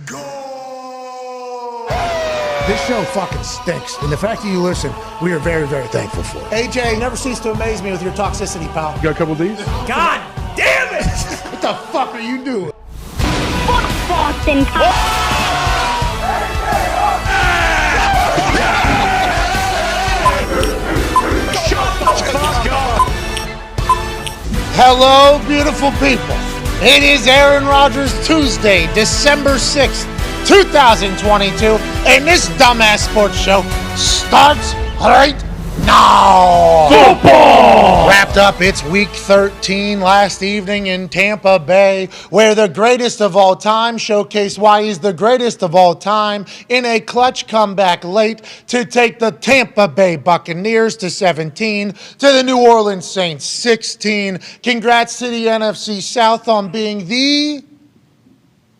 Go! This show fucking stinks, and the fact that you listen, we are very, very thankful for it. AJ, never cease to amaze me with your toxicity, pal. You got a couple of these? God damn it! What the fuck are you doing? Fuck Boston. Hello, beautiful people. It is Aaron Rodgers Tuesday, December 6th, 2022, and this dumbass sports show starts right now. Football! Wrapped up, it's week 13 last evening in Tampa Bay, where the greatest of all time showcased why he's the greatest of all time in a clutch comeback late to take the Tampa Bay Buccaneers to 17, to the New Orleans Saints 16. Congrats to the NFC South on being the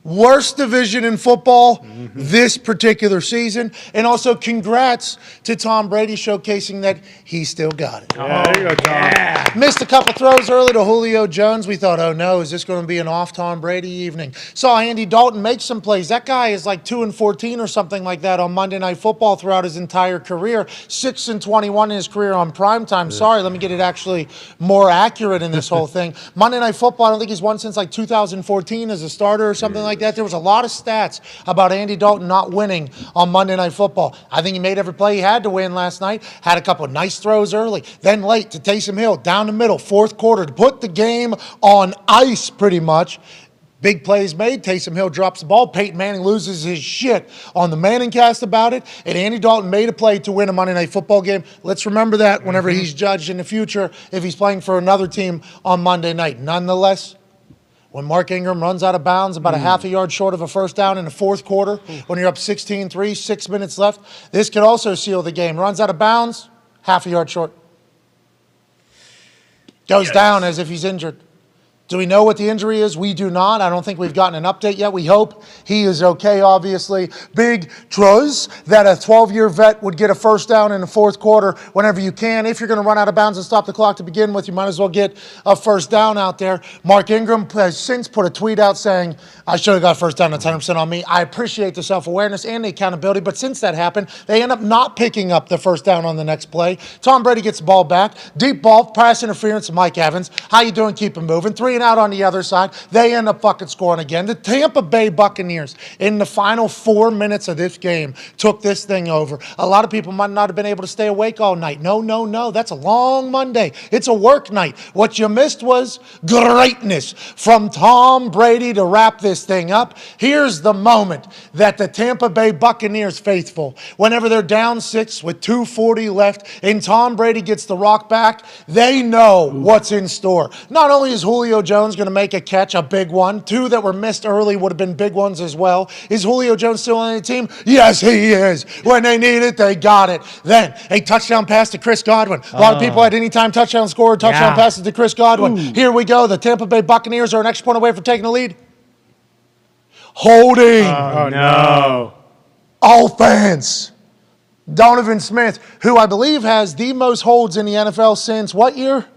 worst division in football this particular season. And also congrats to Tom Brady showcasing that he still got it. Oh, there you go, Tom. Yeah. Missed a couple throws early to Julio Jones. We thought, oh no, is this going to be an off Tom Brady evening? Saw Andy Dalton make some plays. That guy is like 2-14 or something like that on Monday Night Football throughout his entire career. 6-21 in his career on primetime. Sorry, let me get it actually more accurate in this whole thing. Monday Night Football, I don't think he's won since like 2014 as a starter or something like that. There was a lot of stats about Andy Dalton not winning on Monday Night Football. I think he made every play he had to win last night. Had a couple of nice throws early. Then late to Taysom Hill down the middle, fourth quarter to put the game on ice pretty much. Big plays made. Taysom Hill drops the ball. Peyton Manning loses his shit on the Manning cast about it. And Andy Dalton made a play to win a Monday Night Football game. Let's remember that whenever he's judged in the future if he's playing for another team on Monday night. Nonetheless, when Mark Ingram runs out of bounds about a half a yard short of a first down in the fourth quarter, when you're up 16-3, 6 minutes left, this could also seal the game. Runs out of bounds, half a yard short. Goes down as if he's injured. Do we know what the injury is? We do not. I don't think we've gotten an update yet. We hope he is okay, obviously. Big trust that a 12-year vet would get a first down in the fourth quarter whenever you can. If you're going to run out of bounds and stop the clock to begin with, you might as well get a first down out there. Mark Ingram has since put a tweet out saying, I should have got first down, that's 100% on me. I appreciate the self-awareness and the accountability, but since that happened, they end up not picking up the first down on the next play. Tom Brady gets the ball back. Deep ball, pass interference to Mike Evans. How you doing? Keep him moving. 3 and out on the other side. They end up fucking scoring again. The Tampa Bay Buccaneers, in the final 4 minutes of this game, took this thing over. A lot of people might not have been able to stay awake all night. No. That's a long Monday. It's a work night. What you missed was greatness from Tom Brady to wrap this thing up. Here's the moment that the Tampa Bay Buccaneers faithful, whenever they're down 6 with 2:40 left and Tom Brady gets the rock back, they know what's in store. Not only is Julio Jones going to make a catch, a big one. 2 that were missed early would have been big ones as well. Is Julio Jones still on the team? Yes, he is. When they need it, they got it. Then a touchdown pass to Chris Godwin. A lot of people had anytime touchdown scorer, touchdown passes to Chris Godwin. Here we go. The Tampa Bay Buccaneers are an extra point away from taking the lead. Holding. Oh, no. Offense. Donovan Smith, who I believe has the most holds in the NFL since what year?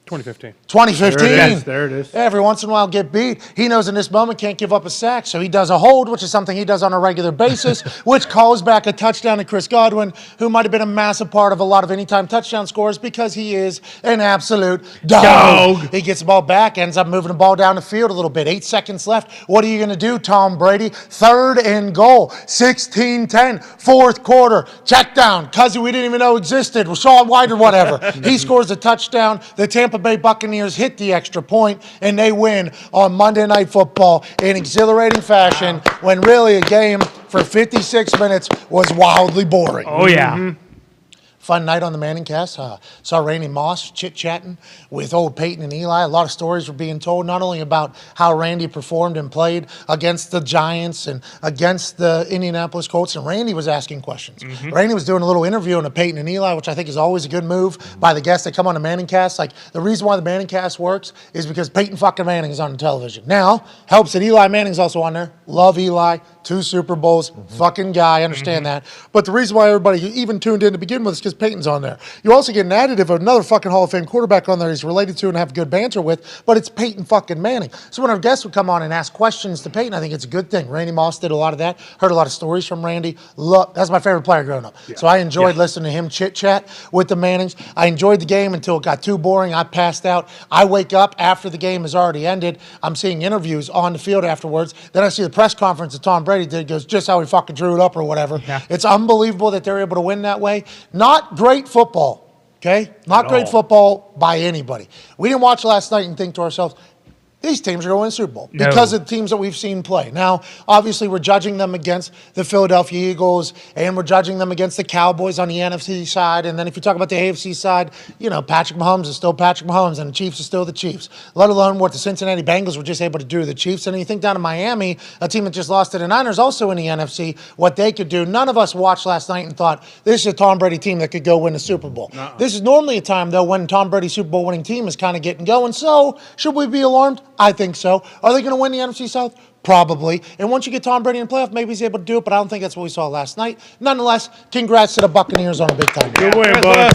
2015. 2015. There it is. Every once in a while get beat. He knows in this moment can't give up a sack, so he does a hold, which is something he does on a regular basis, which calls back a touchdown to Chris Godwin, who might have been a massive part of a lot of anytime touchdown scores because he is an absolute dog. He gets the ball back, ends up moving the ball down the field a little bit. 8 seconds left. What are you going to do, Tom Brady? 3rd and goal. 16-10. Fourth quarter. Check down. Cousin we didn't even know existed. Rashawn White or whatever. He scores a touchdown. The Tampa Bay Buccaneers hit the extra point, and they win on Monday Night Football in exhilarating fashion when really a game for 56 minutes was wildly boring. Oh, yeah. Fun night on the Manning cast. Saw Randy Moss chit-chatting with old Peyton and Eli. A lot of stories were being told, not only about how Randy performed and played against the Giants and against the Indianapolis Colts, and Randy was asking questions. Randy was doing a little interview on a Peyton and Eli, which I think is always a good move by the guests that come on the Manning cast. Like, the reason why the Manning cast works is because Peyton fucking Manning is on the television. Now, helps that Eli Manning's also on there. Love Eli. 2 Super Bowls, fucking guy, I understand that. But the reason why everybody even tuned in to begin with is because Peyton's on there. You also get an additive of another fucking Hall of Fame quarterback on there he's related to and have good banter with, but it's Peyton fucking Manning. So when our guests would come on and ask questions to Peyton, I think it's a good thing. Randy Moss did a lot of that. Heard a lot of stories from Randy. That's my favorite player growing up. So I enjoyed listening to him chit-chat with the Mannings. I enjoyed the game until it got too boring. I passed out. I wake up after the game has already ended. I'm seeing interviews on the field afterwards. Then I see the press conference that Tom Brady did. Goes, just how he fucking drew it up or whatever. Yeah. It's unbelievable that they're able to win that way. Not great football, okay? Not great football by anybody. We didn't watch last night and think to ourselves, these teams are going to win the Super Bowl because of the teams that we've seen play. Now, obviously, we're judging them against the Philadelphia Eagles, and we're judging them against the Cowboys on the NFC side. And then if you talk about the AFC side, you know, Patrick Mahomes is still Patrick Mahomes, and the Chiefs are still the Chiefs, let alone what the Cincinnati Bengals were just able to do to the Chiefs. And then you think down to Miami, a team that just lost to the Niners, also in the NFC, what they could do. None of us watched last night and thought, this is a Tom Brady team that could go win the Super Bowl. This is normally a time, though, when Tom Brady's Super Bowl winning team is kind of getting going. So should we be alarmed? I think so. Are they going to win the NFC South? Probably. And once you get Tom Brady in the playoff, maybe he's able to do it, but I don't think that's what we saw last night. Nonetheless, congrats to the Buccaneers on a big time. Good win, bud.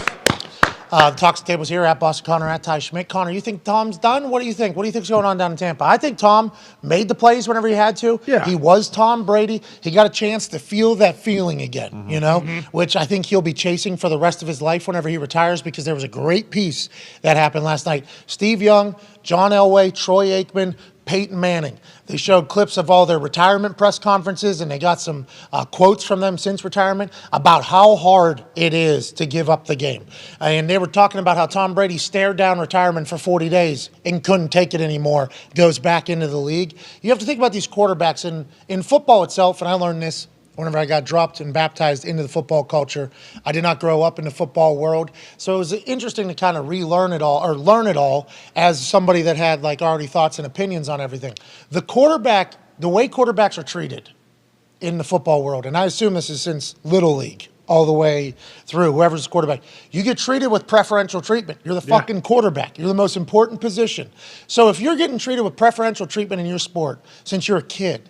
The Talks Table's here at Boston Connor, at Ty Schmidt. Connor, you think Tom's done? What do you think? What do you think's going on down in Tampa? I think Tom made the plays whenever he had to. Yeah. He was Tom Brady. He got a chance to feel that feeling again, you know, which I think he'll be chasing for the rest of his life whenever he retires, because there was a great piece that happened last night. Steve Young, John Elway, Troy Aikman, Peyton Manning. They showed clips of all their retirement press conferences, and they got some quotes from them since retirement about how hard it is to give up the game. And they were talking about how Tom Brady stared down retirement for 40 days and couldn't take it anymore, goes back into the league. You have to think about these quarterbacks in football itself, and I learned this whenever I got dropped and baptized into the football culture. I did not grow up in the football world. So it was interesting to kind of relearn it all, or learn it all, as somebody that had like already thoughts and opinions on everything. The quarterback, the way quarterbacks are treated in the football world, and I assume this is since Little League all the way through, whoever's the quarterback, you get treated with preferential treatment. You're the fucking quarterback. You're the most important position. So if you're getting treated with preferential treatment in your sport since you're a kid,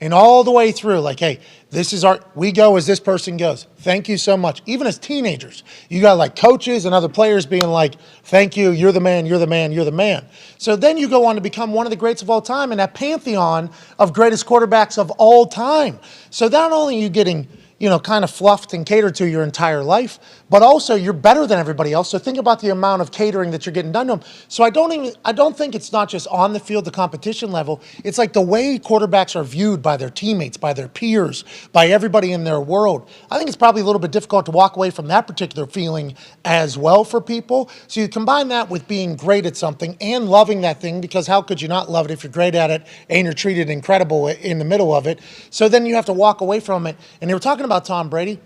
and all the way through, like, hey, this is we go as this person goes. Thank you so much. Even as teenagers, you got like coaches and other players being like, thank you, you're the man, you're the man, you're the man. So then you go on to become one of the greats of all time in that pantheon of greatest quarterbacks of all time. So not only are you getting, you know, kind of fluffed and catered to your entire life, but also you're better than everybody else. So think about the amount of catering that you're getting done to them. So I don't think it's not just on the field, the competition level. It's like the way quarterbacks are viewed by their teammates, by their peers, by everybody in their world. I think it's probably a little bit difficult to walk away from that particular feeling as well for people. So you combine that with being great at something and loving that thing, because how could you not love it if you're great at it and you're treated incredible in the middle of it? So then you have to walk away from it. And they were talking about Tom Brady.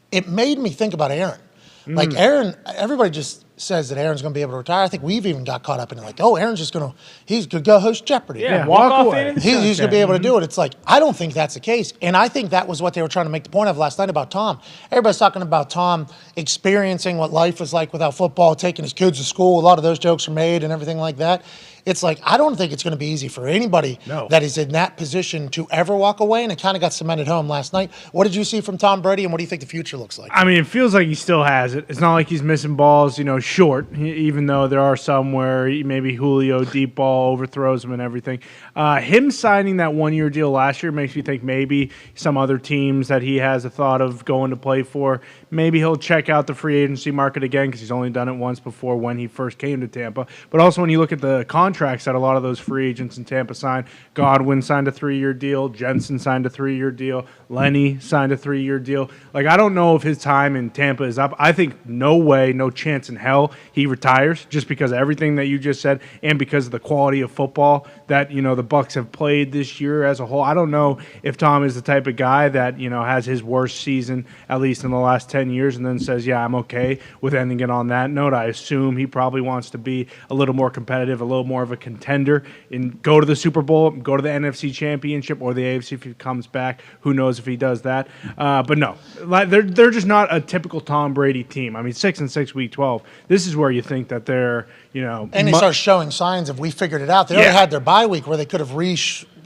It made me think about Aaron. Like Aaron, everybody just says that Aaron's going to be able to retire. I think we've even got caught up in it. Like, oh, Aaron's just going to, he's going to go host Jeopardy. Yeah, walk away. He's going to be able to do it. It's like, I don't think that's the case. And I think that was what they were trying to make the point of last night about Tom. Everybody's talking about Tom experiencing what life was like without football, taking his kids to school. A lot of those jokes are made and everything like that. It's like, I don't think it's going to be easy for anybody that is in that position to ever walk away, and it kind of got cemented home last night. What did you see from Tom Brady, and what do you think the future looks like? I mean, it feels like he still has it. It's not like he's missing balls, you know, short, even though there are some where maybe Julio deep ball overthrows him and everything. Him signing that one-year deal last year makes me think maybe some other teams that he has a thought of going to play for, maybe he'll check out the free agency market again, because he's only done it once before when he first came to Tampa. But also when you look at the contracts that a lot of those free agents in Tampa signed, Godwin signed a 3-year deal, Jensen signed a 3-year deal, Lenny signed a 3-year deal. Like, I don't know if his time in Tampa is up. I think no way, no chance in hell he retires, just because of everything that you just said and because of the quality of football that, you know, the Bucs have played this year as a whole. I don't know if Tom is the type of guy that, you know, has his worst season, at least in the last 10 years, and then says, yeah, I'm okay with ending it on that note. I assume he probably wants to be a little more competitive, a little more of a contender, and go to the Super Bowl, go to the NFC Championship or the AFC if he comes back. Who knows if he does that? But no, they're just not a typical Tom Brady team. I mean, 6-6 week 12. This is where you think that they're, you know, and they start showing signs of we figured it out. They already had their bye week where they could have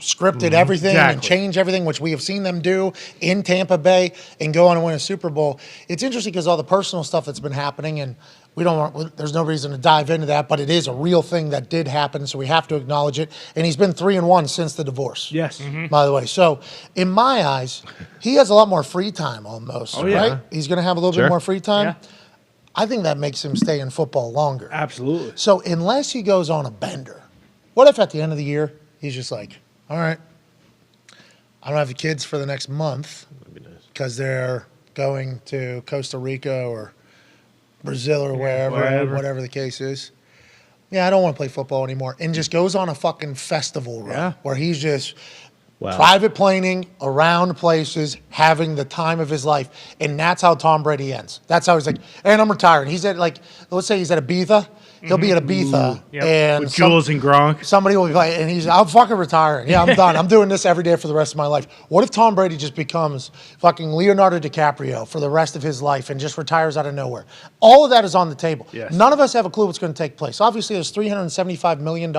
scripted everything and Exactly. change everything, which we have seen them do in Tampa Bay and go on and win a Super Bowl. It's interesting because all the personal stuff that's been happening, and there's no reason to dive into that, but it is a real thing that did happen, so we have to acknowledge it. And he's been 3-1 since the divorce. Yes. By the way. So in my eyes, he has a lot more free time almost, right? He's going to have a little bit more free time. Yeah. I think that makes him stay in football longer. Absolutely. So unless he goes on a bender, what if at the end of the year, he's just like, all right, I don't have the kids for the next month because they're going to Costa Rica or Brazil or wherever, whatever the case is. Yeah, I don't want to play football anymore. And just goes on a fucking festival run where he's just private planing around places, having the time of his life. And that's how Tom Brady ends. That's how he's like, and I'm retiring. He's at let's say he's at Ibiza. He'll be at Ibiza. And with Jules and Gronk. Somebody will be like, and I'm fucking retiring. Yeah, I'm done. I'm doing this every day for the rest of my life. What if Tom Brady just becomes fucking Leonardo DiCaprio for the rest of his life and just retires out of nowhere? All of that is on the table. Yes. None of us have a clue what's going to take place. Obviously, there's $375 million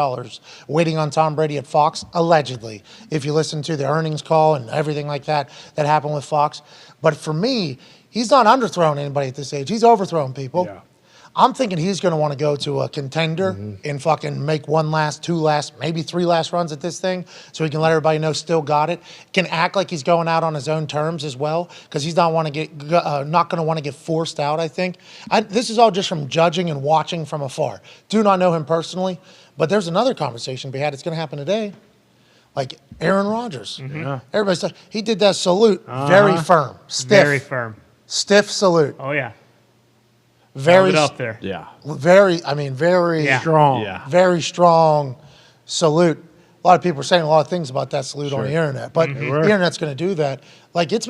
waiting on Tom Brady at Fox, allegedly, if you listen to the earnings call and everything like that happened with Fox. But for me, he's not underthrown anybody at this age. He's overthrown people. Yeah. I'm thinking he's going to want to go to a contender and fucking make 1 last, 2 last, maybe 3 last runs at this thing so he can let everybody know still got it. Can act like he's going out on his own terms as well because he's not going to want to get forced out, I think. This is all just from judging and watching from afar. Do not know him personally, but there's another conversation to be had. It's going to happen today. Like Aaron Rodgers. Yeah. Everybody's like, he did that salute. Very firm. Stiff. Very firm. Stiff salute. Oh, yeah. Very Held it up there. Yeah. very Strong. Yeah. very strong salute. A lot of people are saying a lot of things about that salute on the internet, but the internet's going to do that. Like it's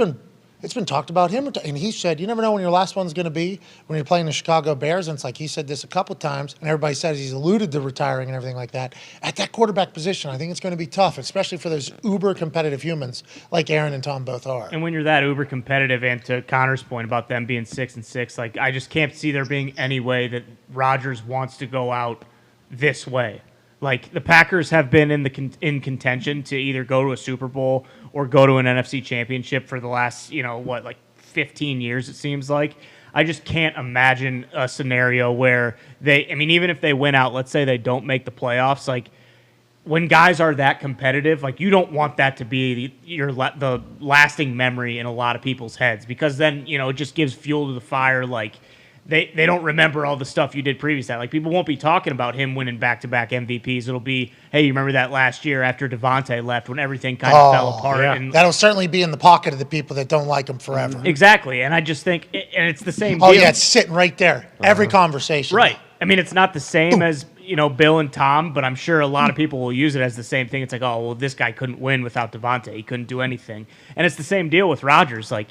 been talked about him, and he said, you never know when your last one's going to be when you're playing the Chicago Bears. And it's like he said this a couple times, and everybody says he's alluded to retiring and everything like that. At that quarterback position, I think it's going to be tough, especially for those uber competitive humans like Aaron and Tom both are. And when you're that uber competitive, and to Connor's point about them being 6-6, like I just can't see there being any way that Rodgers wants to go out this way. Like the Packers have been in contention to either go to a Super Bowl or go to an NFC Championship for the last 15 years it seems like. I just can't imagine a scenario where even if they win out, let's say they don't make the playoffs, like when guys are that competitive, like you don't want that to be the lasting memory in a lot of people's heads because then it just gives fuel to the fire. Like they don't remember all the stuff you did previously. Like people won't be talking about him winning back-to-back MVPs. It'll be, hey, you remember that last year after Devontae left when everything kind of fell apart. Yeah. And That'll certainly be in the pocket of the people that don't like him forever. exactly, and I just think, and it's the same deal. Oh yeah, it's sitting right there. Every conversation. Right. I mean, it's not the same as, Bill and Tom, but I'm sure a lot of people will use it as the same thing. It's like, oh, well, this guy couldn't win without Devontae. He couldn't do anything. And it's the same deal with Rodgers. Like,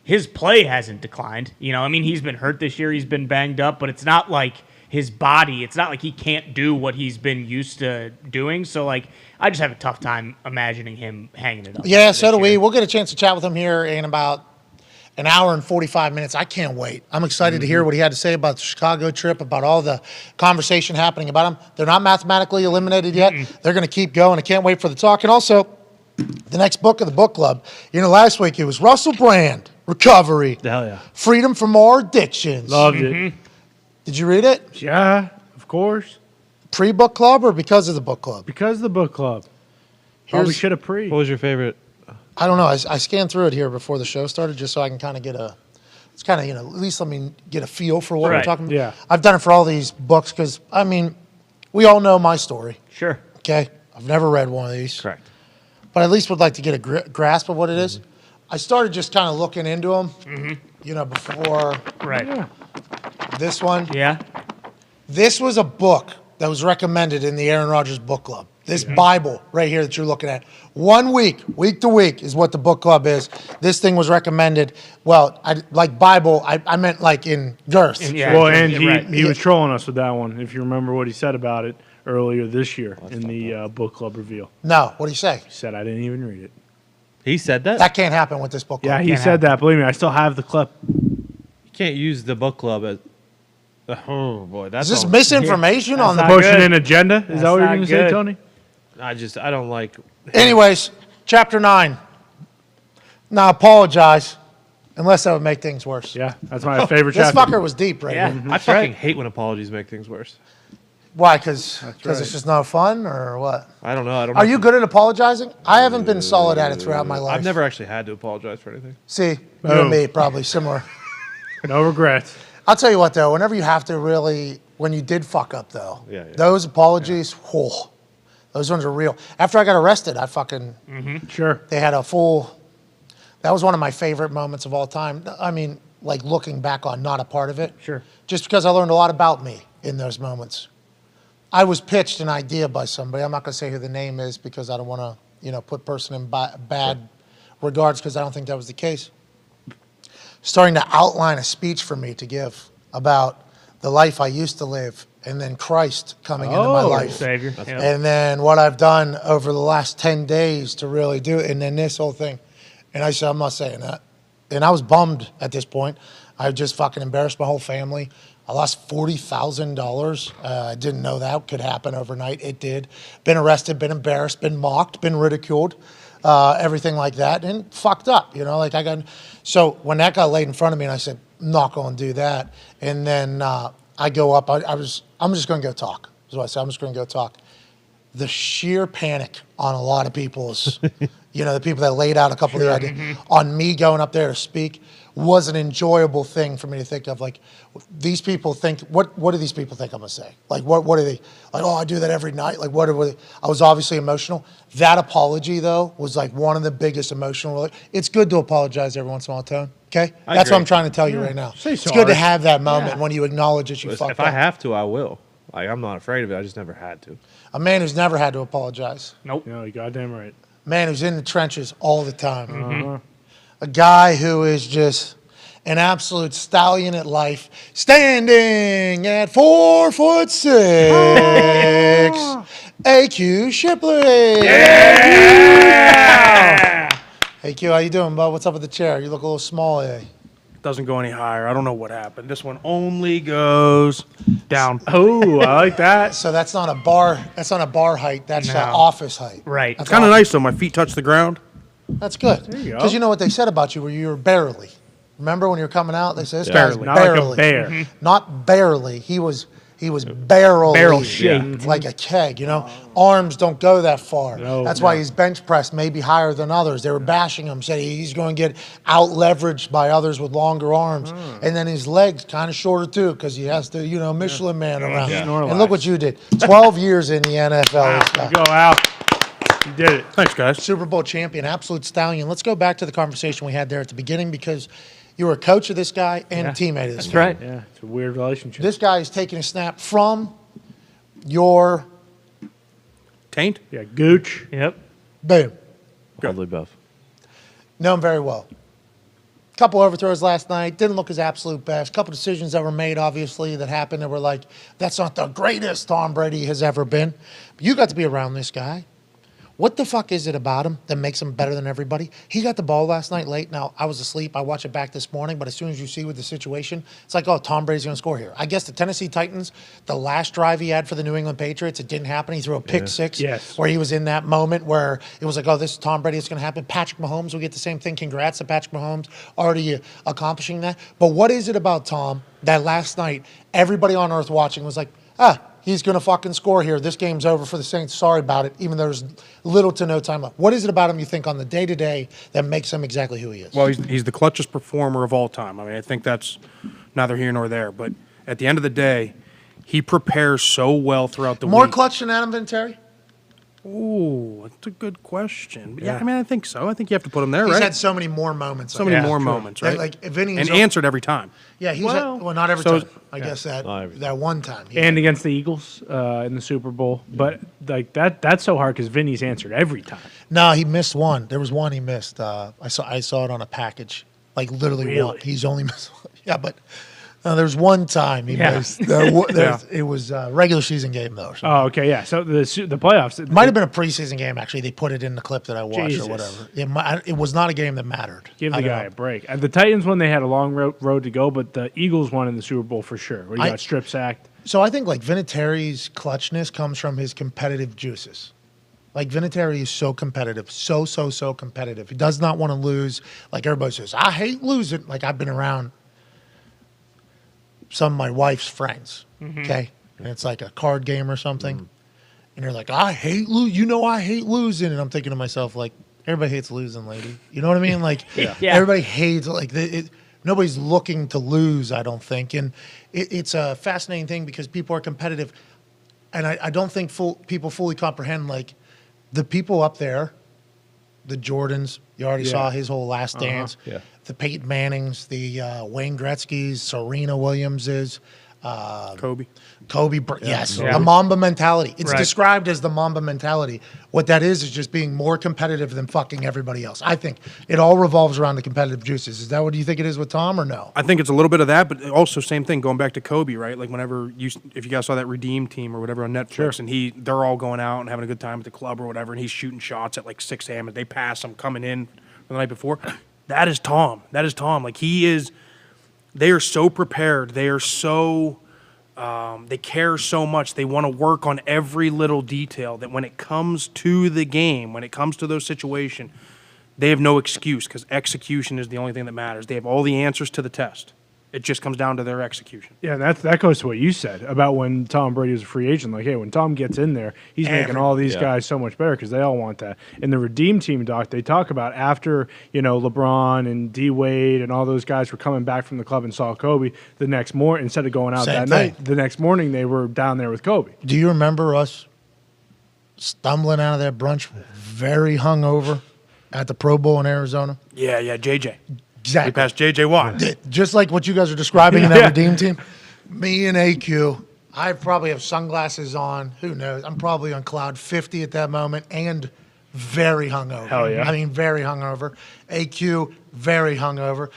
his play hasn't declined. He's been hurt this year. He's been banged up, but it's not like his body. It's not like he can't do what he's been used to doing. So, like, I just have a tough time imagining him hanging it up. Yeah, so do we. We'll get a chance to chat with him here in about an hour and 45 minutes. I can't wait. I'm excited to hear what he had to say about the Chicago trip, about all the conversation happening about him. They're not mathematically eliminated yet. They're going to keep going. I can't wait for the talk. And also, the next book of the book club. Last week it was Russell Brand, Recovery. Hell yeah. Freedom from More Addictions. Loved it. Did you read it? Yeah, of course. Pre-book club or because of the book club? Because of the book club. Probably should have pre. What was your favorite? I don't know. I scanned through it here before the show started just so I can kind of get at least let me get a feel for what we're Right. talking about. Yeah. I've done it for all these books because, we all know my story, Sure. okay? I've never read one of these. Correct. But at least would like to get a grasp of what it is. I started just kind of looking into them, before Right. this one. Yeah. This was a book that was recommended in the Aaron Rodgers book club. This Bible right here that you're looking at. 1 week, week to week is what the book club is. This thing was recommended. Well, Bible, I meant like in girth. Yeah. Well, and Right. he was trolling us with that one, if you remember what he said about it earlier this year in the book club reveal. No, what do you say? He said I didn't even read it. He said that? That can't happen with this book club. Yeah, he Can't said that. Believe me, I still have the clip. You can't use the book club as. Oh boy, that's Is this all- misinformation on the not Pushing good. an agenda? Is That's that what you're not going to say, good. Tony? I don't like. Anyways, chapter 9. Now apologize, unless that would make things worse. Yeah, that's my favorite This chapter. fucker was deep, right? Yeah. I fucking hate when apologies make things worse. Why? Because right. it's just not fun, or what? I don't know. I don't. Are know. you good at apologizing? I haven't been solid at it throughout my life. I've never actually had to apologize for anything. See, you Boom. and me probably similar. No regrets. I'll tell you what, though. Whenever you have to really, when you did fuck up, though, Yeah. those apologies, whoa, those ones are real. After I got arrested, I fucking Sure. they had a full. That was one of my favorite moments of all time. I mean, like looking back on, not a part of it. Sure. Just because I learned a lot about me in those moments. I was pitched an idea by somebody. I'm not going to say who the name is because I don't want to, put person in bad regards because I don't think that was the case. Starting to outline a speech for me to give about the life I used to live and then Christ coming into my life. Savior. Yep. And then what I've done over the last 10 days to really do it, and then this whole thing. And I said, I'm not saying that. And I was bummed at this point. I just fucking embarrassed my whole family. I lost $40,000. I didn't know that could happen overnight. It did. Been arrested, been embarrassed, been mocked, been ridiculed, everything like that, and fucked up. So when that got laid in front of me, and I said, I'm not going to do that. And then I go up. I'm just going to go talk. That's what I said. I'm just going to go talk. The sheer panic on a lot of people's, the people that laid out a couple of the ideas, on me going up there to speak was an enjoyable thing for me to think of. Like, these people think, what do these people think I'm going to say? Like, what are they, like, oh, I do that every night? Like, I was obviously emotional. That apology, though, was like one of the biggest emotional. It's good to apologize every once in a while, Tone. Okay? That's agree. what I'm trying to tell you right now. Say It's sorry. good to have that moment when you acknowledge that you fucked If up. I have to, I will. Like, I'm not afraid of it. I just never had to. A man who's never had to apologize. Nope. No, you're goddamn right. Man who's in the trenches all the time. A guy who is just an absolute stallion at life, standing at 4'6". AQ Shipley. Hey Q, how you doing, bud? What's up with the chair? You look a little small, eh? Doesn't go any higher. I don't know what happened. This one only goes down. Oh, I like that. So that's not a bar. That's not a bar height. That's No. office height. Right. That's Kind of office. nice though. My feet touch the ground. That's good. you go. Because you know what they said about you, where you were barely. Remember when you were coming out? They said this guy's Barely. Not like a barely. bear. Not barely. He was barely Barrel-shaped. like a keg. Arms don't go that far. No, That's why his bench press may be higher than others. They were bashing him, said he's going to get out leveraged by others with longer arms, and then his legs kind of shorter too because he has to, Michelin man around. Snorlax. And look what you did. 12 years in the NFL. This guy. Go out. You did it. Thanks, guys. Super Bowl champion, absolute stallion. Let's go back to the conversation we had there at the beginning because you were a coach of this guy and a teammate of this That's guy. right. Yeah, it's a weird relationship. This guy is taking a snap from your Taint. Yeah, Gooch. Yep. boom. All the above. Know him very well. Couple overthrows last night. Didn't look his absolute best. Couple decisions that were made, obviously, that happened that were like, that's not the greatest Tom Brady has ever been. But you got to be around this guy. What the fuck is it about him that makes him better than everybody? He got the ball last night late. Now, I was asleep. I watched it back this morning, but as soon as you see with the situation, it's like, oh, Tom Brady's going to score here. I guess the Tennessee Titans, the last drive he had for the New England Patriots, it didn't happen. He threw a pick six Yes. where he was in that moment where it was like, oh, this is Tom Brady. It's going to happen. Patrick Mahomes will get the same thing. Congrats to Patrick Mahomes already accomplishing that. But what is it about Tom that last night everybody on earth watching was like, he's going to fucking score here. This game's over for the Saints. Sorry about it, even though there's little to no time left. What is it about him, you think, on the day-to-day that makes him exactly who he is? Well, he's the clutchest performer of all time. I mean, I think that's neither here nor there. But at the end of the day, he prepares so well throughout the More week. clutch than Adam Vinatieri? Ooh, that's a good question. Yeah, I mean, I think so. I think you have to put him there, He's right? had so many more moments. So many more moments, right? Like, Vinny and is- answered every time. Yeah, he's Well, had, not every so- time. I guess Not every that one time. And against the Eagles in the Super Bowl. But like that's so hard because Vinny's answered every time. No, he missed one. There was one he missed. I saw it on a package. Like literally Really? one. He's only missed one. Yeah, but there's one time he Yeah. missed. It was a regular season game though. So. Oh, okay, yeah. So the playoffs. It might have been a preseason game, actually. They put it in the clip that I watched Jesus. or whatever. It was not a game that mattered. Give I the don't guy know. a break. The Titans won. They had a long road to go, but the Eagles won in the Super Bowl for sure. Where you I- got strip sacked. So I think like Vinatieri's clutchness comes from his competitive juices. Like Vinatieri is so competitive, so competitive. He does not want to lose. Like everybody says, I hate losing. Like I've been around some of my wife's friends, okay? And it's like a card game or something. And they're like, I hate lose. You know I hate losing. And I'm thinking to myself, like, everybody hates losing, lady. You know what I mean? Like, everybody hates, like, nobody's looking to lose, I don't think. And it's a fascinating thing because people are competitive. And I don't think people fully comprehend, like, the people up there, the Jordans, you already saw his whole last dance. Yeah. The Peyton Mannings, the Wayne Gretzky's, Serena Williams's, Kobe. Yes, the Mamba mentality. It's Right. described as the Mamba mentality. What that is just being more competitive than fucking everybody else. I think it all revolves around the competitive juices. Is that what you think it is with Tom or no? I think it's a little bit of that, but also same thing going back to Kobe, right? Like whenever if you guys saw that Redeem Team or whatever on Netflix, and they're all going out and having a good time at the club or whatever, and he's shooting shots at like 6 a.m. and they pass him coming in the night before. That is Tom. That is Tom. Like they are so prepared. They are so. They care so much. They want to work on every little detail that when it comes to the game, when it comes to those situations, they have no excuse because execution is the only thing that matters. They have all the answers to the test. It just comes down to their execution. Yeah, that goes to what you said about when Tom Brady was a free agent. Like, hey, when Tom gets in there, he's making all these guys so much better because they all want that. In the Redeem Team doc, they talk about after, LeBron and D Wade and all those guys were coming back from the club and saw Kobe the next morning, instead of going out Same that thing. night, the next morning they were down there with Kobe. Do you remember us stumbling out of that brunch very hungover at the Pro Bowl in Arizona? Yeah, JJ. Exactly. We passed JJ Watt. Just like what you guys are describing in that Redeem Team. Me and AQ, I probably have sunglasses on. Who knows? I'm probably on cloud 50 at that moment and very hungover. Hell yeah. I mean, very hungover. AQ, very hungover.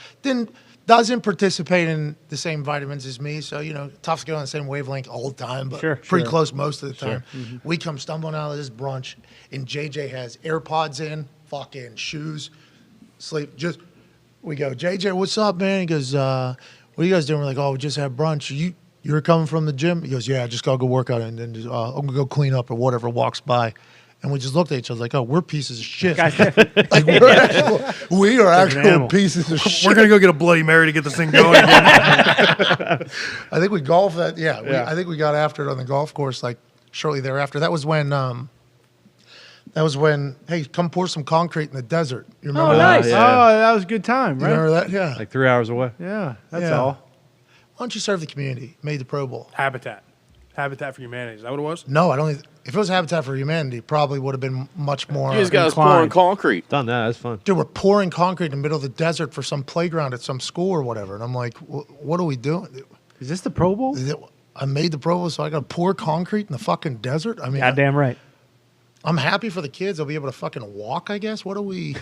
Doesn't participate in the same vitamins as me, so, tough to get on the same wavelength all the time, but pretty close most of the time. We come stumbling out of this brunch, and JJ has AirPods in, fucking shoes, sleep, we go, JJ, what's up, man? He goes, what are you guys doing? We're like, we just had brunch. You're coming from the gym? He goes, yeah, I just got to go work out and then I'm going to go clean up or whatever walks by. And we just looked at each other like, we're pieces of shit. Like, we are actual pieces of shit. We're going to go get a Bloody Mary to get this thing going again. I think we golfed that. I think we got after it on the golf course like shortly thereafter. That was when, hey, come pour some concrete in the desert. You remember that? Nice. Yeah. Oh, that was a good time, You right? remember that? Yeah. Like 3 hours away. Yeah, that's Yeah. all. Why don't you serve the community? Made the Pro Bowl. Habitat for Humanity. Is that what it was? No, I don't. If it was Habitat for Humanity, it probably would have been much more. You just got us inclined. pouring concrete. Done that. That's fun. Dude, we're pouring concrete in the middle of the desert for some playground at some school or whatever. And I'm like, what are we doing? Is this the Pro Bowl? I made the Pro Bowl, so I got to pour concrete in the fucking desert? I mean, Goddamn right. I'm happy for the kids. They'll be able to fucking walk, I guess. What are we?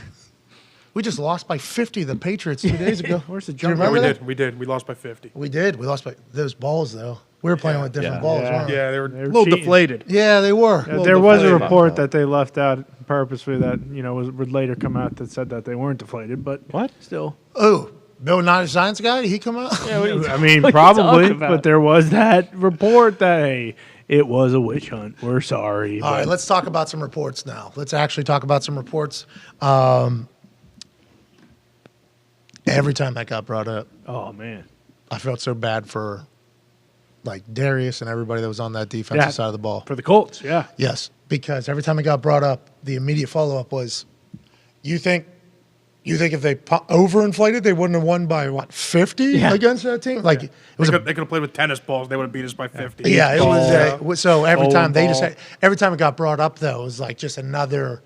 We just lost by 50 to the Patriots 2 days ago. Where's the Do you jump? remember that? We did. We lost by 50. We did. We lost by those balls, though. We were playing with different balls, weren't we? Yeah, they were a were little cheating. deflated. Yeah, they were. There was a report that they left out purposely that would later come out that said that they weren't deflated, but still. Oh, Bill Nye the Science Guy? Did he come out? I mean, What are you probably, talking about? but there was that report that hey, it was a witch hunt. We're sorry. All right, let's talk about some reports now. Let's actually talk about some reports. Every time that got brought up, Oh man. I felt so bad for like Darius and everybody that was on that defensive side of the ball. For the Colts, yeah. Yes, because every time it got brought up, the immediate follow-up was, you think if they overinflated, they wouldn't have won by, 50 against that team? Like, it was They could have played with tennis balls. They would have beat us by 50. yeah, it was. So every Bowling time ball. every time it got brought up, though, it was like just another.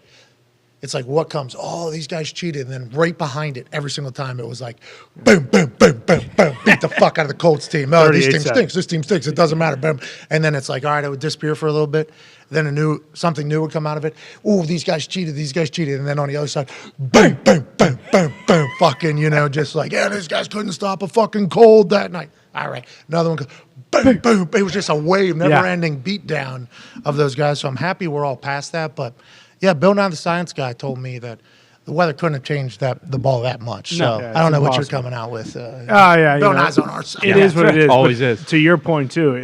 It's like what comes? Oh, these guys cheated, and then right behind it, every single time it was like, boom, boom, boom, boom, boom, beat the fuck out of the Colts team. Oh, this 38 team seconds. stinks. This team stinks. It doesn't matter. Boom, and then it's like, all right, it would disappear for a little bit. Then something new would come out of it. Oh, these guys cheated. These guys cheated, and then on the other side, boom, boom, boom, boom, boom, fucking, just like, yeah, these guys couldn't stop a fucking cold that night. All right, another one goes, boom, boom. It was just a wave, never-ending beatdown of those guys. So I'm happy we're all past that. But yeah, Bill Nye the Science Guy told me that the weather couldn't have changed the ball that much. So Yeah, I don't know what you're impossible. coming out with. Yeah. Bill Nye's on our side. It is what it is. Always but is. To your point too,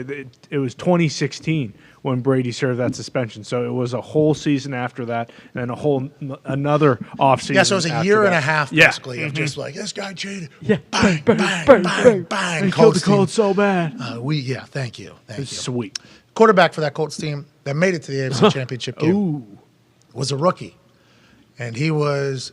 it was 2016 when Brady served that suspension. So it was a whole season after that, and then another offseason. Yeah, so it was a after year and that. a half Yeah. basically of just like, this guy cheated. Yeah. Bang, bang, bang, bang. He killed the Colts team. Colts so bad. Thank you. Thank you. Sweet. Quarterback for that Colts team that made it to the AFC Championship game Ooh. was a rookie. And he was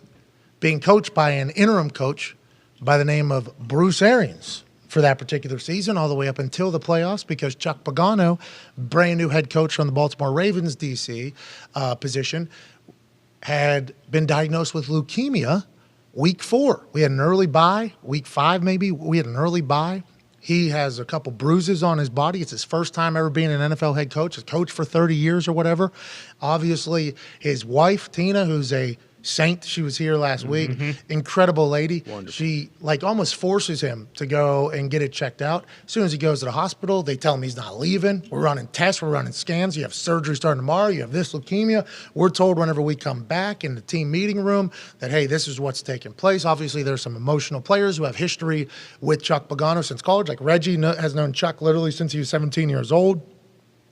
being coached by an interim coach by the name of Bruce Arians for that particular season, all the way up until the playoffs, because Chuck Pagano, brand new head coach from the Baltimore Ravens DC position, had been diagnosed with leukemia week 4. We had an early bye, week 5 maybe. We had an early bye. He has a couple bruises on his body. It's his first time ever being an NFL head coach, a coach for 30 years or whatever. Obviously, his wife, Tina, who's a saint, she was here last week, incredible lady. Wonderful. She almost forces him to go and get it checked out. As soon as he goes to the hospital, they tell him he's not leaving. We're running tests, we're running scans. You have surgery starting tomorrow. You have this leukemia. We're told whenever we come back in the team meeting room that, hey, this is what's taking place. Obviously, there's some emotional players who have history with Chuck Pagano since college. Like Reggie has known Chuck literally since he was 17 years old.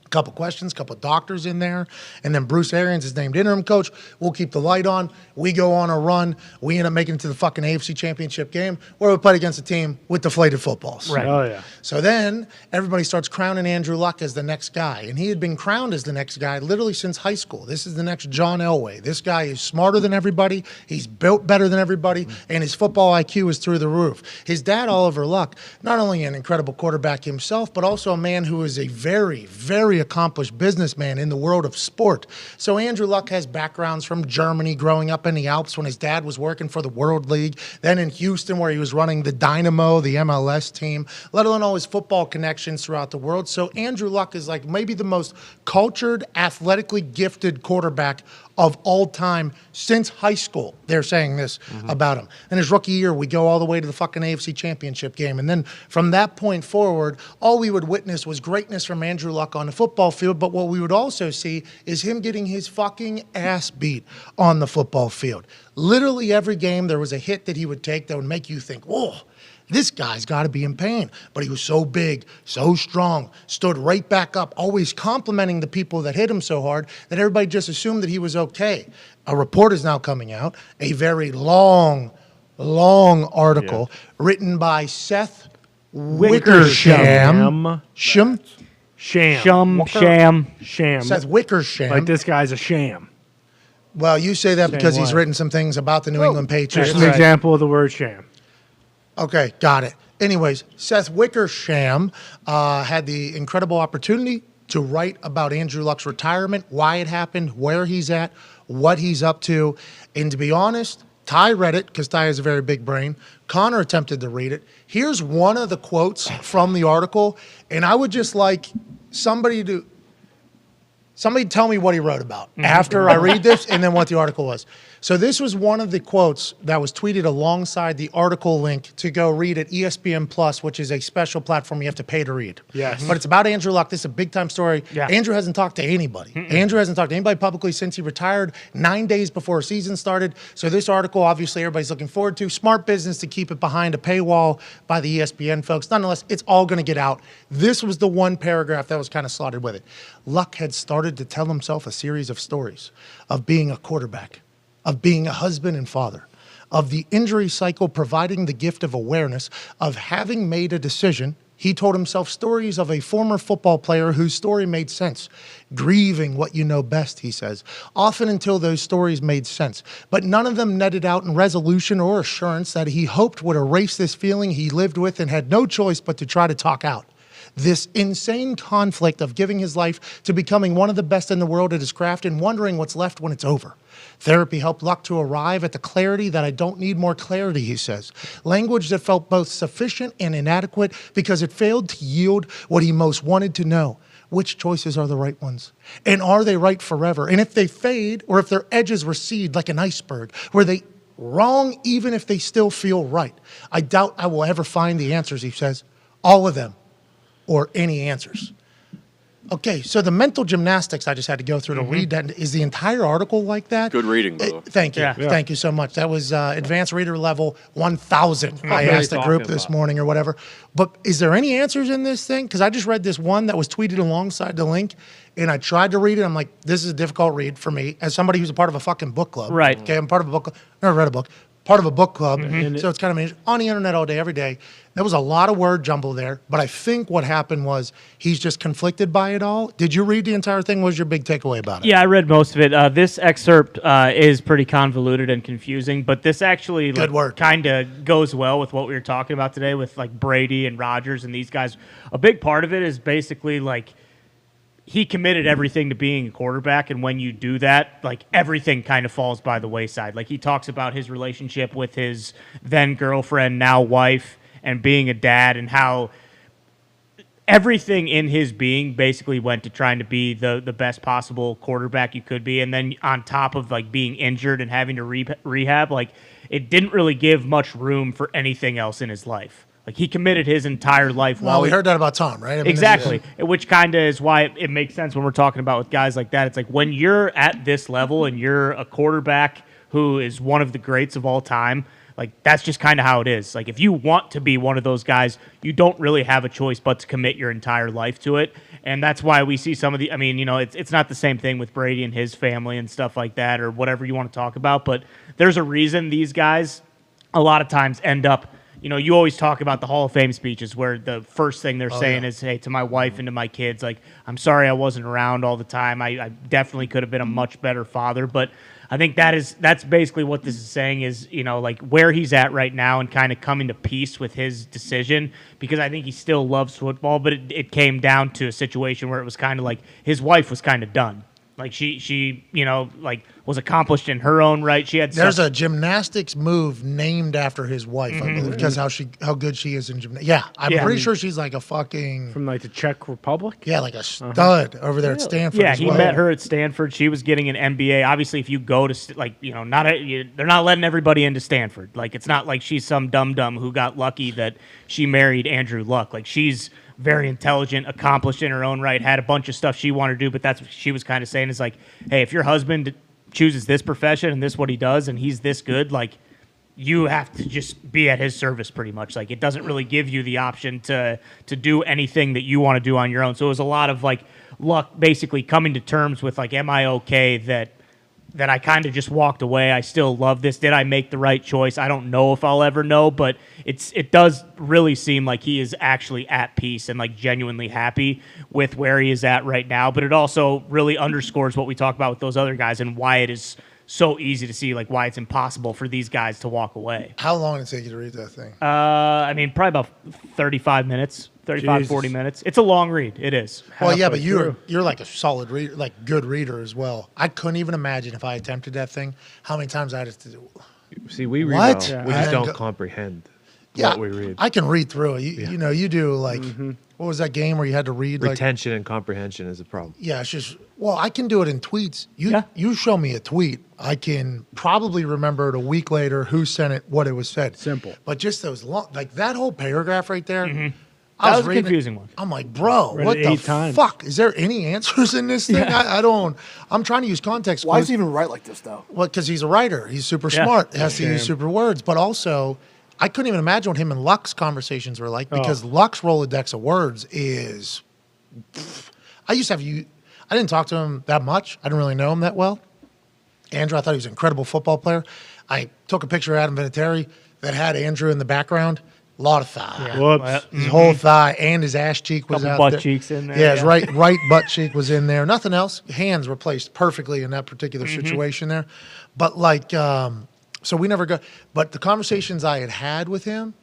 Couple questions, couple doctors in there, and then Bruce Arians is named interim coach. We'll keep the light on. We go on a run. We end up making it to the fucking AFC Championship game where we played against a team with deflated footballs. Right. Oh, yeah. So then everybody starts crowning Andrew Luck as the next guy, and he had been crowned as the next guy literally since high school. This is the next John Elway. This guy is smarter than everybody. He's built better than everybody, and his football IQ is through the roof. His dad, Oliver Luck, not only an incredible quarterback himself, but also a man who is a very, very accomplished businessman in the world of sport. So Andrew Luck has backgrounds from Germany, growing up in the Alps when his dad was working for the World League, then in Houston where he was running the Dynamo, the MLS team, let alone all his football connections throughout the world. So Andrew Luck is like maybe the most cultured, athletically gifted quarterback of all time since high school. They're saying this about him. And his rookie year, we go all the way to the fucking AFC Championship game. And then from that point forward, all we would witness was greatness from Andrew Luck on the football field. But what we would also see is him getting his fucking ass beat on the football field. Literally every game, there was a hit that he would take that would make you think, whoa, this guy's got to be in pain. But he was so big, so strong, stood right back up, always complimenting the people that hit him so hard that everybody just assumed that he was okay. A report is now coming out, a very long article written by Seth Wickersham. Sham. Seth Wickersham. Like this guy's a sham. Well, you say that because he's way. written some things about the New England Patriots. Just an example of the word sham. Okay, got it. Anyways, Seth Wickersham had the incredible opportunity to write about Andrew Luck's retirement, why it happened, where he's at, what he's up to. And to be honest, Ty read it because Ty has a very big brain. Connor attempted to read it. Here's one of the quotes from the article, and I would just like somebody tell me what he wrote about after I read this and then what the article was. So this was one of the quotes that was tweeted alongside the article link to go read at ESPN Plus, which is a special platform you have to pay to read. Yes. But it's about Andrew Luck. This is a big-time story. Yeah. Andrew hasn't talked to anybody. Andrew hasn't talked to anybody publicly since he retired 9 days before season started. So this article, obviously, everybody's looking forward to. Smart business to keep it behind a paywall by the ESPN folks. Nonetheless, it's all going to get out. This was the one paragraph that was kind of slotted with it. Luck had started to tell himself a series of stories of being a quarterback, of being a husband and father, of the injury cycle providing the gift of awareness, of having made a decision. He told himself stories of a former football player whose story made sense. Grieving what you know best, he says, often until those stories made sense. But none of them netted out in resolution or assurance that he hoped would erase this feeling he lived with and had no choice but to try to talk out. This insane conflict of giving his life to becoming one of the best in the world at his craft and wondering what's left when it's over. Therapy helped Luck to arrive at the clarity that I don't need more clarity, he says. Language that felt both sufficient and inadequate because it failed to yield what he most wanted to know. Which choices are the right ones? And are they right forever? And if they fade or if their edges recede like an iceberg, were they wrong even if they still feel right? I doubt I will ever find the answers, he says. All of them. Or any answers. Okay, so the mental gymnastics I just had to go through to read that. Is the entire article like that? Good reading, by the way. Thank you. Yeah. Thank you so much. That was advanced reader level 1000. I are asked you the group talking this about? morning or whatever. But is there any answers in this thing? Because I just read this one that was tweeted alongside the link, and I tried to read it. I'm like, this is a difficult read for me as somebody who's a part of a fucking book club. Right. Okay, I'm part of a book club. Never read a book. Part of a book club. So it's kind of amazing. On the internet all day, every day. There was a lot of word jumble there, but I think what happened was he's just conflicted by it all. Did you read the entire thing? What was your big takeaway about it? Yeah, I read most of it. This excerpt is pretty convoluted and confusing, but this actually Good word. kind of goes well with what we were talking about today with like Brady and Rodgers and these guys. A big part of it is basically like he committed everything to being a quarterback, and when you do that, like everything kind of falls by the wayside. Like he talks about his relationship with his then girlfriend, now wife, and being a dad, and how everything in his being basically went to trying to be the best possible quarterback you could be. And then on top of like being injured and having to rehab, like it didn't really give much room for anything else in his life. Like he committed his entire life. Well, we heard that about Tom, right? I mean, Exactly, which kind of is why it makes sense when we're talking about with guys like that. It's like when you're at this level and you're a quarterback who is one of the greats of all time, like that's just kind of how it is. Like if you want to be one of those guys, you don't really have a choice but to commit your entire life to it. And that's why we see some of the, I mean, you know, it's not the same thing with Brady and his family and stuff like that or whatever you want to talk about, but there's a reason these guys a lot of times end up, you know, you always talk about the Hall of Fame speeches where the first thing they're saying is, hey, to my wife and to my kids, like, I'm sorry I wasn't around all the time. I definitely could have been a much better father. But I think that's basically what this is saying is, you know, like where he's at right now and kind of coming to peace with his decision, because I think he still loves football, but it came down to a situation where it was kind of like his wife was kind of done. Like she, you know, like was accomplished in her own right. She had There's a gymnastics move named after his wife, I believe, because how good she is in gymnastics. Yeah, I'm pretty sure she's like a fucking From like the Czech Republic. yeah, like a stud over there at Stanford. Yeah, as he well. met her at Stanford. She was getting an MBA. Obviously, if you go to like, you know, they're not letting everybody into Stanford. Like it's not like she's some dum-dum who got lucky that she married Andrew Luck. Like she's very intelligent, accomplished in her own right, had a bunch of stuff she wanted to do, but that's what she was kind of saying is like, hey, if your husband chooses this profession and this what he does and he's this good, like you have to just be at his service pretty much. Like it doesn't really give you the option to do anything that you want to do on your own. So it was a lot of like Luck basically coming to terms with like, am I okay that I kind of just walked away. I still love this. Did I make the right choice? I don't know if I'll ever know, but it does really seem like he is actually at peace and like genuinely happy with where he is at right now. But it also really underscores what we talk about with those other guys and why it is so easy to see like why it's impossible for these guys to walk away. How long did it take you to read that thing? I mean, probably about 35 minutes. 35, Jesus. 40 minutes. It's a long read. It is. Well, yeah, halfway but you're like a solid reader, like good reader as well. I couldn't even imagine if I attempted that thing, how many times I had to do. See, we read What? well. We Yeah. just And don't go- comprehend Yeah, what we read. I can read through it. You know, you do like what was that game where you had to read like Retention and comprehension is a problem. yeah, it's just well, I can do it in tweets. Yeah. You show me a tweet, I can probably remember it a week later who sent it, what it was said. Simple. But just those long, like that whole paragraph right there. That was a reading it, confusing one. I'm like, bro, Read what it the 8 times. fuck? Is there any answers in this thing? I don't. I'm trying to use context. Why clues. does he even write like this, though? Well, because he's a writer. He's super Yeah. smart. He has to use super words. But also, I couldn't even imagine what him and Luck's conversations were like because Luck's Rolodex of words is. I used to have you. I didn't talk to him that much. I didn't really know him that well. Andrew, I thought he was an incredible football player. I took a picture of Adam Vinatieri that had Andrew in the background. A lot of thigh. Whoops. His whole thigh and his ass cheek was Couple out butt there. cheeks in there, Yeah, his yeah. right butt cheek was in there. Nothing else. Hands were placed perfectly in that particular situation there. But like, so we never got. But the conversations I had with him,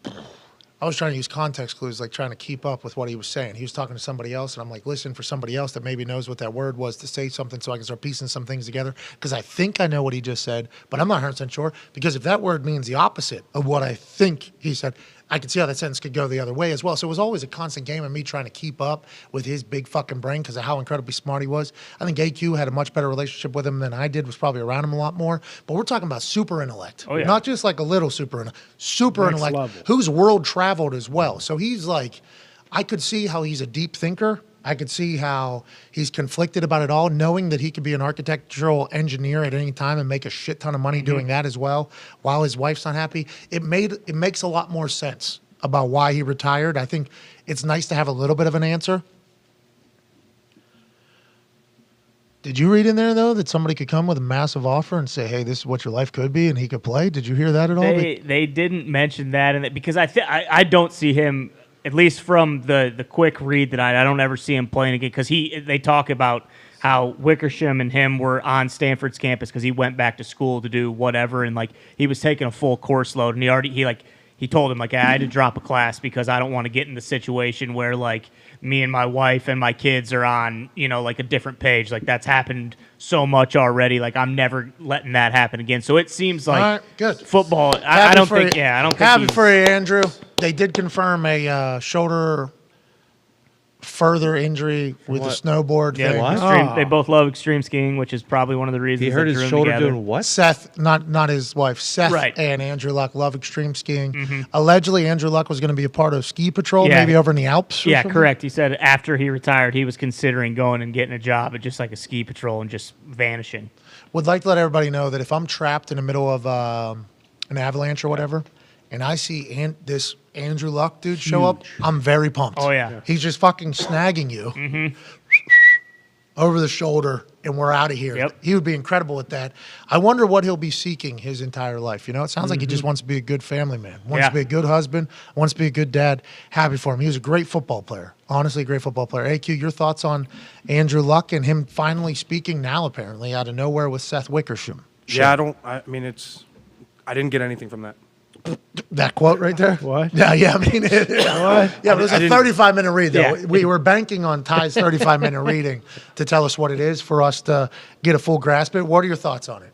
I was trying to use context clues, like trying to keep up with what he was saying. He was talking to somebody else, and I'm like, listen for somebody else that maybe knows what that word was to say something so I can start piecing some things together. Because I think I know what he just said, but I'm not 100% sure. Because if that word means the opposite of what I think he said, I could see how that sentence could go the other way as well. So it was always a constant game of me trying to keep up with his big fucking brain because of how incredibly smart he was. I think AQ had a much better relationship with him than I did, was probably around him a lot more. But we're talking about super intellect. Oh, yeah. Not just like a little super Next intellect, level. who's world traveled as well. So he's like, I could see how he's a deep thinker I could see how he's conflicted about it all, knowing that he could be an architectural engineer at any time and make a shit ton of money doing that as well, while his wife's not happy. It makes a lot more sense about why he retired. I think it's nice to have a little bit of an answer. Did you read in there, though, that somebody could come with a massive offer and say, hey, this is what your life could be, and he could play? Did you hear that at all? They didn't mention that, because I don't see him, at least from the quick read that I don't ever see him playing again, because they talk about how Wickersham and him were on Stanford's campus because he went back to school to do whatever, and like he was taking a full course load, and he told him like, I had to drop a class because I don't want to get in the situation where like me and my wife and my kids are on, like a different page. Like that's happened so much already. Like I'm never letting that happen again. So it seems like All right, good. football. I don't think. Happy for you, Andrew. They did confirm a shoulder further injury with the snowboard thing. Extreme, they both love extreme skiing, which is probably one of the reasons He hurt that his drew them shoulder together. doing what? Seth, not his wife, Seth Right. and Andrew Luck love extreme skiing. Allegedly, Andrew Luck was going to be a part of ski patrol, Yeah. maybe over in the Alps. Or Yeah, something? correct. He said after he retired, he was considering going and getting a job at just like a ski patrol and just vanishing. Would like to let everybody know that if I'm trapped in the middle of an avalanche or whatever, and I see this Andrew Luck dude show up, I'm very pumped. Oh, yeah. He's just fucking snagging you over the shoulder, and we're out of here. Yep. He would be incredible at that. I wonder what he'll be seeking his entire life. It sounds like he just wants to be a good family man, wants to be a good husband, wants to be a good dad. Happy for him. He was a great football player. Honestly, a great football player. AQ, your thoughts on Andrew Luck and him finally speaking now, apparently, out of nowhere with Seth Wickersham? Yeah, I didn't get anything from that. That quote right there? What? Yeah, I mean, what? Yeah, but it was a 35-minute read, though. Yeah. We were banking on Ty's 35-minute reading to tell us what it is for us to get a full grasp of it. What are your thoughts on it?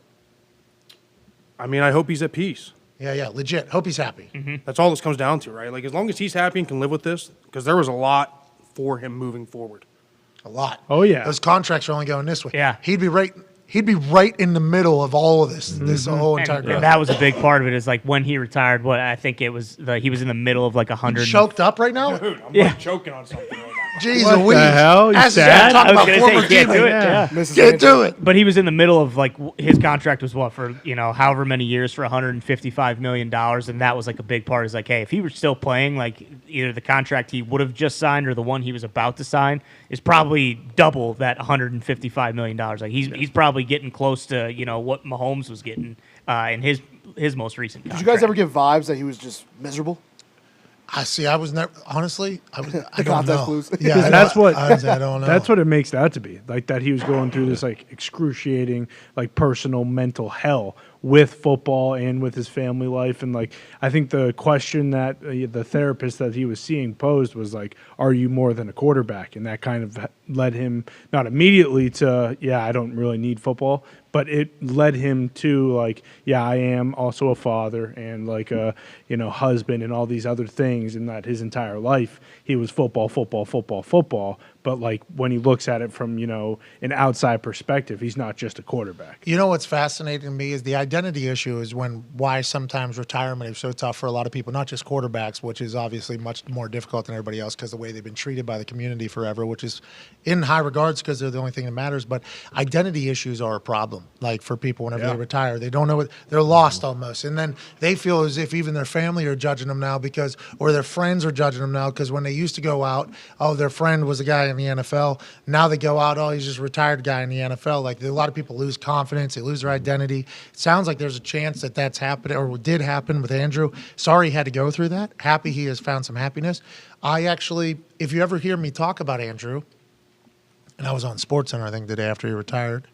I hope he's at peace. Yeah, legit. Hope he's happy. That's all this comes down to, right? Like, as long as he's happy and can live with this, because there was a lot for him moving forward. A lot. Oh, yeah. Those contracts are only going this way. Yeah. He'd be right in the middle of all of this whole entire And growth. that was a big part of it. Is like when he retired. I think it was he was in the middle of like 100. Choked up right now? Dude, I'm like choking on something right now. Jeez What Louise. the hell? You As he's sad? talking I was about gonna former say, can't do it. teammates. Yeah. Can't do it. But he was in the middle of like his contract was for however many years for $155 million, and that was like a big part. Is like, hey, if he were still playing, like either the contract he would have just signed or the one he was about to sign is probably double that $155 million. Like he's probably getting close to what Mahomes was getting in his most recent contract. Did you guys ever get vibes that he was just miserable? I see. I was never honestly. I don't contact know. clues. Yeah, I That's what honestly, I don't know. That's what it makes it out to be. Like that he was going through this like excruciating, like personal mental hell with football and with his family life. And like I think the question that the therapist that he was seeing posed was like, "Are you more than a quarterback?" And that kind of led him not immediately to, "Yeah, I don't really need football." But it led him to like, yeah, I am also a father and like a husband and all these other things, and that his entire life he was football. But like when he looks at it from an outside perspective, he's not just a quarterback. You know what's fascinating to me is the identity issue is why sometimes retirement is so tough for a lot of people, not just quarterbacks, which is obviously much more difficult than everybody else because the way they've been treated by the community forever, which is in high regards because they're the only thing that matters. But identity issues are a problem. Like for people whenever they retire, they don't know what they're lost almost, and then they feel as if even their family are judging them now or their friends are judging them now because when they used to go out, their friend was a guy in the NFL. Now they go out, he's just a retired guy in the NFL. Like a lot of people lose confidence, they lose their identity. It sounds like there's a chance that that's happened or did happen with Andrew. Sorry he had to go through that. Happy he has found some happiness. If you ever hear me talk about Andrew, and I was on SportsCenter, I think, the day after he retired.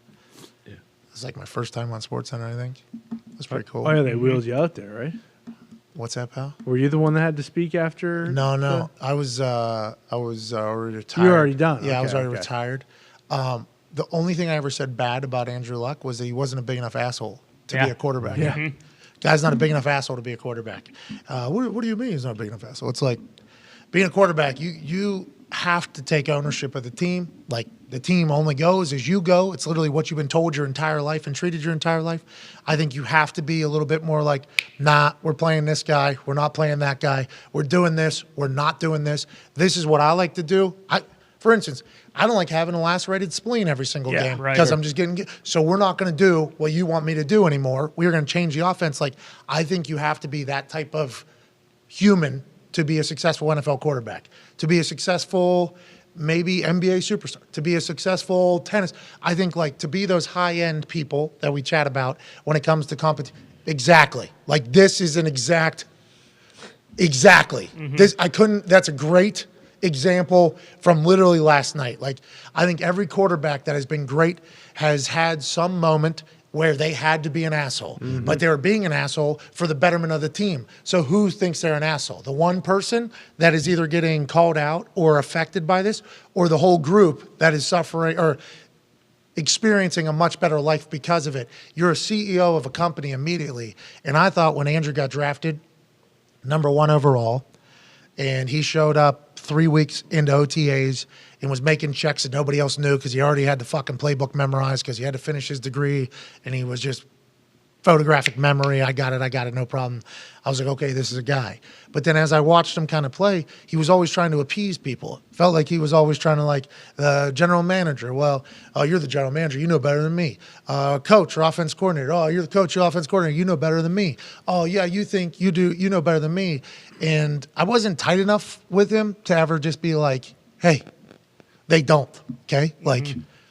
Yeah. It was like my first time on SportsCenter, I think. It was pretty cool. Oh yeah, they wheeled you out there, right? What's that, pal? Were you the one that had to speak after? No. I was already retired. You were already done. Yeah, I was Okay, already okay. retired. The only thing I ever said bad about Andrew Luck was that he wasn't a big enough asshole to be a quarterback. Yeah. Guy's not a big enough asshole to be a quarterback. What do you mean he's not a big enough asshole? It's like being a quarterback, you have to take ownership of the team. Like the team only goes as you go. It's literally what you've been told your entire life and treated your entire life. I think you have to be a little bit more like, nah, we're playing this guy. We're not playing that guy. We're doing this. We're not doing this. This is what I like to do. For instance, I don't like having a lacerated spleen every single game right. because I'm just getting. So we're not going to do what you want me to do anymore. We're going to change the offense. Like I think you have to be that type of human to be a successful NFL quarterback, to be a successful maybe NBA superstar, to be a successful tennis. I think like to be those high-end people that we chat about when it comes to competition. Exactly. Like this is an exactly. That's a great example from literally last night. Like I think every quarterback that has been great has had some moment where they had to be an asshole, but they were being an asshole for the betterment of the team. So who thinks they're an asshole? The one person that is either getting called out or affected by this, or the whole group that is suffering or experiencing a much better life because of it. You're a CEO of a company immediately. And I thought when Andrew got drafted, number 1 overall, and he showed up 3 weeks into OTAs and was making checks that nobody else knew because he already had the fucking playbook memorized because he had to finish his degree, and he was just photographic memory. I got it, no problem. I was like, okay, this is a guy. But then as I watched him kind of play, he was always trying to appease people. Felt like he was always trying to like the general manager. Well, oh, you're the general manager. You know better than me. Coach or offense coordinator. Oh, you're the coach or offense coordinator. You know better than me. Oh, yeah, you think you do. You know better than me. And I wasn't tight enough with him to ever just be like, hey, they don't, okay? Like,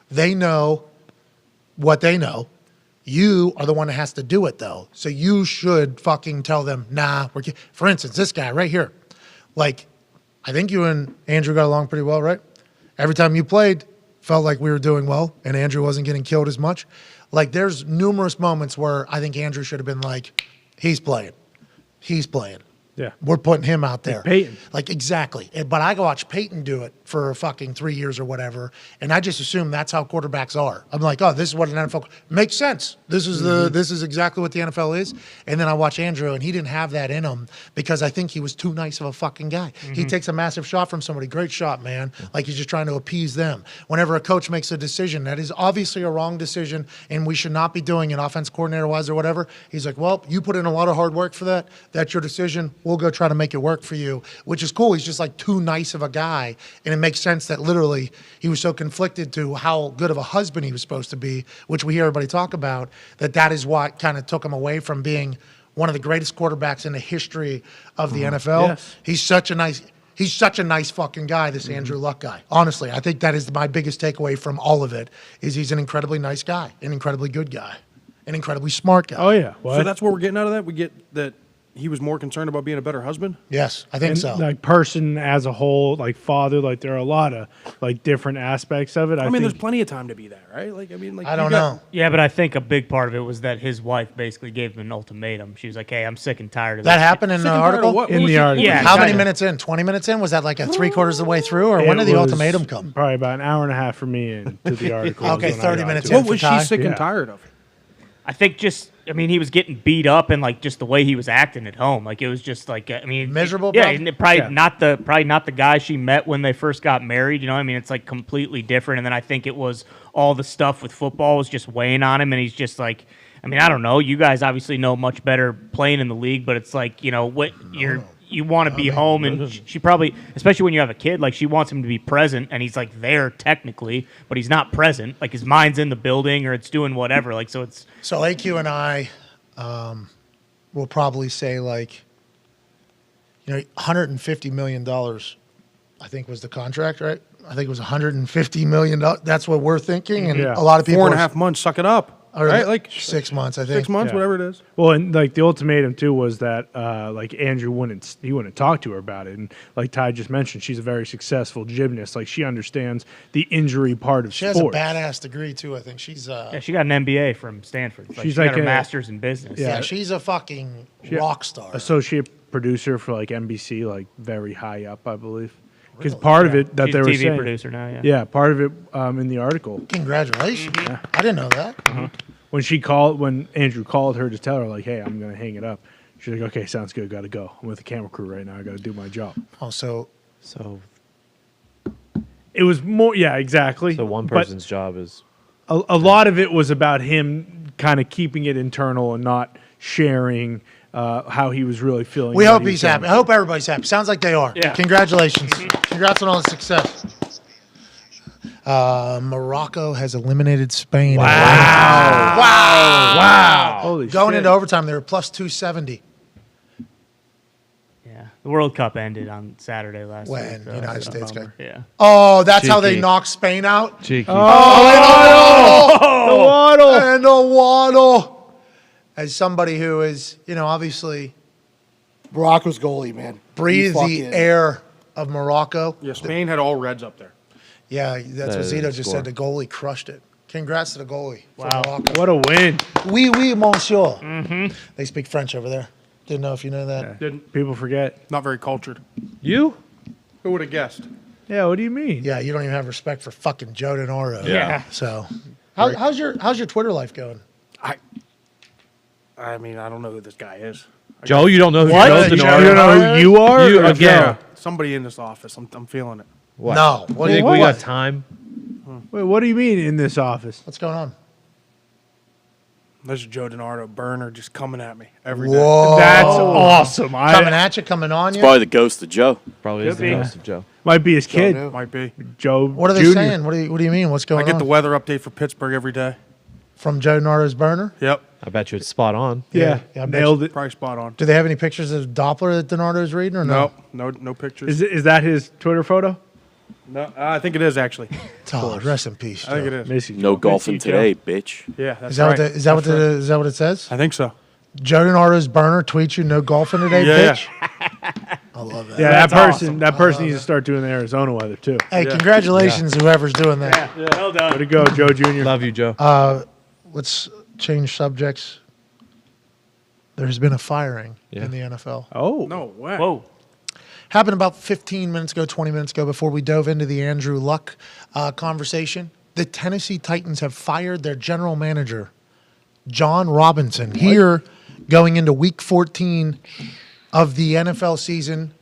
they know what they know. You are the one that has to do it, though. So you should fucking tell them, nah. For instance, this guy right here. Like, I think you and Andrew got along pretty well, right? Every time you played, felt like we were doing well, and Andrew wasn't getting killed as much. Like, there's numerous moments where I think Andrew should have been like, he's playing. Yeah. We're putting him out there. Peyton. Like, exactly. But I watched Peyton do it for fucking 3 years or whatever, and I just assume that's how quarterbacks are. I'm like, oh, this is what an NFL makes sense. This is exactly what the NFL is. And then I watch Andrew, and he didn't have that in him because I think he was too nice of a fucking guy. He takes a massive shot from somebody. Great shot, man. Like he's just trying to appease them. Whenever a coach makes a decision that is obviously a wrong decision, and we should not be doing it offense coordinator-wise or whatever, he's like, well, you put in a lot of hard work for that. That's your decision. We'll go try to make it work for you, which is cool. He's just like too nice of a guy. And it makes sense that literally he was so conflicted to how good of a husband he was supposed to be, which we hear everybody talk about, that is what kind of took him away from being one of the greatest quarterbacks in the history of the NFL. Yes. He's such a nice fucking guy, this Andrew Luck guy. Honestly, I think that is my biggest takeaway from all of it, is he's an incredibly nice guy, an incredibly good guy, an incredibly smart guy. Oh, yeah. What? So that's what we're getting out of that? We get that he was more concerned about being a better husband? Yes, I think And, so. like person as a whole, like father, like there are a lot of like different aspects of it. I mean, there's think, plenty of time to be that, right? Like, I mean, like I don't know. Yeah, but I think a big part of it was that his wife basically gave him an ultimatum. She was like, hey, I'm sick and tired of That this. happened in the article? in the article. Yeah. How many kinda. minutes in? 20 minutes in? Was that like a 3/4 of the way through, or when It did the was ultimatum come? Probably about an hour and a half for me into the article. Okay, is when I 30 got minutes to it. in. What was Ty? she sick Yeah. and tired of? I think he was getting beat up and like just the way he was acting at home. Like it was just like, I mean, Miserable, Yeah, bro? and it probably Yeah. not the guy she met when they first got married. You know what I mean? It's like completely different. And then I think it was all the stuff with football was just weighing on him, and he's just like, I mean, I don't know. You guys obviously know much better playing in the league, but it's like, you know, you want to be home, and she probably, especially when you have a kid, like she wants him to be present, and he's like there technically, but he's not present. Like his mind's in the building or it's doing whatever. Like, so it's, So AQ and I will probably say like, $150 million, I think was the contract, right? I think it was $150 million. That's what we're thinking. And Yeah. a lot of people 4.5 months, suck it up. are Right? Like 6 months, I think. 6 months, Yeah. whatever it is. Well, and like the ultimatum too was that like Andrew wouldn't talk to her about it, and like Ty just mentioned, she's a very successful gymnast. Like she understands the injury part of She has a sports. badass degree too. I think she's yeah, she got an MBA from Stanford. Like, She's she got like her a- master's in business. yeah, she's a fucking rock star. Associate producer for like NBC, like very high up, I believe. Because part of it that She's they a were TV saying, producer now, yeah. yeah, part of it in the article Congratulations. I didn't know that. when Andrew called her to tell her like, hey, I'm gonna hang it up. She's like, okay, sounds good, gotta go. I'm with the camera crew right now. I gotta do my job. Oh, so So It was more, yeah, exactly. one But person's job is a lot of it was about him kind of keeping it internal and not sharing how he was really feeling. we what hope he was he's going happy. I through. hope everybody's happy. Sounds like they are. Yeah. Congratulations. Congrats on all the success. Morocco has eliminated Spain. Wow. Holy Going shit. into overtime, they were plus 270 Yeah, the World Cup ended on Saturday last week. when though, United so- States got. Yeah. Oh, that's how they Cheeky. knocked Spain out? Cheeky. The waddle. And a waddle. As somebody who is, obviously Morocco's goalie, man. breathed He the fucking- air of Morocco. Yeah, Spain had all reds up there. Yeah, that's That what is Zito a just score. said. The goalie crushed it. Congrats to the goalie. for Wow. Morocco. What a win. Oui, oui, monsieur. They speak French over there. Didn't know if you know that. Didn't. People forget. Not very cultured. You? Who would have guessed? Yeah, what do you mean? Yeah, you don't even have respect for fucking Joe DeNaro. Yeah. So, how's your Twitter life going? I mean, I don't know who this guy is. Joe, you don't know who What? Joe You DeNaro don't know who you are? You Or again. Somebody in this office. I'm feeling it. What? No. You What do think you we what? got time? Wait, what do you mean in this office? What's going on? There's a Joe DeNardo burner just coming at me every day. Whoa. That's awesome. Coming at you, coming on you. Probably the ghost of Joe. Probably is Could the be. ghost of Joe. Might be his kid, knew. Might be. Joe. What are they Jr. saying? What do you mean? What's going I get on? the weather update for Pittsburgh every day. From Joe DeNardo's burner? Yep. I bet you it's spot on. Yeah, Yeah, I bet nailed it. Probably spot on. Do they have any pictures of Doppler that DeNardo's reading or no? Nope. No pictures. Is that his Twitter photo? No, I think it is actually. Oh, rest in peace. I think Joe. it is. Miss you, No Joe. golfing Miss you, Joe. today, bitch. Yeah, that's Is that right. what the, is that what That's the, right. is that what it says? I think so. Joe DeNardo's burner tweets you no golfing today, Yeah, bitch. I love that. Yeah, That's that person needs to start doing the Arizona weather too. Hey, Yeah. congratulations, whoever's doing that. Well done. Way to go, Joe Jr. Love you, Joe. Let's change subjects. There's been a firing in the NFL. Oh, No way. Whoa. Happened about 15 minutes ago, 20 minutes ago, before we dove into the Andrew Luck conversation. The Tennessee Titans have fired their general manager, John Robinson, here going into week 14 of the NFL season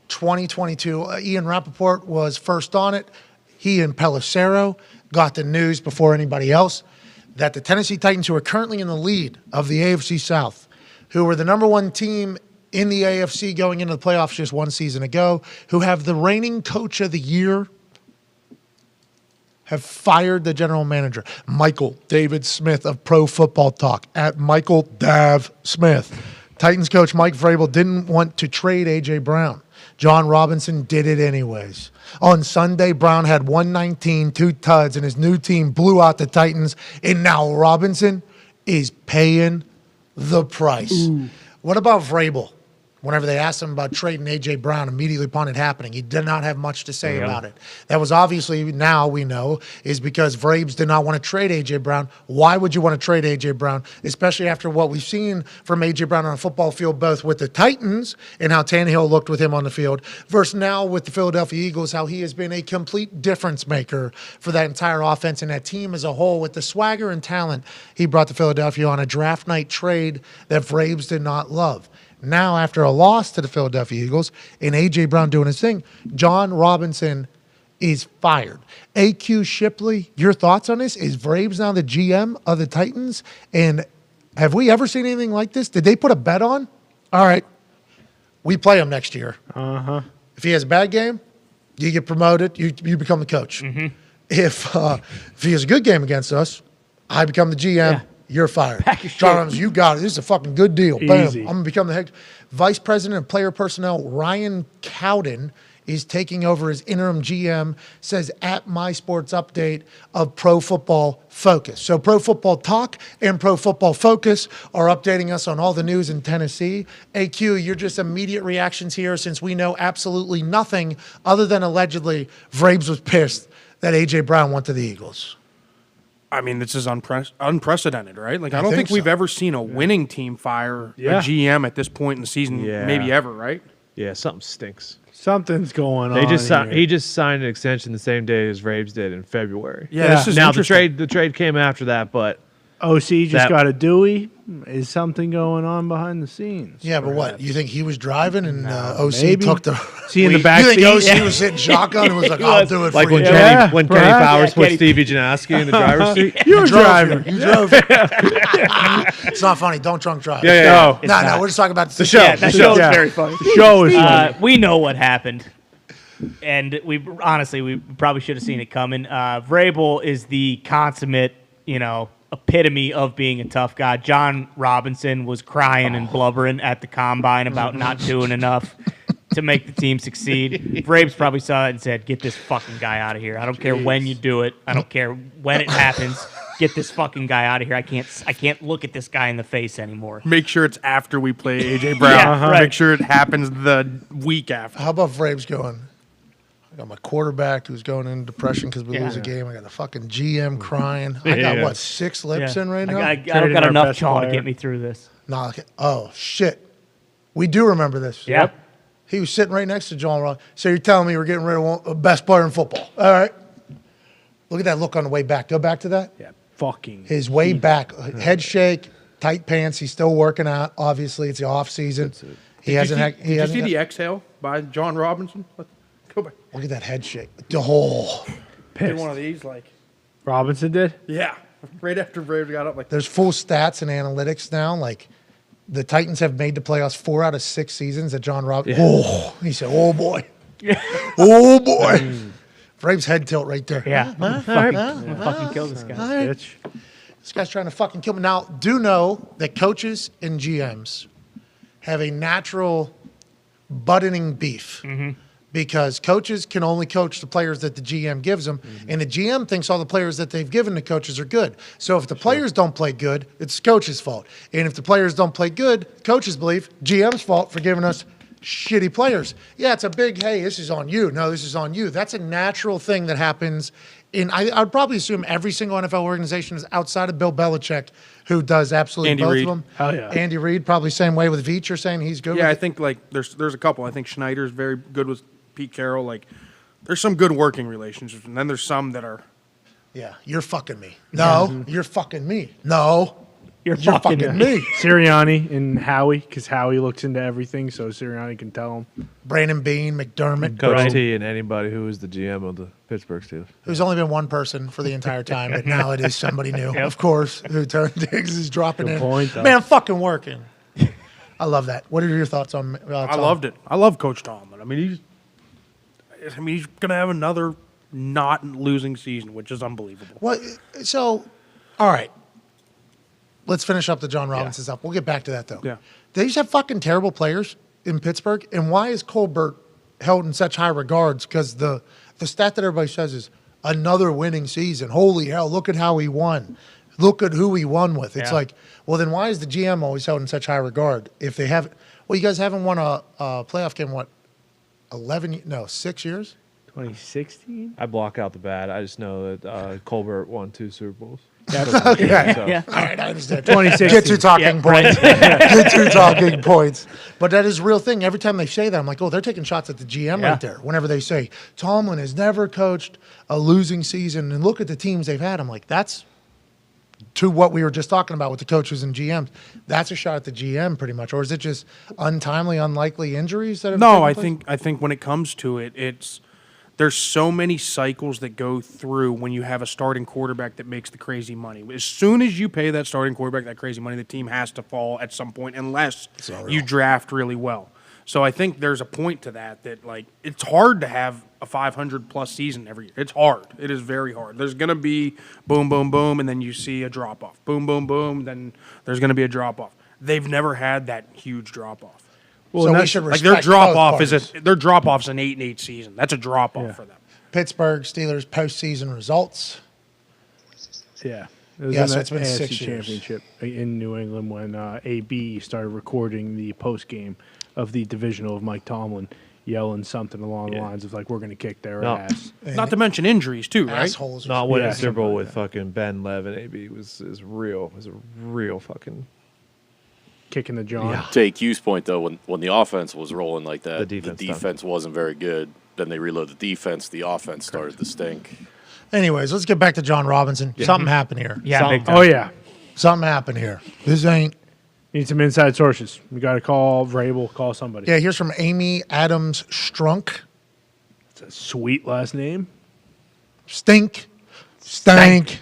2022. Ian Rappaport was first on it. He and Pelissero got the news before anybody else that the Tennessee Titans, who are currently in the lead of the AFC South, who were the number one team in the AFC going into the playoffs just one season ago, who have the reigning coach of the year, have fired the general manager, Michael David Smith of Pro Football Talk, at Michael Dav Smith. Titans coach Mike Vrabel didn't want to trade A.J. Brown. John Robinson did it anyways. On Sunday, Brown had 119, 2 tuds, and his new team blew out the Titans, and now Robinson is paying the price. What about Vrabel? Whenever they asked him about trading A.J. Brown immediately upon it happening, he did not have much to say about it. That was obviously, now we know, is because Vrabes did not want to trade A.J. Brown. Why would you want to trade A.J. Brown, especially after what we've seen from A.J. Brown on a football field, both with the Titans and how Tannehill looked with him on the field, versus now with the Philadelphia Eagles, how he has been a complete difference maker for that entire offense and that team as a whole with the swagger and talent he brought to Philadelphia on a draft night trade that Vrabes did not love. Now, after a loss to the Philadelphia Eagles and A.J. Brown doing his thing, John Robinson is fired. A.Q. Shipley, your thoughts on this? Is Vrabes now the GM of the Titans? And have we ever seen anything like this? Did they put a bet on? All right, we play him next year. If he has a bad game, you get promoted, you become the coach. If he has a good game against us, I become the GM. You're fired. John Robinson, you got it. This is a fucking good deal. Bam. Easy. I'm going to become the head. Vice President of Player Personnel, Ryan Cowden, is taking over as interim GM, says at My Sports Update of Pro Football Focus. So Pro Football Talk and Pro Football Focus are updating us on all the news in Tennessee. AQ, your just immediate reactions here, since we know absolutely nothing other than allegedly Vrabes was pissed that A.J. Brown went to the Eagles. I mean, this is unprecedented, right? Like, I I don't think think we've so. ever seen a winning team fire Yeah. a GM at this point in the season, Yeah. maybe ever, right? Yeah, something stinks. something's going on. He just signed an extension the same day as Vrabes did in February. Yeah, this is now interesting. the trade came after that, but OC just That- got a Dewey. Is something going on behind the scenes? Yeah, but what? You think he was driving and OC maybe. took the... Is he in the You back think seat? OC Yeah. was sitting shotgun and was like, I'll do it like for when you. Yeah, Kenny perhaps. Powers put Kenny- Stevie Janoski in the driver's seat. You were drove driving. here. You drove here. It's not funny. Don't drunk drive. No, No, we're just talking about the Yeah, that show is very funny. the show is funny. We know what happened. and we probably should have seen it coming. Vrabel is the consummate, epitome of being a tough guy. John Robinson was crying and blubbering at the combine about not doing enough to make the team succeed. Vrabes probably saw it and said, "Get this fucking guy out of here. I don't care when you do it. I don't care when it happens. Get this fucking guy out of here. I can't look at this guy in the face anymore." Make sure it's after we play AJ Brown. Yeah, right. Make sure it happens the week after. How about Vrabes going? I got my quarterback who's going into depression because we lose a game. I got the fucking GM crying. I got, 6 lips in right now? I don't got enough jaw to get me through this. Nah, okay. Oh, shit. We do remember this. Yep. He was sitting right next to John Ross. So you're telling me we're getting rid of the best player in football. All right. Look at that look on the way back. Go back to that. Yeah, fucking. His way back. Head shake, tight pants. He's still working out. Obviously, it's the off season. He hasn't had. Did you see the exhale by John Robinson? Go back. Look at that head shake. Oh. Did one of these Robinson did? Yeah. Right after Braves got up There's full stats and analytics now. Like the Titans have made the playoffs 4 out of 6 seasons that John Robinson. Yeah. Oh, he said, "Oh boy, oh boy." Braves head tilt right there. Yeah. Fucking kill this guy. Bitch. This guy's trying to fucking kill me. Now, do know that coaches and GMs have a natural buttoning beef. Because coaches can only coach the players that the GM gives them, and the GM thinks all the players that they've given the coaches are good. So if the players don't play good, it's the coach's fault. And if the players don't play good, coaches believe GM's fault for giving us shitty players. Yeah, it's a big, hey, this is on you. No, this is on you. That's a natural thing that happens in, I would probably assume every single NFL organization is outside of Bill Belichick, who does absolutely Andy both Reid. of them. Hell yeah. Andy Reid, probably same way with Veach. You're saying he's good Yeah, I with it? think there's a couple. I think Schneider's very good with Pete Carroll. There's some good working relationships, and then there's some that are. Yeah, you're fucking me. No, you're fucking me. No, You're you're fucking fucking me. Sirianni and Howie, because Howie looks into everything, so Sirianni can tell him. Brandon Bean, McDermott, Coach T and anybody who was the GM of the Pittsburgh Steelers. who's only been one person for the entire time, but now it is somebody new, of course, who turned Diggs is dropping Good in. point, though. Man, fucking working. I love that. What are your thoughts on I loved it. I love Coach Tomlin. I mean, he's gonna have another not losing season, which is unbelievable. Well, so, all right. Let's finish up the John Robinson stuff. We'll get back to that, though. Yeah. They just have fucking terrible players in Pittsburgh. And why is Colbert held in such high regards? Because the stat that everybody says is another winning season. Holy hell, look at how he won. Look at who he won with. It's like, well, then why is the GM always held in such high regard? If they haven't, well, you guys haven't won a playoff game, 6 years? 2016? I block out the bad. I just know that Colbert won 2 Super Bowls. Okay. All right, I understand. 2016. Get to talking points. Get to talking points. But that is a real thing. Every time they say that, I'm like, oh, they're taking shots at the GM right there. Whenever they say, Tomlin has never coached a losing season, and look at the teams they've had. I'm like, that's to what we were just talking about with the coaches and GMs. That's a shot at the GM pretty much. Or is it just untimely, unlikely injuries that have No, taken place? I think when it comes to it, there's so many cycles that go through when you have a starting quarterback that makes the crazy money. As soon as you pay that starting quarterback that crazy money, the team has to fall at some point unless you draft really well. So I think there's a point to that it's hard to have a 500-plus season every year. It's hard. It is very hard. There's going to be boom, boom, boom, and then you see a drop-off. Boom, boom, boom, then there's going to be a drop-off. They've never had that huge drop-off. Well, so we should respect their drop-off both their drop-off's an 8-8 season. That's a drop-off for them. Pittsburgh Steelers postseason results. Yeah. It was Yes, in it's been the 6 AFC years. Championship in New England when AB started recording the post game of the divisional of Mike Tomlin, yelling something along the lines of we're going to kick their ass. Not to mention injuries too, right? Assholes. Not winning Yeah, a Super Bowl something with like fucking Ben Lev and AB is a real fucking. Kicking the John. To AQ's point, though, when the offense was rolling like that, The defense wasn't very good. Then they reloaded the defense. The offense started to stink. Anyways, let's get back to John Robinson. Something happened here. Yeah, big time. Oh, yeah. Something happened here. This ain't. Need some inside sources. We got to call Vrabel, call somebody. Yeah, here's from Amy Adams Strunk. It's a sweet last name. Stink. Stank.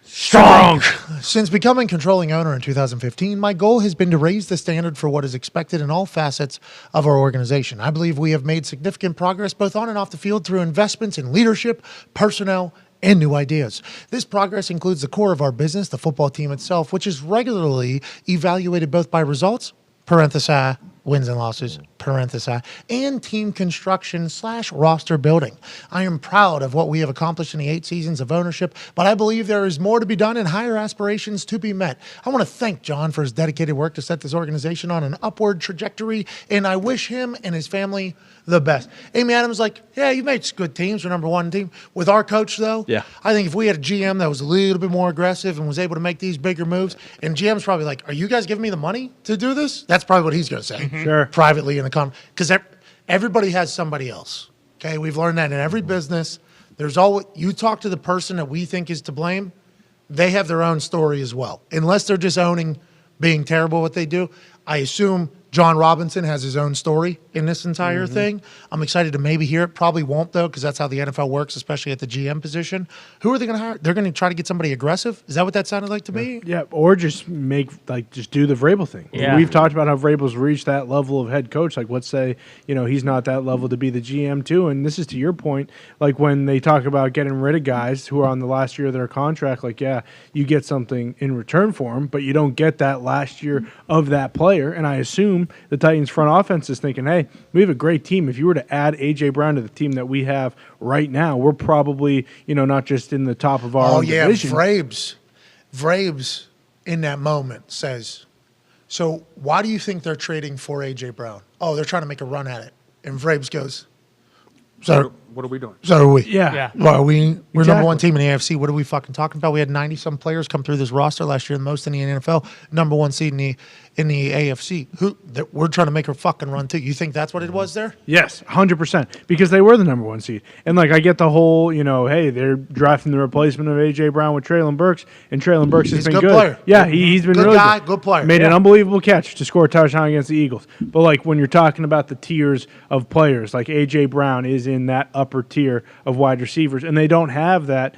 Strong. Since becoming controlling owner in 2015, my goal has been to raise the standard for what is expected in all facets of our organization. I believe we have made significant progress both on and off the field through investments in leadership, personnel, and new ideas. This progress includes the core of our business, the football team itself, which is regularly evaluated both by results, parenthesis, wins and losses, parenthesis, and team construction / roster building. I am proud of what we have accomplished in the 8 seasons of ownership, but I believe there is more to be done and higher aspirations to be met. I want to thank John for his dedicated work to set this organization on an upward trajectory, and I wish him and his family the best. Amy Adams like, yeah, you've made good teams for number 1 team. With our coach, though, Yeah. I think if we had a GM that was a little bit more aggressive and was able to make these bigger moves, and GM's probably like, are you guys giving me the money to do this? That's probably what he's going to say. Sure. Privately in the because everybody has somebody else. Okay, we've learned that in every business. There's always, you talk to the person that we think is to blame, they have their own story as well. Unless they're just owning being terrible at what they do. I assume John Robinson has his own story in this entire thing. I'm excited to maybe hear it. Probably won't, though, because that's how the NFL works, especially at the GM position. Who are they going to hire? They're going to try to get somebody aggressive? Is that what that sounded like to me? Yeah, or just just do the Vrabel thing. Yeah. We've talked about how Vrabel's reached that level of head coach. Like, let's say, he's not that level to be the GM too. And this is to your point, like when they talk about getting rid of guys who are on the last year of their contract, like, yeah, you get something in return for them, but you don't get that last year of that player. And I assume the Titans front offense is thinking, hey, we have a great team. If you were to add A.J. Brown to the team that we have right now, we're probably, not just in the top of our own division. Vrabes in that moment says, so why do you think they're trading for A.J. Brown? Oh, they're trying to make a run at it. And Vrabes goes, so What are we doing? so are we. Yeah. Well, we're number Exactly. 1 team in the AFC. What are we fucking talking about? We had 90-some players come through this roster last year, the most in the NFL. Number 1 seed in the AFC. We're trying to make a fucking run too. You think that's what it was there? Yes, 100%. Because they were the number 1 seed. And, I get the whole, hey, they're drafting the replacement of A.J. Brown with Traylon Burks, and Traylon Burks has He's a been good player. Yeah, he's been Good really guy, good. good player. Made an Yeah. unbelievable catch to score a touchdown against the Eagles. But, when you're talking about the tiers of players, like A.J. Brown is in that upper tier of wide receivers, and they don't have that,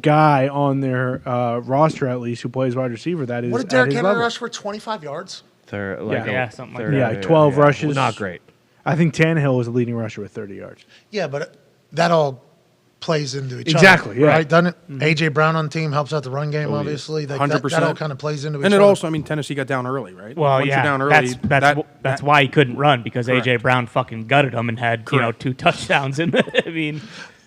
guy on their roster, at least, who plays wide receiver that is What did at Derrick his Henry level. rush for 25 yards? Yeah, something like Yeah, 12 rushes. Not great. I think Tannehill was the leading rusher with 30 yards. Yeah, but that all plays into each Exactly, other. yeah. Right, doesn't it? A.J. Brown on the team helps out the run game, obviously. Like 100%. that all kind of plays into each And it other. also, Tennessee got down early, right? Well, Once yeah, you're down early, that's why he couldn't run because Correct. A.J. Brown fucking gutted him and had, Correct. 2 touchdowns in I mean,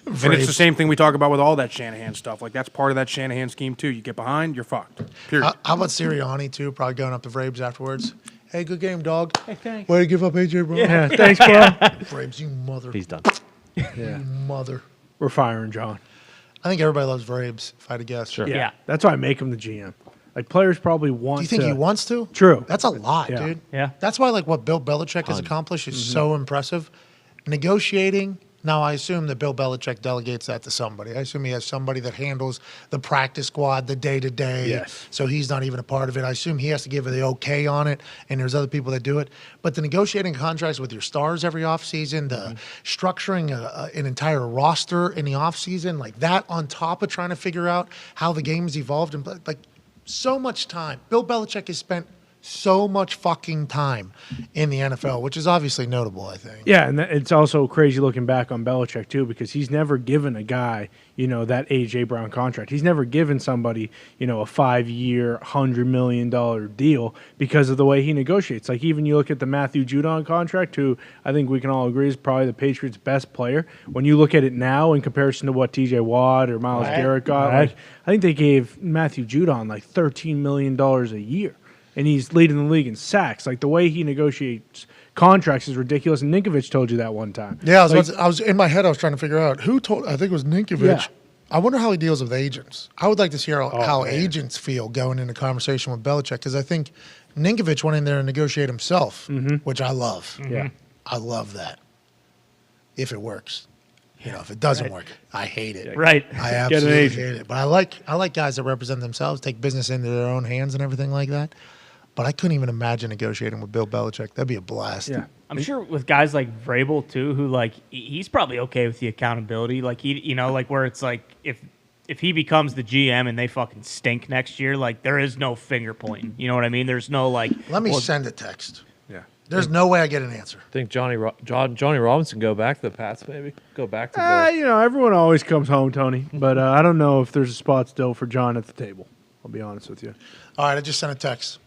And it's the same thing we talk about with all that Shanahan stuff. Like, that's part of that Shanahan scheme, too. You get behind, you're fucked. Period. How about Sirianni, too? Probably going up to Vrabes afterwards. Hey, good game, dog. Hey, thanks. Way to give up A.J. Brown. Yeah, thanks, bro. Vrabes, you mother. He's done. You mother. We're firing John. I think everybody loves Vrabes, if I had to guess. Sure. Yeah. That's why I make him the GM. Like, players probably want Do you think to. he wants to? True. That's a lot, Yeah. dude. Yeah. That's why, what Bill Belichick has accomplished is so impressive. Negotiating. Now, I assume that Bill Belichick delegates that to somebody. I assume he has somebody that handles the practice squad, the day-to-day. Yes. So he's not even a part of it. I assume he has to give the okay on it, and there's other people that do it. But the negotiating contracts with your stars every offseason, the structuring an entire roster in the offseason, like that on top of trying to figure out how the game's evolved, and so much time. Bill Belichick has spent so much fucking time in the NFL, which is obviously notable, I think. Yeah, and it's also crazy looking back on Belichick, too, because he's never given a guy, that A.J. Brown contract. He's never given somebody, a 5-year, $100 million deal because of the way he negotiates. Like, even you look at the Matthew Judon contract, who I think we can all agree is probably the Patriots' best player. When you look at it now in comparison to what T.J. Watt or Myles Garrett got, I think they gave Matthew Judon $13 million a year. And he's leading the league in sacks. Like, the way he negotiates contracts is ridiculous. And Ninkovich told you that one time. Yeah, I was in my head. I was trying to figure out who told. I think it was Ninkovich. Yeah. I wonder how he deals with agents. I would like to hear how agents feel going into conversation with Belichick, because I think Ninkovich went in there and negotiate himself, which I love. Yeah. I love that. If it works. If it doesn't work, I hate it. Right. I absolutely hate it. But I like guys that represent themselves, take business into their own hands and everything like that. But I couldn't even imagine negotiating with Bill Belichick. That'd be a blast. Yeah. I'm sure with guys like Vrabel too, who he's probably okay with the accountability. Like where it's like if if he becomes the GM and they fucking stink next year, like there is no finger pointing. You know what I mean? There's no like. Let me send a text. Yeah. There's no way I get an answer. Think Johnny Robinson go back to the Pats, maybe? Go back to You know, everyone always comes home, Tony. But I don't know if there's a spot still for John at the table. I'll be honest with you. All right, I just sent a text.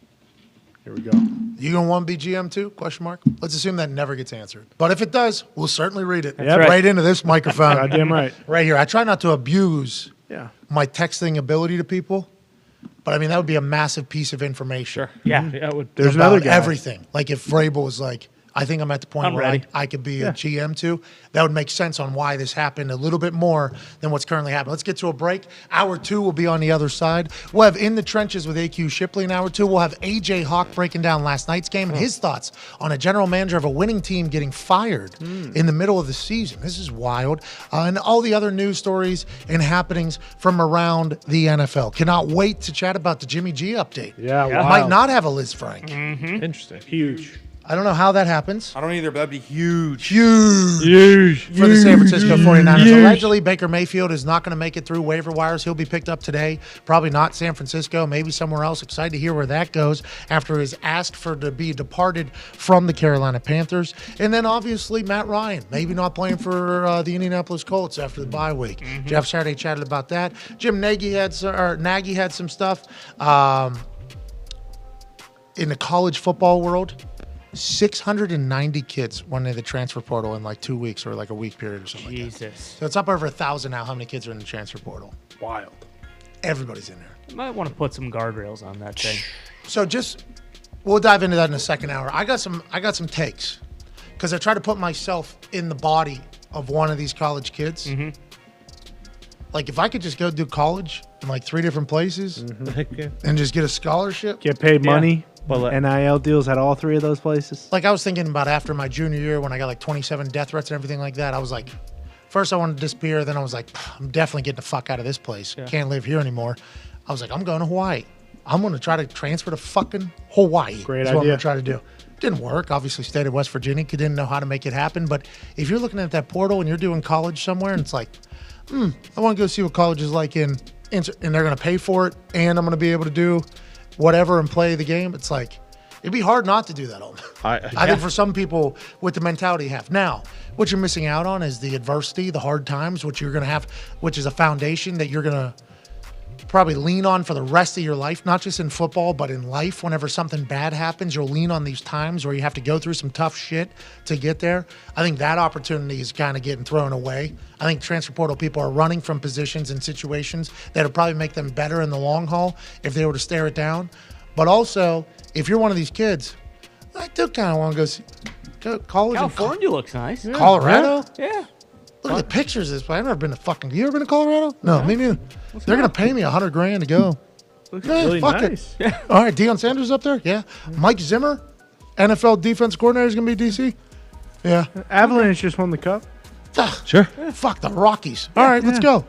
Here we go. You gonna want to be GM too? Question mark. Let's assume that never gets answered. But if it does, we'll certainly read it That's right into this microphone. Goddamn right. Right here. I try not to abuse Yeah. my texting ability to people, but I mean that would be a massive piece of information. Yeah. Yeah, it would. There's about another guy. everything. Like if Vrabel was like, I think I'm at the point I'm where ready. I could be a GM too. That would make sense on why this happened a little bit more than what's currently happening. Let's get to a break. Hour 2 will be on the other side. We'll have In the Trenches with AQ Shipley in Hour 2. We'll have AJ Hawk breaking down last night's game and his thoughts on a general manager of a winning team getting fired in the middle of the season. This is wild. And all the other news stories and happenings from around the NFL. Cannot wait to chat about the Jimmy G update. Yeah, Might wild. not have a Liz Frank. Interesting. Huge. I don't know how that happens. I don't either, but that'd be huge. Huge. For the San Francisco 49ers. Allegedly, Baker Mayfield is not going to make it through waiver wires. He'll be picked up today. Probably not San Francisco, maybe somewhere else. Excited to hear where that goes after his asked for to be departed from the Carolina Panthers. And then obviously Matt Ryan, maybe not playing for the Indianapolis Colts after the bye week. Jeff Saturday chatted about that. Jim Nagy had some stuff in the college football world. 690 kids went into the transfer portal in like 2 weeks or like a week period or something like that. Jesus. So it's up over 1,000 now how many kids are in the transfer portal. Wild. Everybody's in there. You might want to put some guardrails on that thing. So we'll dive into that in the second hour. I got some takes because I try to put myself in the body of one of these college kids. Like if I could just go do college in like 3 different places and just get a scholarship. Get paid money. Well, NIL deals at all 3 of those places. Like I was thinking about after my junior year when I got like 27 death threats and everything like that. I was like, first I wanted to disappear. Then I was like, I'm definitely getting the fuck out of this place. Can't live here anymore. I was like, I'm going to Hawaii. I'm going to try to transfer to fucking Hawaii. Great That's what I'm idea. going to try to do. Didn't work. Obviously stayed in West Virginia. Didn't know how to make it happen. But if you're looking at that portal and you're doing college somewhere and it's like, I want to go see what college is like and they're going to pay for it and I'm going to be able to do whatever and play the game. It's like, it'd be hard not to do that all. I think for some people with the mentality you have. Now, what you're missing out on is the adversity, the hard times, which you're going to have, which is a foundation that you're going to probably lean on for the rest of your life, not just in football, but in life. Whenever something bad happens, you'll lean on these times where you have to go through some tough shit to get there. I think that opportunity is kind of getting thrown away. I think transfer portal people are running from positions and situations that would probably make them better in the long haul if they were to stare it down. But also, if you're one of these kids, I do kind of want to go college California looks nice. in Colorado. Yeah. Look at the pictures of this place. I've never been to fucking. You ever been to Colorado? No, me neither. They're gonna pay me $100,000 to go. Looks Yeah, really fuck nice. it. All right, Deion Sanders up there. Yeah. Mike Zimmer, NFL defense coordinator, is gonna be DC. Yeah. Avalanche just won the cup. Sure. Fuck the Rockies. All right, let's go.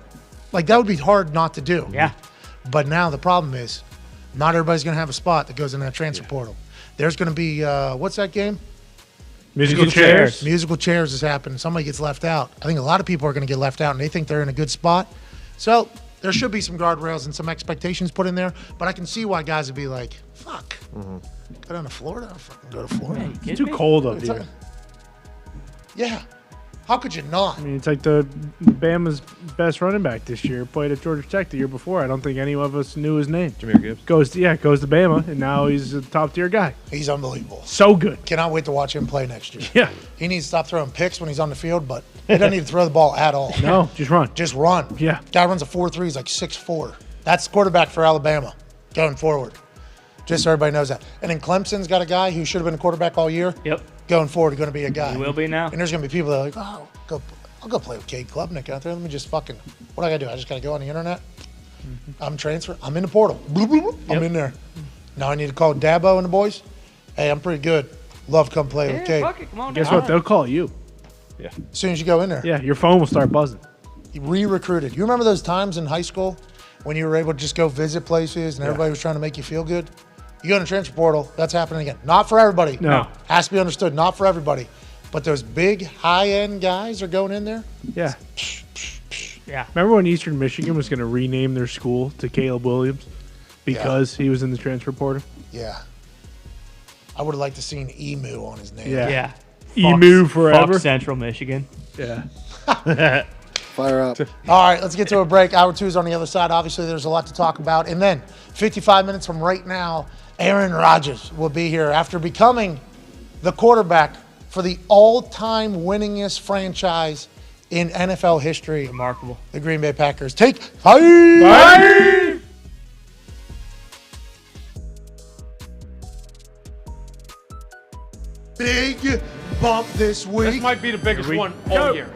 Like that would be hard not to do. Yeah. But now the problem is, not everybody's gonna have a spot that goes in that transfer portal. There's gonna be what's that game? Musical chairs. Musical chairs is happening. Somebody gets left out. I think a lot of people are going to get left out, and they think they're in a good spot. So there should be some guardrails and some expectations put in there. But I can see why guys would be like, "Fuck, go down to Florida. I'll fucking go to Florida." It's too cold up here. Yeah. How could you not? I mean, it's like the Bama's best running back this year played at Georgia Tech the year before. I don't think any of us knew his name. Jameer Gibbs. Goes to Bama, and now he's a top tier guy. He's unbelievable. So good. Cannot wait to watch him play next year. Yeah. He needs to stop throwing picks when he's on the field, but he doesn't need to throw the ball at all. No, just run. Just run. Yeah. Guy runs a 4.3. He's like 6'4". That's the quarterback for Alabama going forward. Just so everybody knows that. And then Clemson's got a guy who should have been a quarterback all year. Yep. Going forward, going to be a guy. He will be now. And there's going to be people that are like, oh, I'll go play with Cade Klubnik out there. Let me just fucking, what do I got to do? I just got to go on the internet. I'm transferred. I'm in the portal. Bloop, bloop, bloop. I'm in there. Now I need to call Dabo and the boys. Hey, I'm pretty good. Love come play with Cade. Fuck it. Come on Guess down. what? They'll call you. As soon as you go in there. Yeah, your phone will start buzzing. You re-recruited. You remember those times in high school when you were able to just go visit places and everybody was trying to make you feel good? You go in the transfer portal, that's happening again. Not for everybody. No. Has to be understood, not for everybody. But those big, high-end guys are going in there. Yeah. Yeah. Remember when Eastern Michigan was going to rename their school to Caleb Williams because he was in the transfer portal? Yeah. I would have liked to seen Emu on his name. Yeah. Emu forever. Fuck Central Michigan. Yeah. Fire up. All right, let's get to a break. Hour 2 is on the other side. Obviously, there's a lot to talk about. And then 55 minutes from right now, Aaron Rodgers will be here after becoming the quarterback for the all-time winningest franchise in NFL history. Remarkable. The Green Bay Packers. Take 5. Bye. Big bump this week. This might be the biggest one all year.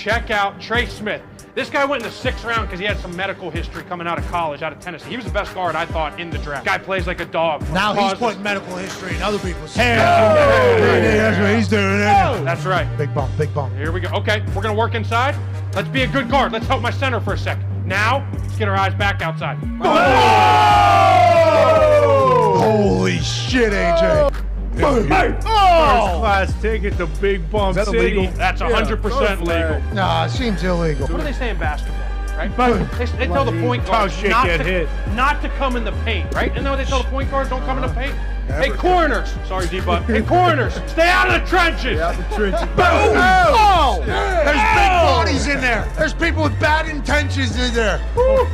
Check out Trey Smith. This guy went in the 6th round because he had some medical history coming out of college, out of Tennessee. He was the best guard, I thought, in the draft. Guy plays like a dog. Now he's putting medical history in other people's That's what he's doing. That's right. Big bump, big bump. Here we go. Okay, we're going to work inside. Let's be a good guard. Let's help my center for a second. Now, let's get our eyes back outside. Holy shit, AJ. First class ticket to Big Bump that City. illegal? That's 100% legal. Nah, it seems illegal. What do they say in basketball, right? They tell the point guard shit get hit. not to come in the paint, right? And then they tell the point guard, don't come in the paint. Hey, corners. Sorry, D-Butt. Hey, corners. Stay out of the trenches. Boom! Oh! There's big bodies in there. There's people with bad intentions in there. Boom!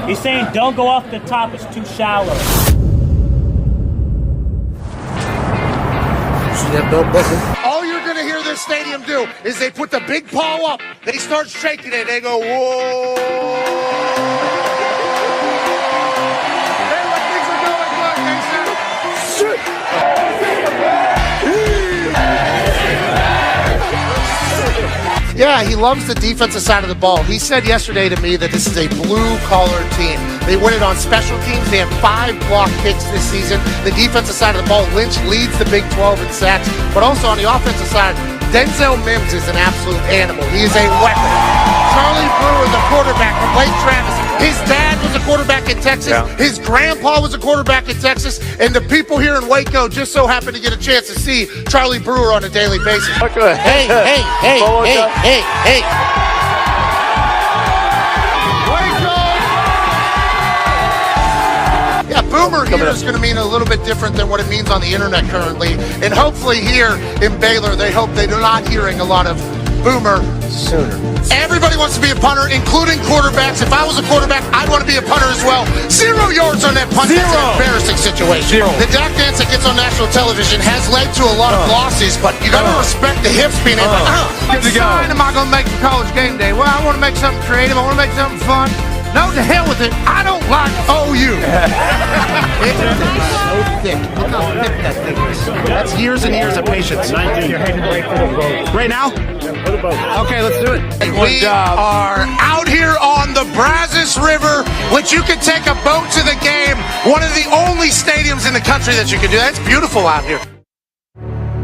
He's saying don't go off the top, it's too shallow. All you're going to hear this stadium do is they put the big paw up. They start shaking it. They go, whoa. Hey, when things are going good, they say, yeah, he loves the defensive side of the ball. He said yesterday to me that this is a blue-collar team. They win it on special teams. They have 5 block kicks this season. The defensive side of the ball, Lynch leads the Big 12 in sacks. But also on the offensive side, Denzel Mims is an absolute animal. He is a weapon. Charlie Brewer, the quarterback from Lake Travis. His dad was a quarterback in Texas. Yeah. His grandpa was a quarterback in Texas. And the people here in Waco just so happen to get a chance to see Charlie Brewer on a daily basis. Hey. Yeah, Boomer here is going to mean a little bit different than what it means on the internet currently. And hopefully here in Baylor, they hope they're not hearing a lot of Boomer sooner. Everybody wants to be a punter, including quarterbacks. If I was a quarterback, I'd want to be a punter as well. 0 yards on that punt. That's an embarrassing situation. The Dak dance that gets on national television has led to a lot of losses, but you got to respect the hips being able what sign am I going to make for college game day? Well, I want to make something creative. I want to make something fun. No, to hell with it. I don't like OU. It's so thick. Look how thick that thing is. That's years and years of patience. 19. You're headed right for the boat. Right now? Okay, let's do it. We are out here on the Brazos River, which you can take a boat to the game. One of the only stadiums in the country that you can do that. It's beautiful out here.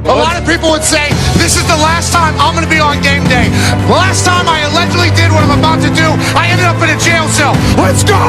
A lot of people would say, this is the last time I'm going to be on game day. The last time I allegedly did what I'm about to do, I ended up in a jail cell. Let's go!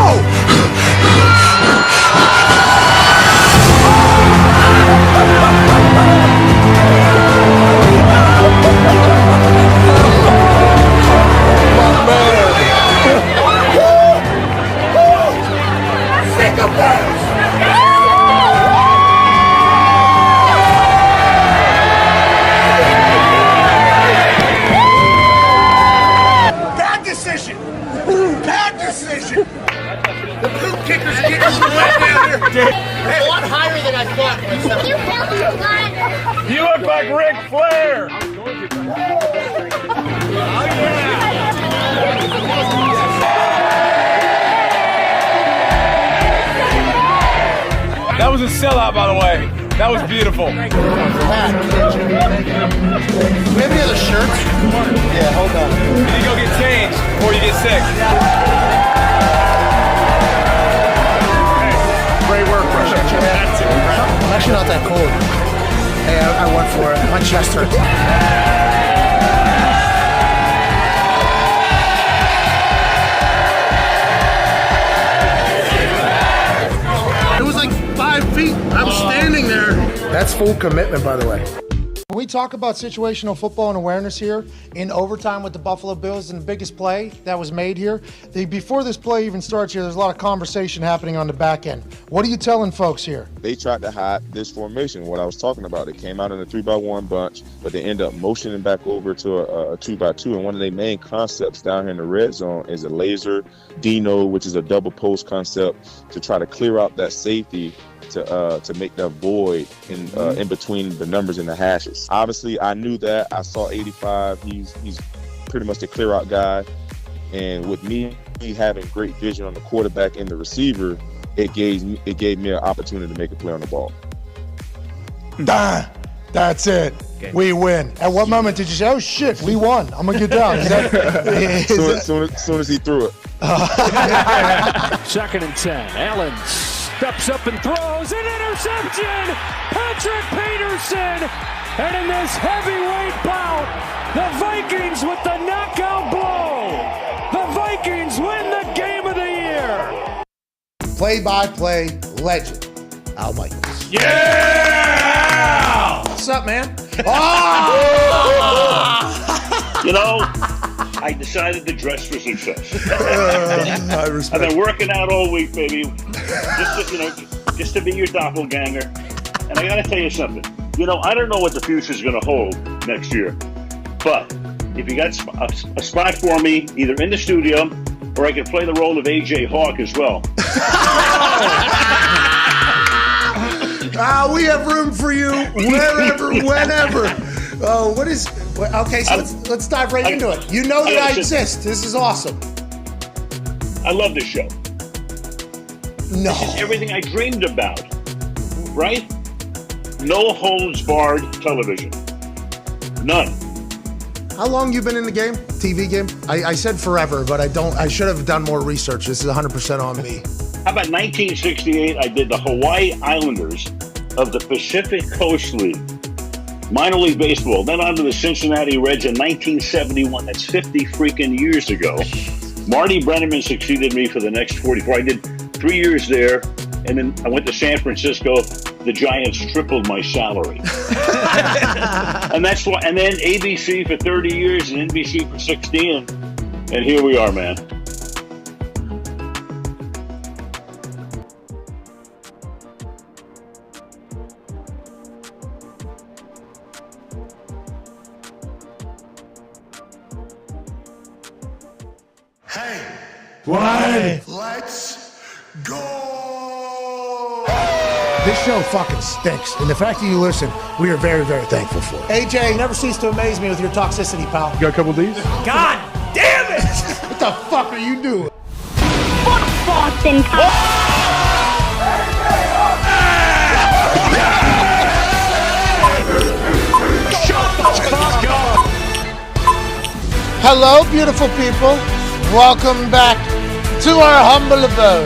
A lot higher than I thought. You look like Ric Flair. That was a sellout, by the way. That was beautiful. Do we have any other shirts? Yeah, hold on. You need to go get changed before you get sick. Great work, Russia. I'm actually not that cold. Hey, I went for it. My chest hurts. It was like 5 feet. I was standing there. That's full commitment, by the way. Can we we talk about situational football and awareness here in overtime with the Buffalo Bills and the biggest play that was made here? Before this play even starts here, there's a lot of conversation happening on the back end. What are you telling folks here? They tried to hide this formation, what I was talking about. It came out in a 3-by-1 bunch, but they end up motioning back over to a 2-by-2. And one of their main concepts down here in the red zone is a laser Dino, which is a double post concept to try to clear out that safety to make that void in between the numbers and the hashes. Obviously, I knew that. I saw 85. He's pretty much the clear out guy. And with me having great vision on the quarterback and the receiver, it gave me an opportunity to make a play on the ball. Dahn, that's it. Okay. We win. At what moment did you say, "Oh shit, we won"? I'm gonna get down. Soon as he threw it. 2nd and 10. Allen steps up and throws an interception. Patrick Peterson, and in this heavyweight bout, the Vikings with the knockout blow. The Vikings win the game of the year. Play-by-play legend, Al Michaels. Yeah! What's up, man? You know, I decided to dress for success. I've been working out all week, baby, just to be your doppelganger. And I got to tell you something. You know, I don't know what the future is going to hold next year, but if you got a spot for me, either in the studio or I can play the role of A.J. Hawk as well. We have room for you wherever, whenever. Okay, so let's dive right into it. You know that I exist. This is awesome. I love this show. No. This is everything I dreamed about, right? No holds barred television. None. How long you been in the game? TV game? I said forever, but I should have done more research. This is 100% on me. How about 1968? I did the Hawaii Islanders of the Pacific Coast League. Minor league baseball. Then on to the Cincinnati Reds in 1971. That's 50 freaking years ago. Marty Brennaman succeeded me for the next 44. I did 3 years there, and then I went to San Francisco. The Giants tripled my salary. And that's why. And then ABC for 30 years and NBC for 16. And here we are, man. Hey, What? let's go! This show fucking stinks, and the fact that you listen, we are very, very thankful for it. AJ, you never cease to amaze me with your toxicity, pal. You got a couple of these? God damn it! What the fuck are you doing? Boston Hello, beautiful people. Welcome back to our humble abode,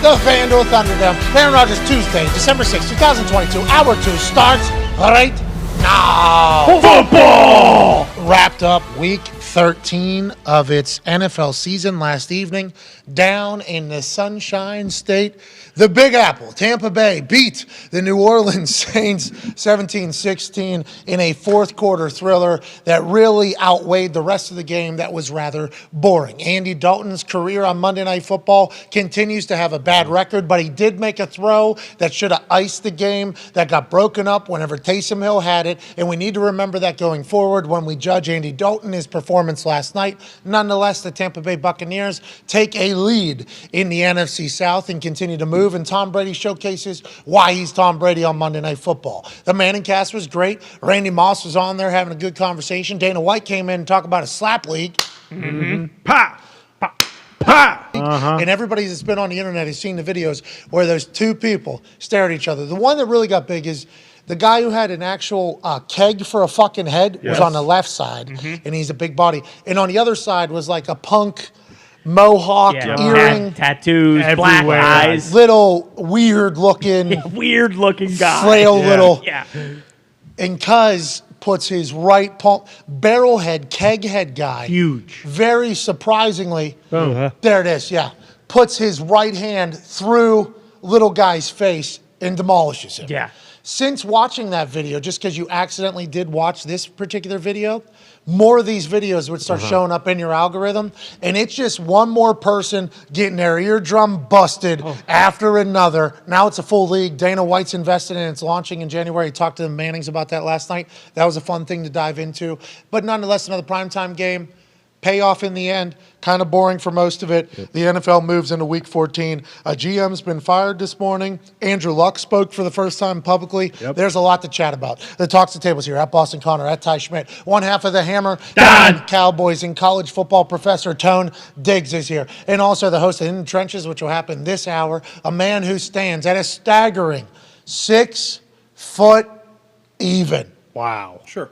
the FanDuel Thunderdome. Aaron Rodgers, Tuesday, December 6, 2022. Hour 2 starts right now. Football! Wrapped up week 13 of its NFL season last evening down in the Sunshine State. The Big Apple, Tampa Bay, beat the New Orleans Saints 17-16 in a fourth quarter thriller that really outweighed the rest of the game that was rather boring. Andy Dalton's career on Monday Night Football continues to have a bad record, but he did make a throw that should have iced the game that got broken up whenever Taysom Hill had it, and we need to remember that going forward when we judge Andy Dalton, his performance last night. Nonetheless, the Tampa Bay Buccaneers take a lead in the NFC South and continue to move, and Tom Brady showcases why he's Tom Brady on Monday Night Football. The Manning cast was great. Randy Moss was on there having a good conversation. Dana White came in and talked about a slap league. Mm-hmm. Pa! Pa! Pa! And everybody that's been on the internet has seen the videos where those two people stare at each other. The one that really got big is the guy who had an actual keg for a fucking head was on the left side, and he's a big body. And on the other side was like a punk mohawk, earring, tattoos, black eyes, little weird looking guy, frail little. And Cuz puts his right palm, barrelhead, keg head guy, huge, very surprisingly. There it is. Yeah, puts his right hand through little guy's face and demolishes him. Yeah. Since watching that video, just because you accidentally did watch this particular video, more of these videos would start showing up in your algorithm, and it's just one more person getting their eardrum busted after another. Now it's a full league. Dana White's invested in it. It's launching in January. I talked to the Mannings about that last night. That was a fun thing to dive into. But nonetheless, another primetime game. Payoff in the end, kind of boring for most of it. The NFL moves into Week 14. A GM's been fired this morning. Andrew Luck spoke for the first time publicly. There's a lot to chat about. The Talks the Tables here at Boston Connor, at Ty Schmidt. One half of the Hammer, Dahn. Cowboys and college football professor Tone Diggs is here. And also the host of In the Trenches, which will happen this hour. A man who stands at a staggering 6 foot even. Wow. Sure.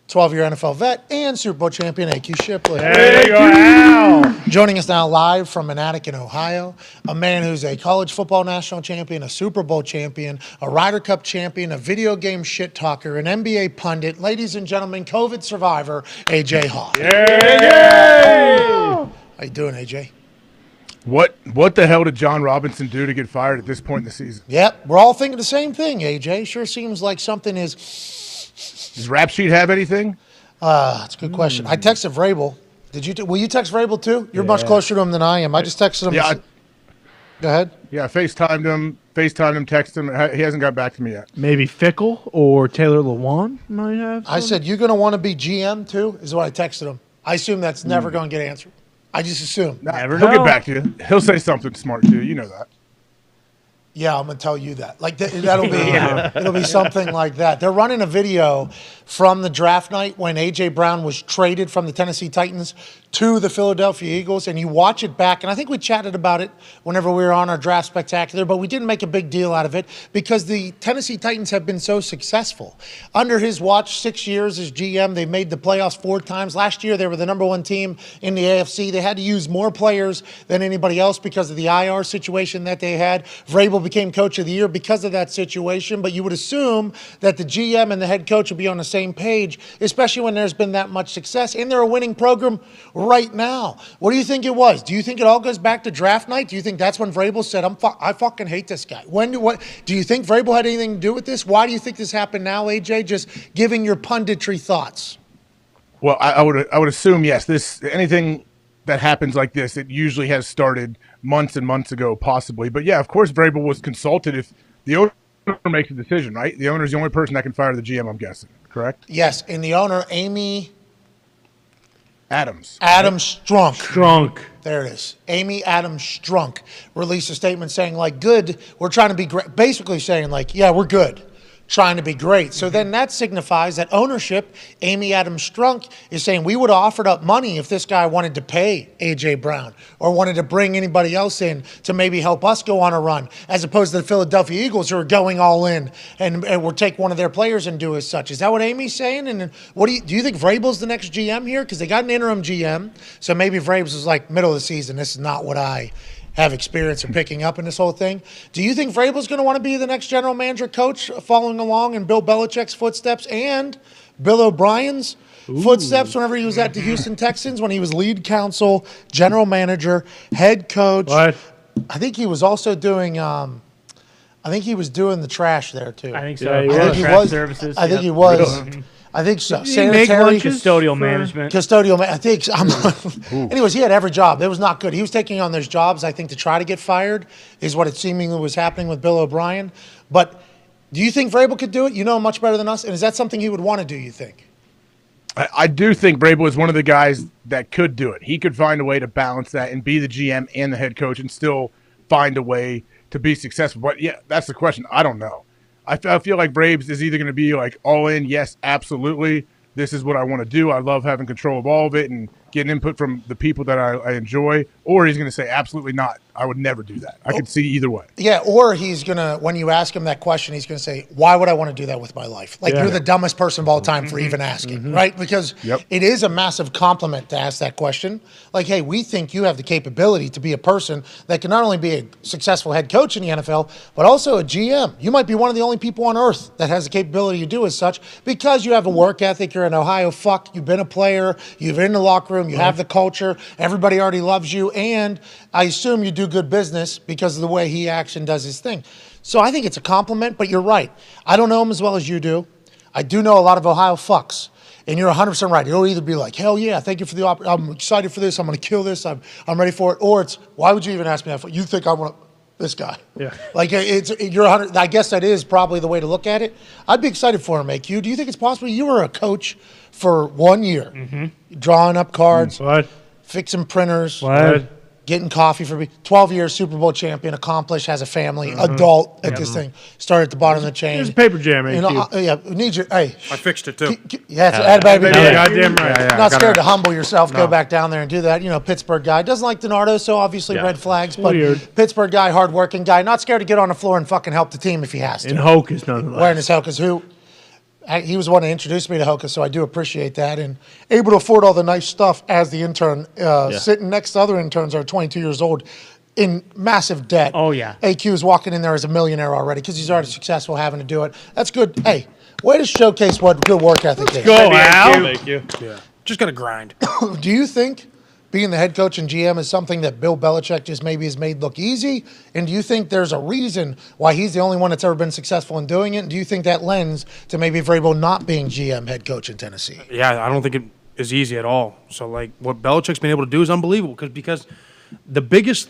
12-year NFL vet and Super Bowl champion AQ Shipley. There you go, Al. Joining us now live from Manatee in Ohio, a man who's a college football national champion, a Super Bowl champion, a Ryder Cup champion, a video game shit talker, an NBA pundit, ladies and gentlemen, COVID survivor, AJ Hawk. Yeah. How you doing, AJ? What the hell did John Robinson do to get fired at this point in the season? Yep, we're all thinking the same thing, AJ. Sure seems like something is... Does Rap Sheet have anything? That's a good question. I texted Vrabel. Will you text Vrabel too? You're much closer to him than I am. I just texted him. Yeah. Go ahead. Yeah, FaceTimed him, texted him. He hasn't got back to me yet. Maybe Fickle or Taylor Lewan might have. I said, you going to want to be GM too? Is what I texted him. I assume that's never going to get answered. I just assume. Never He'll know. get back to you. He'll say something smart too. You know that. Yeah, I'm going to tell you that. Like that'll be it'll be something like that. They're running a video from the draft night when A.J. Brown was traded from the Tennessee Titans to the Philadelphia Eagles, and you watch it back, and I think we chatted about it whenever we were on our draft spectacular, but we didn't make a big deal out of it because the Tennessee Titans have been so successful. Under his watch, 6 years as GM, they made the playoffs 4 times. Last year, they were the #1 team in the AFC. They had to use more players than anybody else because of the IR situation that they had. Vrabel became coach of the year because of that situation, but you would assume that the GM and the head coach will be on the same page, especially when there's been that much success, and they're a winning program right now. What do you think it was? Do you think it all goes back to draft night? Do you think that's when Vrabel said, I fucking hate this guy? Do you think Vrabel had anything to do with this? Why do you think this happened now, AJ? Just giving your punditry thoughts. Well, I would assume yes. Anything that happens like this, it usually has started months and months ago, possibly. But yeah, of course, Vrabel was consulted. If the owner makes a decision, right? The owner is the only person that can fire the GM. I'm guessing, correct? Yes, and the owner, Amy Adams. Strunk. Strunk. There it is. Amy Adams Strunk released a statement saying, like, good, we're trying to be great. Basically saying, like, yeah, we're good. Trying to be great. So then that signifies that ownership, Amy Adams Strunk, is saying we would have offered up money if this guy wanted to pay A.J. Brown or wanted to bring anybody else in to maybe help us go on a run, as opposed to the Philadelphia Eagles who are going all in and will take one of their players and do as such. Is that what Amy's saying? And what do you think Vrabel's the next GM here? Because they got an interim GM, so maybe Vrabel's is like middle of the season. This is not what I have experience in picking up in this whole thing. Do you think Vrabel's going to want to be the next general manager coach, following along in Bill Belichick's footsteps and Bill O'Brien's footsteps whenever he was at the Houston Texans, when he was lead counsel, general manager, head coach? What? I think he was also doing the trash there too. I think so. Yeah, he I think he Trash was. services. I think yep. he was. I think so. Did he make Sanitary, lunches? Custodial management. I think. Anyways, he had every job. It was not good. He was taking on those jobs, I think, to try to get fired, is what it seemingly was happening with Bill O'Brien. But do you think Vrabel could do it? You know him much better than us. And is that something he would want to do, you think? I do think Vrabel is one of the guys that could do it. He could find a way to balance that and be the GM and the head coach and still find a way to be successful. But yeah, that's the question. I don't know. I feel like Braves is either going to be like all in, yes, absolutely. This is what I want to do. I love having control of all of it and getting input from the people that I enjoy. Or he's going to say, absolutely not. I would never do that. I could see either way. Yeah, or he's going to, when you ask him that question, he's going to say, why would I want to do that with my life? Like, you're the dumbest person of all time for even asking, right? Because it is a massive compliment to ask that question. Like, hey, we think you have the capability to be a person that can not only be a successful head coach in the NFL, but also a GM. You might be one of the only people on earth that has the capability to do as such because you have a work ethic. You're an Ohio fuck. You've been a player. You've been in the locker room. You have the culture. Everybody already loves you. And I assume you do good business because of the way he acts and does his thing. So I think it's a compliment, but you're right. I don't know him as well as you do. I do know a lot of Ohio fucks. And you're 100% right. It'll either be like, hell yeah, thank you for the I'm excited for this. I'm going to kill this. I'm ready for it. Or it's, why would you even ask me that? You think I want this guy? Yeah. Like, you're 100. I guess that is probably the way to look at it. I'd be excited for him, AQ. Do you think it's possible? You were a coach for 1 year, drawing up cards, fixing printers, getting coffee for me. 12 years, Super Bowl champion, accomplished, has a family, adult at this thing. Started at the bottom of the chain. There's a paper jam, AQ. Need you. Hey, I fixed it too. Baby. Goddamn right. Not scared to humble yourself. Go back down there and do that. Pittsburgh guy doesn't like DiNardo, so obviously red flags. But Pittsburgh guy, hardworking guy, not scared to get on the floor and fucking help the team if he has to. And Hocus, nonetheless. Wearing his Hocus, he was the one that introduced me to Hocus, so I do appreciate that. And able to afford all the nice stuff as the intern, sitting next to other interns that are 22 years old in massive debt. Oh, yeah. AQ is walking in there as a millionaire already because he's already successful having to do it. That's good. Hey, way to showcase what good work ethic is. Go, Al. Thank you. Yeah. Just got to grind. Do you think being the head coach and GM is something that Bill Belichick just maybe has made look easy? And do you think there's a reason why he's the only one that's ever been successful in doing it? And do you think that lends to maybe Vrabel not being GM head coach in Tennessee? Yeah, I don't think it is easy at all. So, like, what Belichick's been able to do is unbelievable because the biggest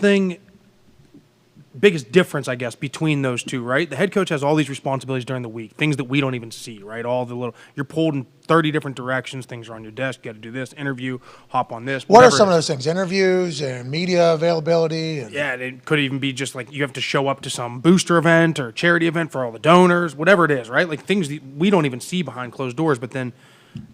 difference, I guess, between those two, right? The head coach has all these responsibilities during the week, things that we don't even see, right? All the little, you're pulled in 30 different directions, things are on your desk, you got to do this, interview, hop on this. What are some of those things? Interviews and media availability? Yeah, it could even be just like you have to show up to some booster event or charity event for all the donors, whatever it is, right? Like things that we don't even see behind closed doors, but then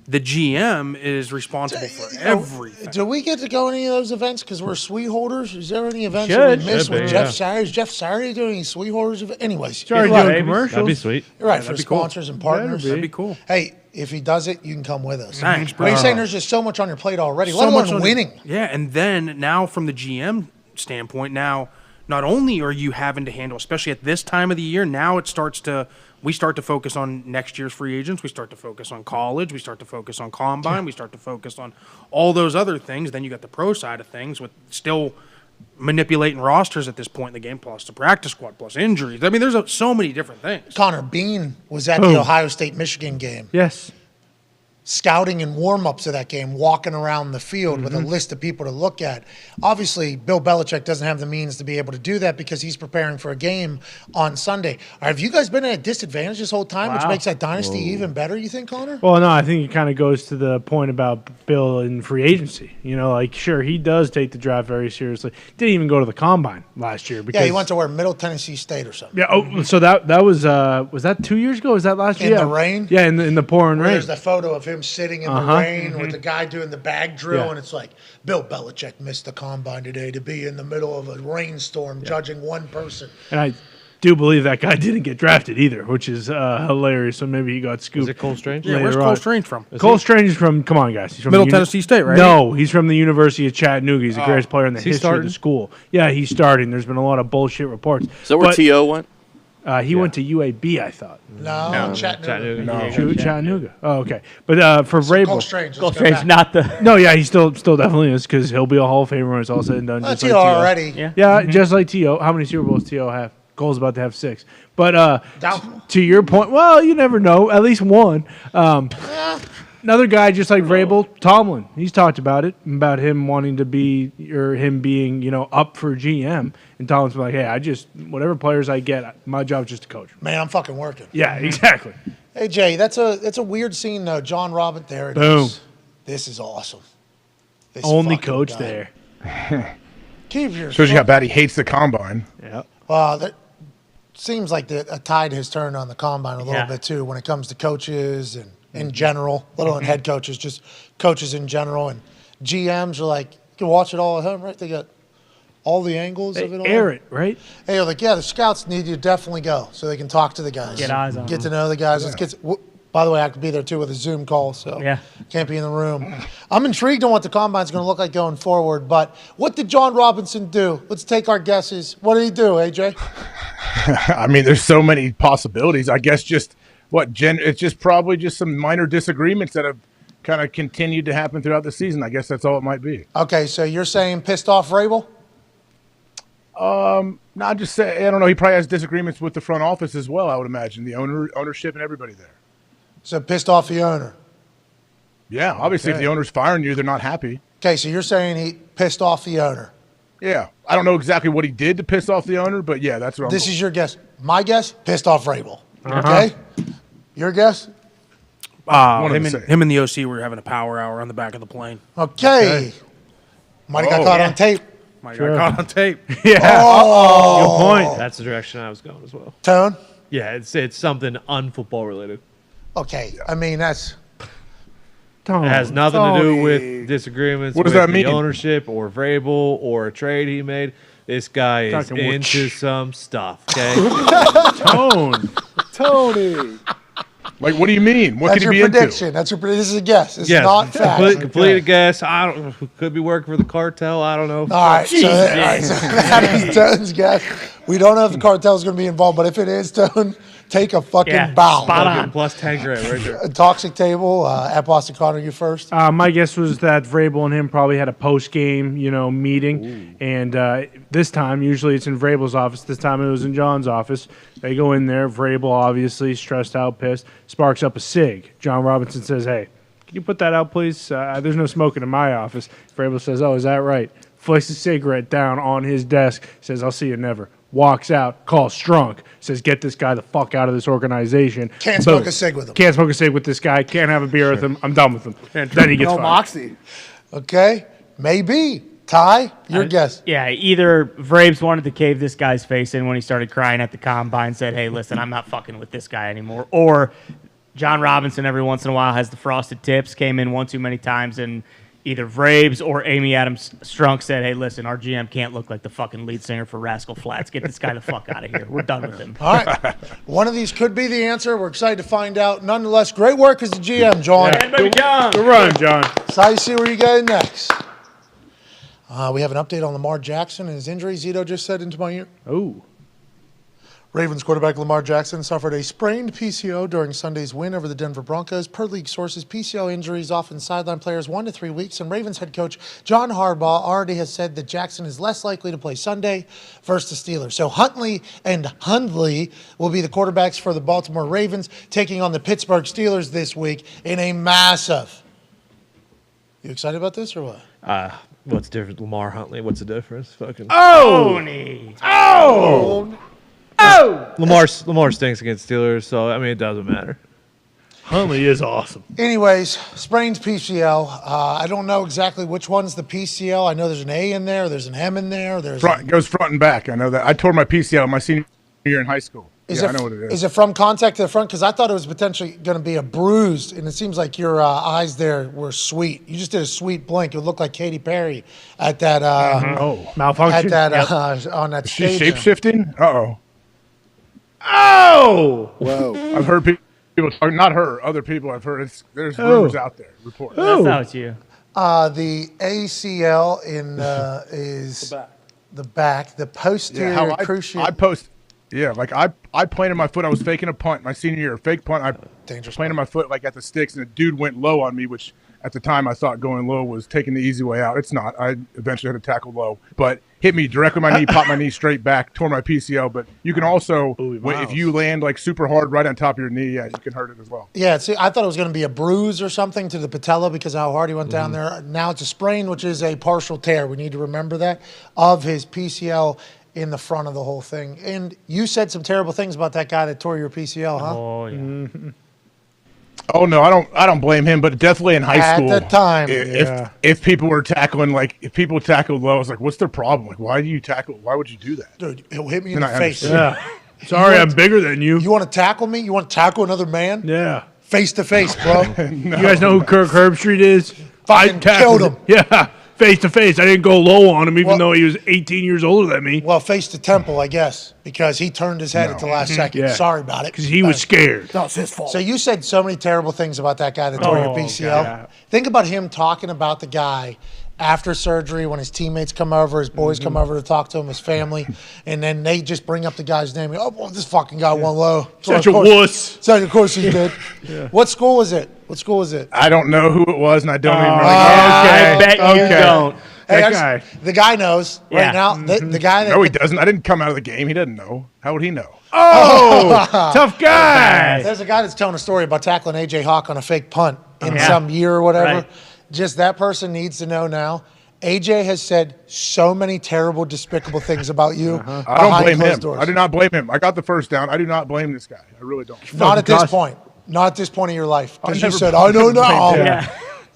the GM is responsible for everything. Do we get to go to any of those events because we're suite holders? Is there any events that we miss with Jeff Saturday? Is Jeff Saturday doing any suite holders? Anyways, Sorry, doing commercials. That'd be sweet. You're right, for sponsors and partners. That'd be cool. Hey, if he does it, you can come with us. Thanks, bro. But you're saying there's just so much on your plate already, let alone winning. Yeah, and then now from the GM standpoint, now not only are you having to handle, especially at this time of the year, now we start to focus on next year's free agents. We start to focus on college. We start to focus on combine. We start to focus on all those other things. Then you got the pro side of things with still manipulating rosters at this point in the game, plus the practice squad, plus injuries. I mean, there's so many different things. Connor Bean was at the Ohio State-Michigan game. Yes. Scouting and warm-ups of that game, walking around the field with a list of people to look at. Obviously, Bill Belichick doesn't have the means to be able to do that because he's preparing for a game on Sunday. Have you guys been at a disadvantage this whole time, which makes that dynasty even better, you think, Connor? Well, no, I think it kind of goes to the point about Bill in free agency. Sure, he does take the draft very seriously. Didn't even go to the combine last year. Because, he went to Middle Tennessee State or something. Yeah, so that was that 2 years ago? Was that last year? In the rain? Yeah, in the pouring rain. There's the photo of him sitting in the rain with the guy doing the bag drill, and it's like, Bill Belichick missed the combine today to be in the middle of a rainstorm judging one person. And I do believe that guy didn't get drafted either, which is hilarious. So maybe he got scooped. Is it Cole Strange? Yeah, where's Cole Strange from? Cole Strange is from, come on, guys. He's from Middle Tennessee State, right? No, he's from the University of Chattanooga. He's the greatest player in the history of the school. Yeah, he's starting. There's been a lot of bullshit reports. Is that where T.O. went? He went to UAB, I thought. No, Chattanooga. Chattanooga. Oh, okay. But for Vrabel, Cole Strange, not the. No, yeah, he still definitely is because he'll be a Hall of Famer when it's all said and done. T.O. already. Yeah, just like T.O. How many Super Bowls T.O. have? Cole's about to have 6. But to your point, well, you never know. At least one. Another guy just like Vrabel, Tomlin. He's talked about it, about him wanting to be, or him being, up for GM. And Tomlin's been like, hey, whatever players I get, my job is just to coach. Man, I'm fucking working. Yeah, exactly. Hey, Jay, that's a weird scene, though. John Robert there. Boom. This is awesome. This Only coach there. Keep your Shows you how bad he hates the combine. Yeah. Well, that seems like a tide has turned on the combine a little bit, too, when it comes to coaches and in general, let alone head coaches, just coaches in general. And GMs are like, you can watch it all at home, right? They got all the angles of it all. Air it, right? Hey, they're like, the scouts need you to definitely go so they can talk to the guys. Get eyes on Get them. to know the guys. By the way, I have to be there, too, with a Zoom call, so can't be in the room. I'm intrigued on what the combine's going to look like going forward, but what did John Robinson do? Let's take our guesses. What did he do, AJ? I mean, there's so many possibilities. I guess it's just probably just some minor disagreements that have kind of continued to happen throughout the season. I guess that's all it might be. Okay, so you're saying pissed off Vrabel? No, I'm just saying. I don't know. He probably has disagreements with the front office as well. I would imagine the ownership, and everybody there. So pissed off the owner. Yeah, obviously, if the owner's firing you, they're not happy. Okay, so you're saying he pissed off the owner. Yeah, I don't know exactly what he did to piss off the owner, but yeah, that's what. This is your guess. My guess: pissed off Vrabel. Okay, your guess? Him and the OC were having a power hour on the back of the plane. Okay. Might have got caught on tape. Might have got caught on tape. Yeah. Oh. Good point. That's the direction I was going as well. Tone? Yeah, it's something unfootball related. Okay, I mean that's. It has nothing to do with disagreements What does with that mean? the ownership or Vrabel or a trade he made. This guy is Talking more into some stuff, okay? Tony. Like, what do you mean? What That's could your he be prediction. This is a guess. It's Yes, not fact. complete a guess. I don't. Could be working for the cartel. I don't know. All right, so that is Tone's guess. We don't know if the cartel is going to be involved, but if it is, Tone, take a fucking bow. Spot on. Plus 10 grand right there. A toxic table at Boston Connor. You first. My guess was that Vrabel and him probably had a post-game, meeting, and this time, usually it's in Vrabel's office. This time it was in John's office. They go in there. Vrabel, obviously stressed out, pissed, sparks up a cig. John Robinson says, "Hey, can you put that out, please? There's no smoking in my office." Vrabel says, "Oh, is that right?" Flicks a cigarette down on his desk. Says, "I'll see you never." Walks out, calls Strunk, says, "Get this guy the fuck out of this organization." Can't Boom. smoke a cig with him. Can't smoke a cig with this guy. Can't have a beer with him. I'm done with him. Then he gets No fired. moxie. Okay, maybe. Ty, your guess. Yeah, either Vrabes wanted to cave this guy's face in when he started crying at the combine, said, "Hey, listen, I'm not fucking with this guy anymore," or John Robinson every once in a while has the frosted tips, came in one too many times, and either Vrabes or Amy Adams Strunk said, "Hey, listen, our GM can't look like the fucking lead singer for Rascal Flatts. Get this guy the fuck out of here. We're done with him." All right. One of these could be the answer. We're excited to find out. Nonetheless, great work as the GM, John. Yeah. Good run, John. Excited to see where you go next. We have an update on Lamar Jackson and his injury. Zito just said into my ear. Oh. Ravens quarterback Lamar Jackson suffered a sprained PCO during Sunday's win over the Denver Broncos. Per league sources, PCO injuries often sideline players 1 to 3 weeks, and Ravens head coach John Harbaugh already has said that Jackson is less likely to play Sunday versus the Steelers. So Huntley and Hundley will be the quarterbacks for the Baltimore Ravens, taking on the Pittsburgh Steelers this week in a massive. You excited about this or what? What's different? Lamar Huntley. What's the difference? Fucking. Lamar stinks against Steelers, so I mean it doesn't matter. Huntley is awesome. Anyways, sprained PCL. I don't know exactly which one's the PCL. I know there's an A in there. There's an M in there. There's Goes front and back. I know that. I tore my PCL my senior year in high school. I know what it is. Is it from contact to the front? Because I thought it was potentially going to be a bruised, and it seems like your eyes there were sweet. You just did a sweet blink. It looked like Katy Perry at that. Malfunction. At that on that She's stage. shape-shifting? Uh-oh. Oh! Whoa. I've heard people talk, not her, other people I've heard. There's rumors out there. Report. That's how it's you. The ACL is the back. The posterior cruciate. I planted my foot. I was faking a punt my senior year. Fake punt. I planted my foot like at the sticks, and a dude went low on me, which at the time I thought going low was taking the easy way out. It's not. I eventually had to tackle low, but hit me directly on my knee, popped my knee straight back, tore my PCL. But you can also, if you land like super hard right on top of your knee, you can hurt it as well. Yeah, see, I thought it was going to be a bruise or something to the patella because of how hard he went down there. Now it's a sprain, which is a partial tear. We need to remember that of his PCL in the front of the whole thing. And you said some terrible things about that guy that tore your PCL, huh? Oh, yeah. Mm-hmm. Oh no, I don't blame him, but definitely in high school at the time. If people were tackling if people tackled low, I was like, what's their problem? Like, why do you tackle? Why would you do that? Dude, he'll hit me in the face. Yeah. Sorry, I'm bigger than you. You want to tackle me? You want to tackle another man? Yeah. Face to face, bro. You guys know who Kirk Herbstreit is? Fucking killed him. Yeah. Face to face. I didn't go low on him, even though he was 18 years older than me. Well, face to temple, I guess, because he turned his head at the last second. Yeah. Sorry about it. Because he was scared. That's his fault. So you said so many terrible things about that guy that tore your PCL. God. Think about him talking about the guy after surgery when his teammates come over, his boys come over to talk to him, his family, and then they just bring up the guy's name. Oh, well, this fucking guy won low. Such a wuss. So of course he did. What school was it? I don't know who it was, and I don't even remember. I bet you don't. That guy. The guy knows right now. The guy that No, he doesn't. I didn't come out of the game. He doesn't know. How would he know? Oh, tough guy. There's a guy that's telling a story about tackling A.J. Hawk on a fake punt in some year or whatever. Right. Just that person needs to know now. AJ has said so many terrible, despicable things about you. I don't blame him. Doors. I do not blame him. I got the first down. I do not blame this guy. I really don't. Not at this point. Not at this point in your life. Because you said, I know now.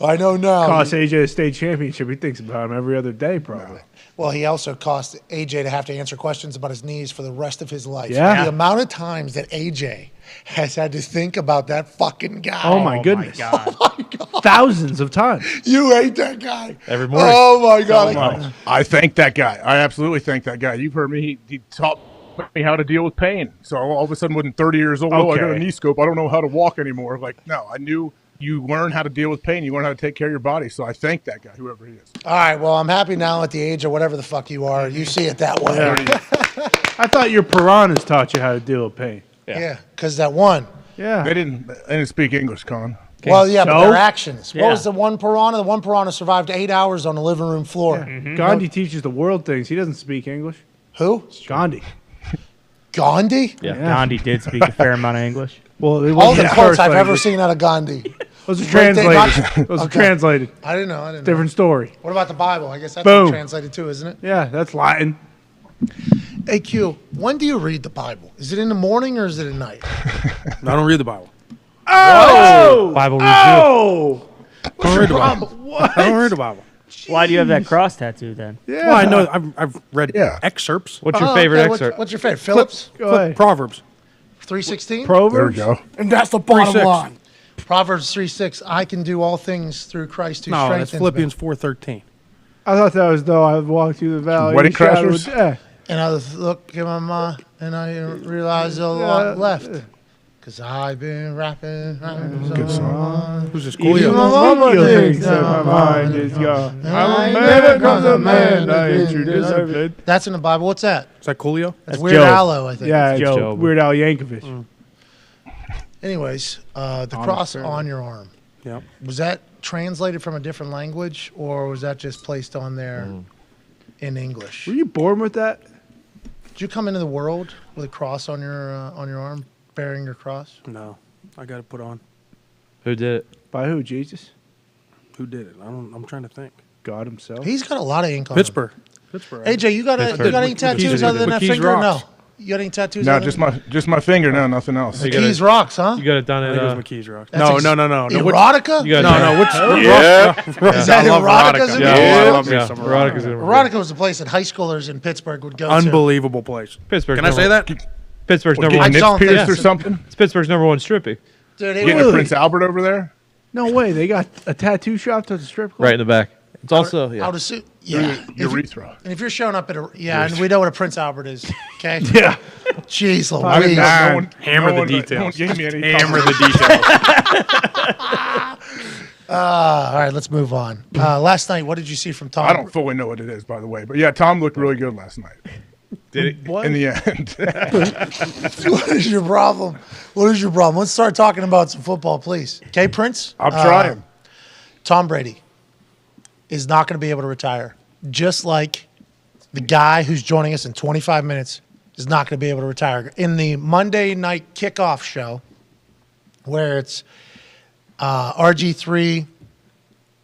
I know now. Cost AJ a state championship. He thinks about him every other day, probably. Well, he also cost AJ to have to answer questions about his knees for the rest of his life. Yeah. The amount of times that AJ has had to think about that fucking guy. Oh, my goodness. Oh, my God. Thousands of times. You hate that guy. Every morning. Oh, my God. I thank that guy. I absolutely thank that guy. You've heard me. He taught me how to deal with pain. So all of a sudden, when 30 years old, I got a knee scope. I don't know how to walk anymore. Like, no, I knew you learn how to deal with pain. You learn how to take care of your body. So I thank that guy, whoever he is. All right. Well, I'm happy now at the age of whatever the fuck you are. You see it that way. I thought your piranhas taught you how to deal with pain. Yeah. Because that one. Yeah. They didn't speak English, Con. Well, yeah, but So? their actions. Yeah. What was the one piranha? The one piranha survived 8 hours on the living room floor. Gandhi teaches the world things. He doesn't speak English. Who? Gandhi. Gandhi? Yeah. Gandhi did speak a fair amount of English. Well, it All wasn't the his quotes first I've ever language. seen out of Gandhi. Those are Great thing, translated. Those are translated. I didn't know. Different story. What about the Bible? I guess that's Boom. translated too, isn't it? Yeah, that's Latin. Hey, Q, when do you read the Bible? Is it in the morning or is it at night? I don't read the Bible. Oh! Bible reads Oh! I don't read the Bible. What? I don't read the Bible. Why do you have that cross tattoo then? Yeah. Well, I know I've read excerpts. What's your favorite okay, excerpt? What's your favorite? Phillips? Go ahead. Proverbs. 3:16? There we Proverbs? go. And that's the bottom 3:6. line. Proverbs 3:6. I can do all things through Christ who No, strengthens that's Philippians me. 4:13. I thought that was though I walked through the valley. Wedding of the shadow of Crashers? death. And I look at my mind and I realize a lot left. Because I've been rapping. Good song. Who's this? Even Coolio? my mama thinks that my mind is gone. I'm a man comes a man I introduce it. That's in the Bible. What's that? Is that Coolio? That's Weird Job. Aloe, I think. Yeah, it's Job. Weird Al Yankovic. Anyways, the cross on your arm. Yep. Was that translated from a different language or was that just placed on there in English? Were you born with that? Did you come into the world with a cross on your arm, bearing your cross? No, I got to put on. Who did it? By who? Jesus? Who did it? I'm trying to think. God himself. He's got a lot of ink on Pittsburgh. him. AJ, you got any tattoos McKees- other than that McKees finger? or rocks. No. You got any tattoos? No, other just my finger. No, nothing else. McKees rocks, huh? You got it done I at think it was McKees Rock. That's No. Erotica? You got No, which? Is that I love Erotica's Erotica. in Yeah, there? I love me some Erotica's Erotica. in Erotica was the place that high schoolers in Pittsburgh would go to. Unbelievable place. Pittsburgh. Can I say that? Pittsburgh's What, number getting one. I don't nips think pierced or so. something? It's Pittsburgh's number one strippy. Dude, Getting a Prince Albert over there? No way. They got a tattoo shop to the strip club? Right in the back. It's also Out of suit. Yeah. Urethra. And if you're showing up at a and we know what a Prince Albert is, okay? Yeah. Jeez I Louise. didn't know. Hammer the No one details. gave me any Hammer comments. the details. All right, let's move on. Last night, what did you see from Tom? I don't fully know what it is, by the way. But yeah, Tom looked really good last night. Did it? What? In the end. What is your problem? What is your problem? Let's start talking about some football, please. Okay, Prince? I'm trying. Tom Brady is not going to be able to retire. Just like the guy who's joining us in 25 minutes is not going to be able to retire. In the Monday night kickoff show, where it's RG3,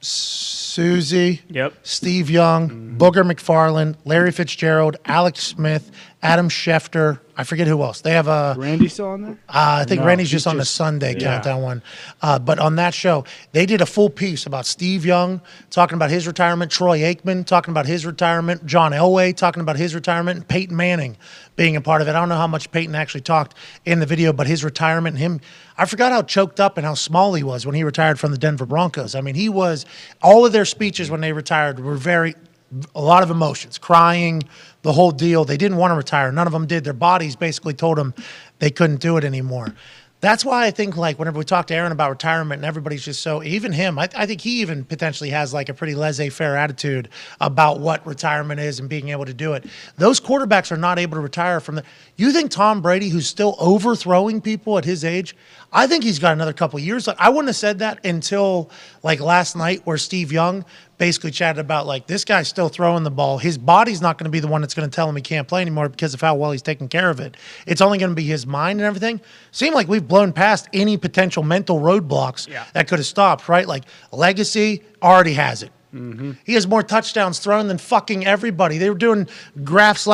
Susie, Steve Young, Booger McFarland, Larry Fitzgerald, Alex Smith, Adam Schefter. I forget who else. They have a Randy still on there? I think No, Randy's he's just on the just- Sunday yeah. countdown one. But on that show, they did a full piece about Steve Young, talking about his retirement, Troy Aikman talking about his retirement, John Elway talking about his retirement, and Peyton Manning being a part of it. I don't know how much Peyton actually talked in the video, but his retirement and him, I forgot how choked up and how small he was when he retired from the Denver Broncos. I mean, he was, all of their speeches when they retired were a lot of emotions, crying, the whole deal. They didn't want to retire. None of them did. Their bodies basically told them they couldn't do it anymore. That's why I think, like, whenever we talk to Aaron about retirement and everybody's just so, even him, I think he even potentially has like a pretty laissez-faire attitude about what retirement is and being able to do it. Those quarterbacks are not able to retire from the. You think Tom Brady, who's still overthrowing people at his age, I think he's got another couple of years. Like, I wouldn't have said that until like last night where Steve Young basically chatted about, like, this guy's still throwing the ball. His body's not going to be the one that's going to tell him he can't play anymore because of how well he's taking care of it. It's only going to be his mind and everything. Seemed like we've blown past any potential mental roadblocks that could have stopped, right? Like, legacy already has it. He has more touchdowns thrown than fucking everybody. They were doing graphics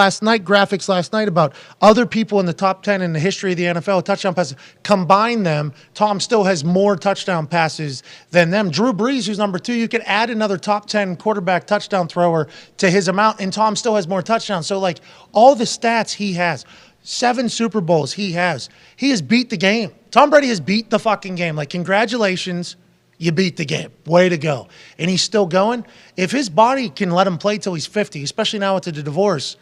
last night about other people in the top 10 in the history of the NFL, touchdown passes. Combine them, Tom still has more touchdown passes than them. Drew Brees, who's number 2, you could add another top 10 quarterback touchdown thrower to his amount, and Tom still has more touchdowns. So, like, all the stats he has, 7 Super Bowls he has beat the game. Tom Brady has beat the fucking game. Like, congratulations. You beat the game. Way to go. And he's still going. If his body can let him play till he's 50, especially now with the divorce,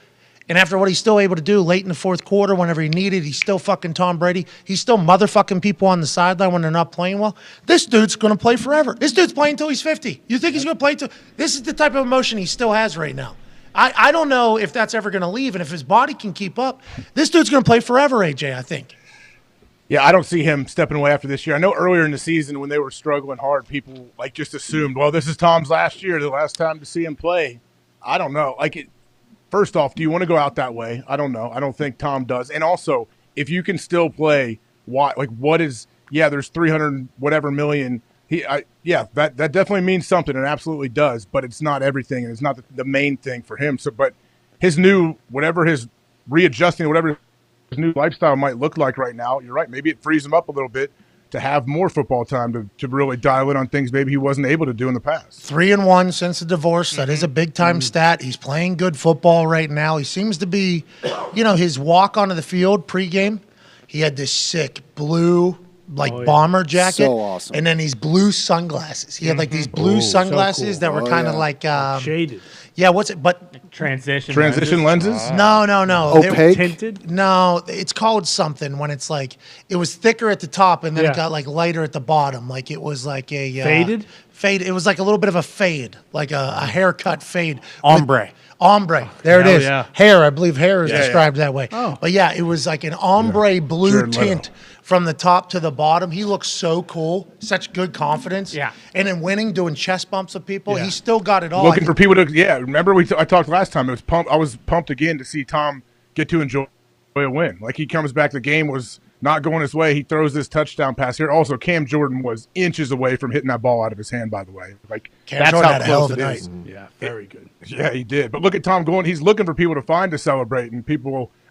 and after what he's still able to do late in the fourth quarter, whenever he needed, he's still fucking Tom Brady. He's still motherfucking people on the sideline when they're not playing well. This dude's going to play forever. This dude's playing till he's 50. You think he's going to play till... This is the type of emotion he still has right now. I don't know if that's ever going to leave, and if his body can keep up, this dude's going to play forever, AJ, I think. Yeah, I don't see him stepping away after this year. I know earlier in the season when they were struggling hard, people like just assumed, well, this is Tom's last year, the last time to see him play. I don't know. First off, do you want to go out that way? I don't know. I don't think Tom does. And also, if you can still play, there's 300 whatever million. That definitely means something. It absolutely does, but it's not everything, and it's not the main thing for him. So, but his new, whatever his readjusting, whatever his new lifestyle might look like right now, you're right. Maybe it frees him up a little bit to have more football time to really dial in on things maybe he wasn't able to do in the past. 3-1 since the divorce. That is a big time stat. He's playing good football right now. He seems to be, his walk onto the field pregame. He had this sick blue bomber jacket. So awesome. And then these blue sunglasses. He had like these blue sunglasses that were kind of like shaded. Yeah, what's it? But transition lenses? No. Opaque? Tinted? No, it's called something when it's like it was thicker at the top and then it got like lighter at the bottom. Like it was like a faded. It was like a little bit of a fade, like a haircut fade. Ombre. There it is. Yeah. Hair. I believe hair is described that way. Oh. But yeah, it was like an ombre blue tint from the top to the bottom. He looks so cool. Such good confidence. Yeah. And then winning, doing chest bumps with people. He still got it all. Looking for people to, remember I talked last time. I was pumped again to see Tom get to enjoy a win. Like he comes back, the game was not going his way. He throws this touchdown pass here. Also, Cam Jordan was inches away from hitting that ball out of his hand, by the way. Like Cam Jordan had a hell of a night. Yeah, very good. Yeah, he did. But look at Tom going. He's looking for people to find to celebrate, and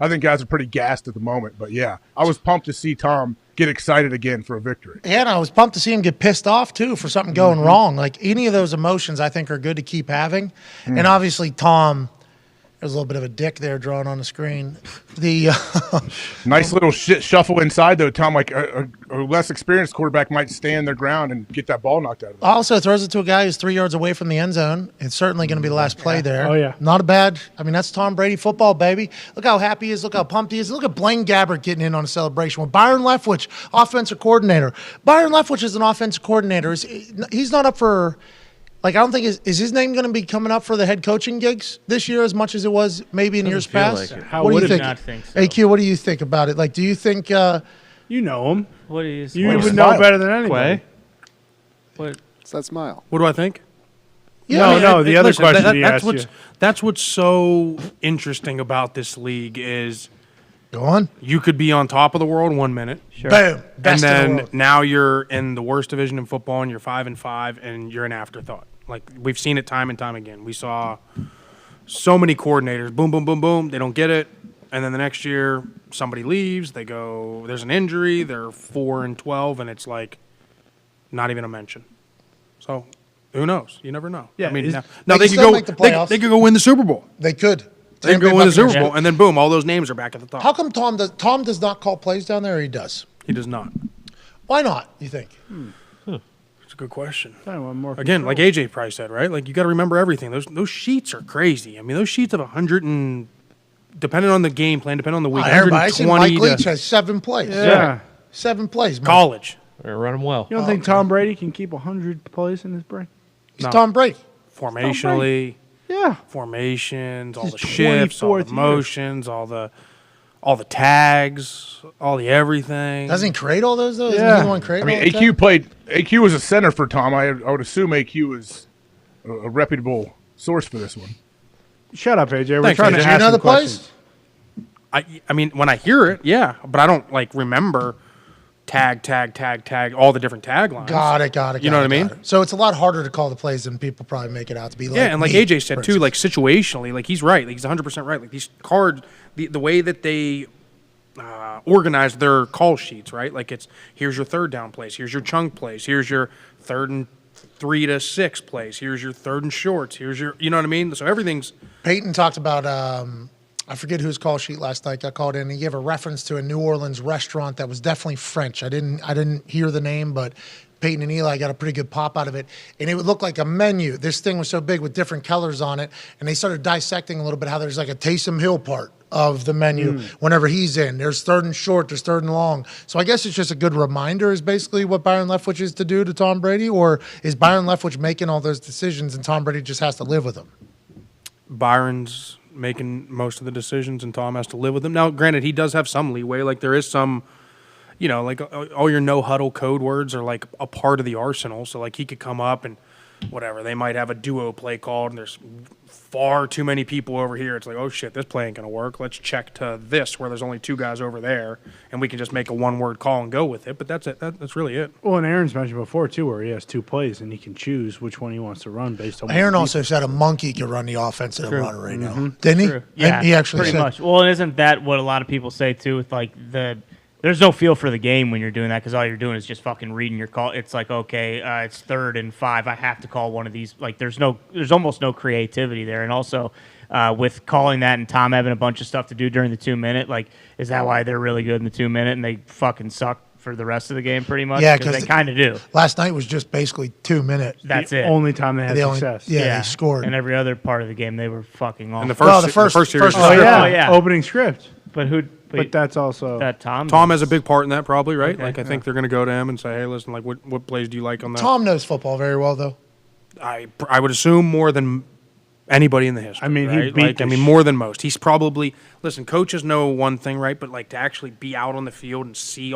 I think guys are pretty gassed at the moment. But yeah, I was pumped to see Tom get excited again for a victory. Yeah, and I was pumped to see him get pissed off, too, for something going wrong. Like, any of those emotions, I think, are good to keep having. And obviously, Tom, there's a little bit of a dick there drawn on the screen. Nice little shuffle inside, though, Tom. Like, a less experienced quarterback might stand their ground and get that ball knocked out of them. Also, throws it to a guy who's 3 yards away from the end zone. It's certainly going to be the last play there. Oh, yeah. Not a bad, that's Tom Brady football, baby. Look how happy he is. Look how pumped he is. Look at Blaine Gabbert getting in on a celebration with Byron Leftwich, offensive coordinator. Byron Leftwich is an offensive coordinator. He's not up for... Like, I don't think is his name going to be coming up for the head coaching gigs this year as much as it was maybe in years past? Like How what do would you it think? not think so. AQ, what do you think about it? Like, do you think You know him. What is You would know better than anybody. What? It's that smile. What do I think? No, the other listen, question he that's asked you. That's what's so interesting about this league is go on? You could be on top of the world 1 minute. Boom. Best And in the then world. now you're in the worst division in football and you're 5-5 and you're an afterthought. Like we've seen it time and time again. We saw so many coordinators, boom, boom, boom, boom. They don't get it. And then the next year somebody leaves, they go, there's an injury, they're 4-12, and it's like not even a mention. So who knows? You never know. Yeah, I mean, is- now They they can could still go. make the playoffs. They could go win the Super Bowl. They could. They could go win the Super Bowl, and then boom, all those names are back at the top. How come Tom does not call plays down there, or he does? He does not. Why not, you think? It's a good question. More Again, like AJ Price said, right? Like you got to remember everything. Those sheets are crazy. I mean, those sheets of 100 and depending on the game plan, depending on the week, Everybody, I see Mike 120 Leach to has 7 plays. Yeah. 7 plays, man. college. We're run them well. You don't think Tom Brady can keep 100 plays in his brain? He's Tom Brady. Formationally, Yeah. formations, all His the shifts, all the 24th year. motions, all the tags, all the everything. Doesn't he create all those, though? Isn't Yeah. he the one creating I mean, all the AQ was a center for Tom. I would assume AQ was a reputable source for this one. Shut up, AJ. We're Thanks, trying AJ. to Do you ask know some the plays? questions. I mean, when I hear it, yeah, but I don't like remember tag, all the different taglines. Got it. You know what I mean? So it's a lot harder to call the plays than people probably make it out to be. Yeah, and like me, AJ said for too, like instance. situationally, like he's right. Like he's 100% right. Like these cards, the way that they organize their call sheets, right? Like it's here's your third down plays, here's your chunk plays, here's your 3rd and 3 to 6 plays, here's your 3rd and shorts, here's your, you know what I mean? So everything's. Peyton talked about, I forget whose call sheet last night got called in. He gave a reference to a New Orleans restaurant that was definitely French. I didn't hear the name, but Peyton and Eli got a pretty good pop out of it. And it would look like a menu. This thing was so big with different colors on it. And they started dissecting a little bit how there's like a Taysom Hill part of the menu whenever he's in. There's 3rd and short, there's 3rd and long. So I guess it's just a good reminder is basically what Byron Leftwich is to do to Tom Brady, or is Byron Leftwich making all those decisions and Tom Brady just has to live with them? Byron's making most of the decisions and Tom has to live with them. Now, granted, he does have some leeway. Like there is some, you know, like all your no huddle code words are like a part of the arsenal. So like he could come up and whatever, they might have a duo play called and there's far too many people over here. It's like, oh shit, this play ain't going to work. Let's check to this where there's only 2 guys over there and we can just make a 1-word call and go with it. But that's it. That's really it. Well, and Aaron's mentioned before, too, where he has 2 plays and he can choose which one he wants to run based on Aaron also said a monkey could run the offensive run right now. Didn't he? True. Yeah, He actually pretty said. much. Well, and isn't that what a lot of people say too? With like there's no feel for the game when you're doing that because all you're doing is just fucking reading your call. It's like okay, it's 3rd and 5. I have to call one of these. Like there's almost no creativity there, and also with calling that and Tom having a bunch of stuff to do during the 2-minute. Like, is that why they're really good in the 2-minute and they fucking suck for the rest of the game pretty much? Yeah, because they kind of do. Last night was just basically 2 minutes. That's the it. only time they had success. They scored. And every other part of the game, they were fucking awful. And the first series. Opening script. But that's also that Tom has a big part in that probably, right? Okay, like I think they're going to go to him and say, hey, listen, like what plays do you like on that? Tom knows football very well, though. I would assume more than anybody in the history. I mean, right? he beat more than most. He's probably listen. Coaches know one thing, right? But like to actually be out on the field and see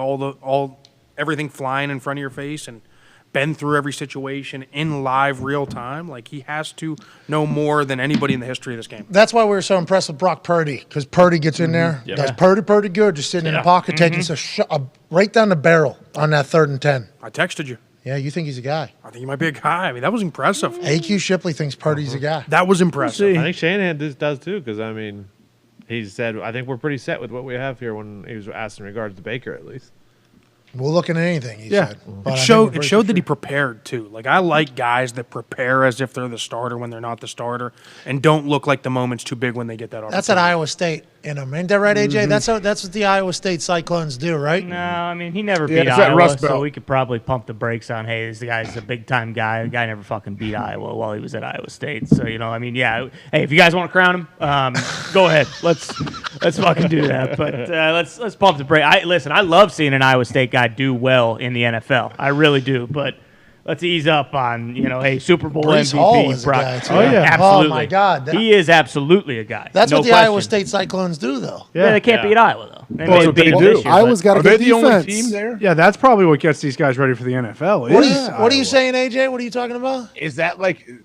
everything flying in front of your face and been through every situation in live real time, like he has to know more than anybody in the history of this game. That's why we were so impressed with Brock Purdy, because Purdy gets in there, does Purdy good, just sitting in the pocket, taking right down the barrel on that 3rd and 10. I texted you. Yeah, you think he's a guy. I think he might be a guy. I mean, that was impressive. AQ Shipley thinks Purdy's a guy. That was impressive. I think Shanahan does too, because I mean, he said, I think we're pretty set with what we have here when he was asked in regards to Baker, at least. We'll look at anything, he said. But It showed that he prepared, too. Like, I like guys that prepare as if they're the starter when they're not the starter and don't look like the moment's too big when they get that opportunity. That's at Iowa State in him. Ain't that right, AJ? That's what the Iowa State Cyclones do, right? No, I mean, he never beat Iowa, so we could probably pump the brakes on, hey, this guy's a big-time guy. The guy never fucking beat Iowa while he was at Iowa State. So, you know, I mean, yeah. Hey, if you guys want to crown him, go ahead. Let's fucking do that. But let's pump the brake. Listen, I love seeing an Iowa State guy do well in the NFL. I really do. But let's ease up on, hey, Super Bowl Breece MVP. Hall is a guy, too. Oh, yeah. Absolutely. Oh, my God. He is absolutely a guy. That's no what the question. Iowa State Cyclones do, though. Yeah, they can't beat Iowa, though. They Well, may that's beat what them they this do. year, Iowa's got a Are they good the only defense. team there? Yeah, that's probably what gets these guys ready for the NFL. What are you saying, AJ? What are you talking about? Is that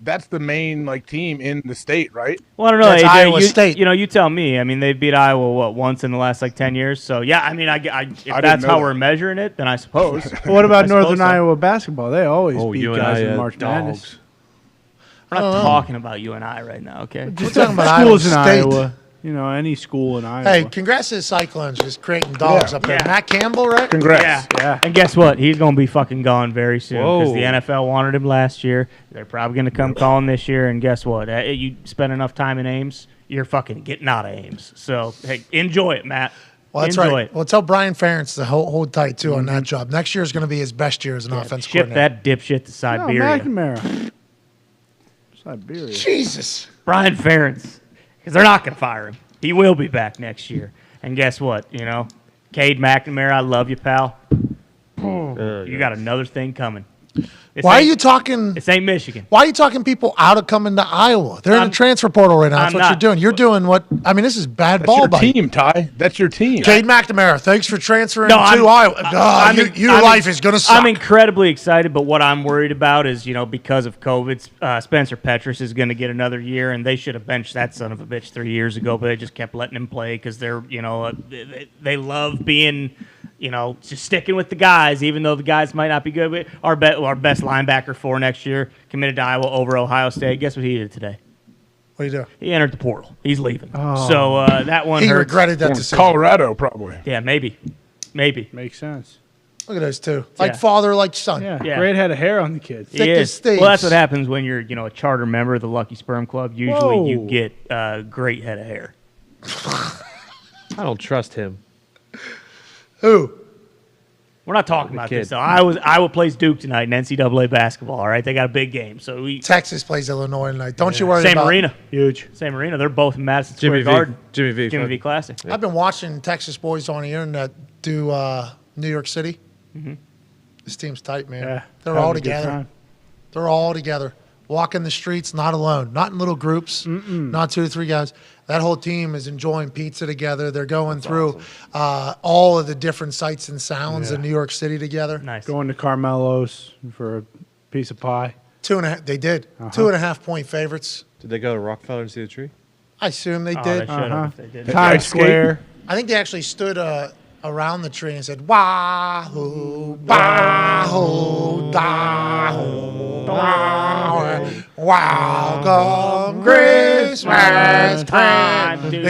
that's the main team in the state, right? Well, I don't know, That's AJ. Iowa State. You tell me. I mean, they beat Iowa once in the last 10 years. So yeah, I mean, if that's how we're measuring it, then I suppose. Well, what about I suppose Northern so. Iowa basketball? They always beat UNI guys in had March Madness. We're not talking about you and I right now, okay? We're talking about Iowa Schools in State. Iowa. Any school in Iowa. Hey, congrats to the Cyclones just creating dogs up there. Yeah. Matt Campbell, right? Congrats. Yeah. And guess what? He's going to be fucking gone very soon because the NFL wanted him last year. They're probably going to come call him this year. And guess what? You spend enough time in Ames, you're fucking getting out of Ames. So, hey, enjoy it, Matt. Well, that's enjoy right. it. well, tell Brian Ferentz to hold tight, too, on that job. Next year is going to be his best year as an offensive Ship coordinator. that dipshit to Siberia. McNamara. Siberia. Jesus. Brian Ferentz. Because they're not going to fire him. He will be back next year. And guess what? Cade McNamara, I love you, pal. You got another thing coming. Why are you talking? This ain't Michigan. Why are you talking people out of coming to Iowa? They're in the transfer portal right now. That's what you're doing. You're doing what? I mean, this is bad That's ball your by team, Ty. That's your team. Cade McNamara, thanks for transferring to Iowa. God, your life is going to suck. I'm incredibly excited, but what I'm worried about is, because of COVID, Spencer Petras is going to get another year, and they should have benched that son of a bitch 3 years ago, but they just kept letting him play because they're, they love being, just sticking with the guys, even though the guys might not be good. But our best linebacker for next year committed to Iowa over Ohio State. Guess what he did today? What do you do? He entered the portal. He's leaving. Oh. So that one He hurts. regretted that decision. Colorado, probably. Yeah, maybe. Makes sense. Look at those two. Like father, like son. Yeah. Great head of hair on the kid. He is. Well, that's what happens when you're, a charter member of the Lucky Sperm Club. Usually you get a great head of hair. I don't trust him. Who? We're not talking about this, though. Iowa plays Duke tonight in NCAA basketball, all right? They got a big game. So Texas plays Illinois tonight. Don't you worry Same about arena. Huge. Same arena. They're both in Madison Jimmy Square V. Garden. Jimmy V. Classic. I've been watching Texas boys on the internet do New York City. Mm-hmm. This team's tight, man. Yeah, They're having all a good together. time. They're all together. Walking the streets, not alone, not in little groups, not 2 or 3 guys. That whole team is enjoying pizza together. They're going through all of the different sights and sounds in New York City together. Nice. Going to Carmelo's for a piece of pie. 2.5. They did 2.5 point favorites. Did they go to Rockefeller and see the tree? I assume they Oh, did. they should have if they did. Times Square. I think they actually stood around the tree and said, "Wahoo, wahoo, dahoo, wahoo, welcome Christmas, birthday."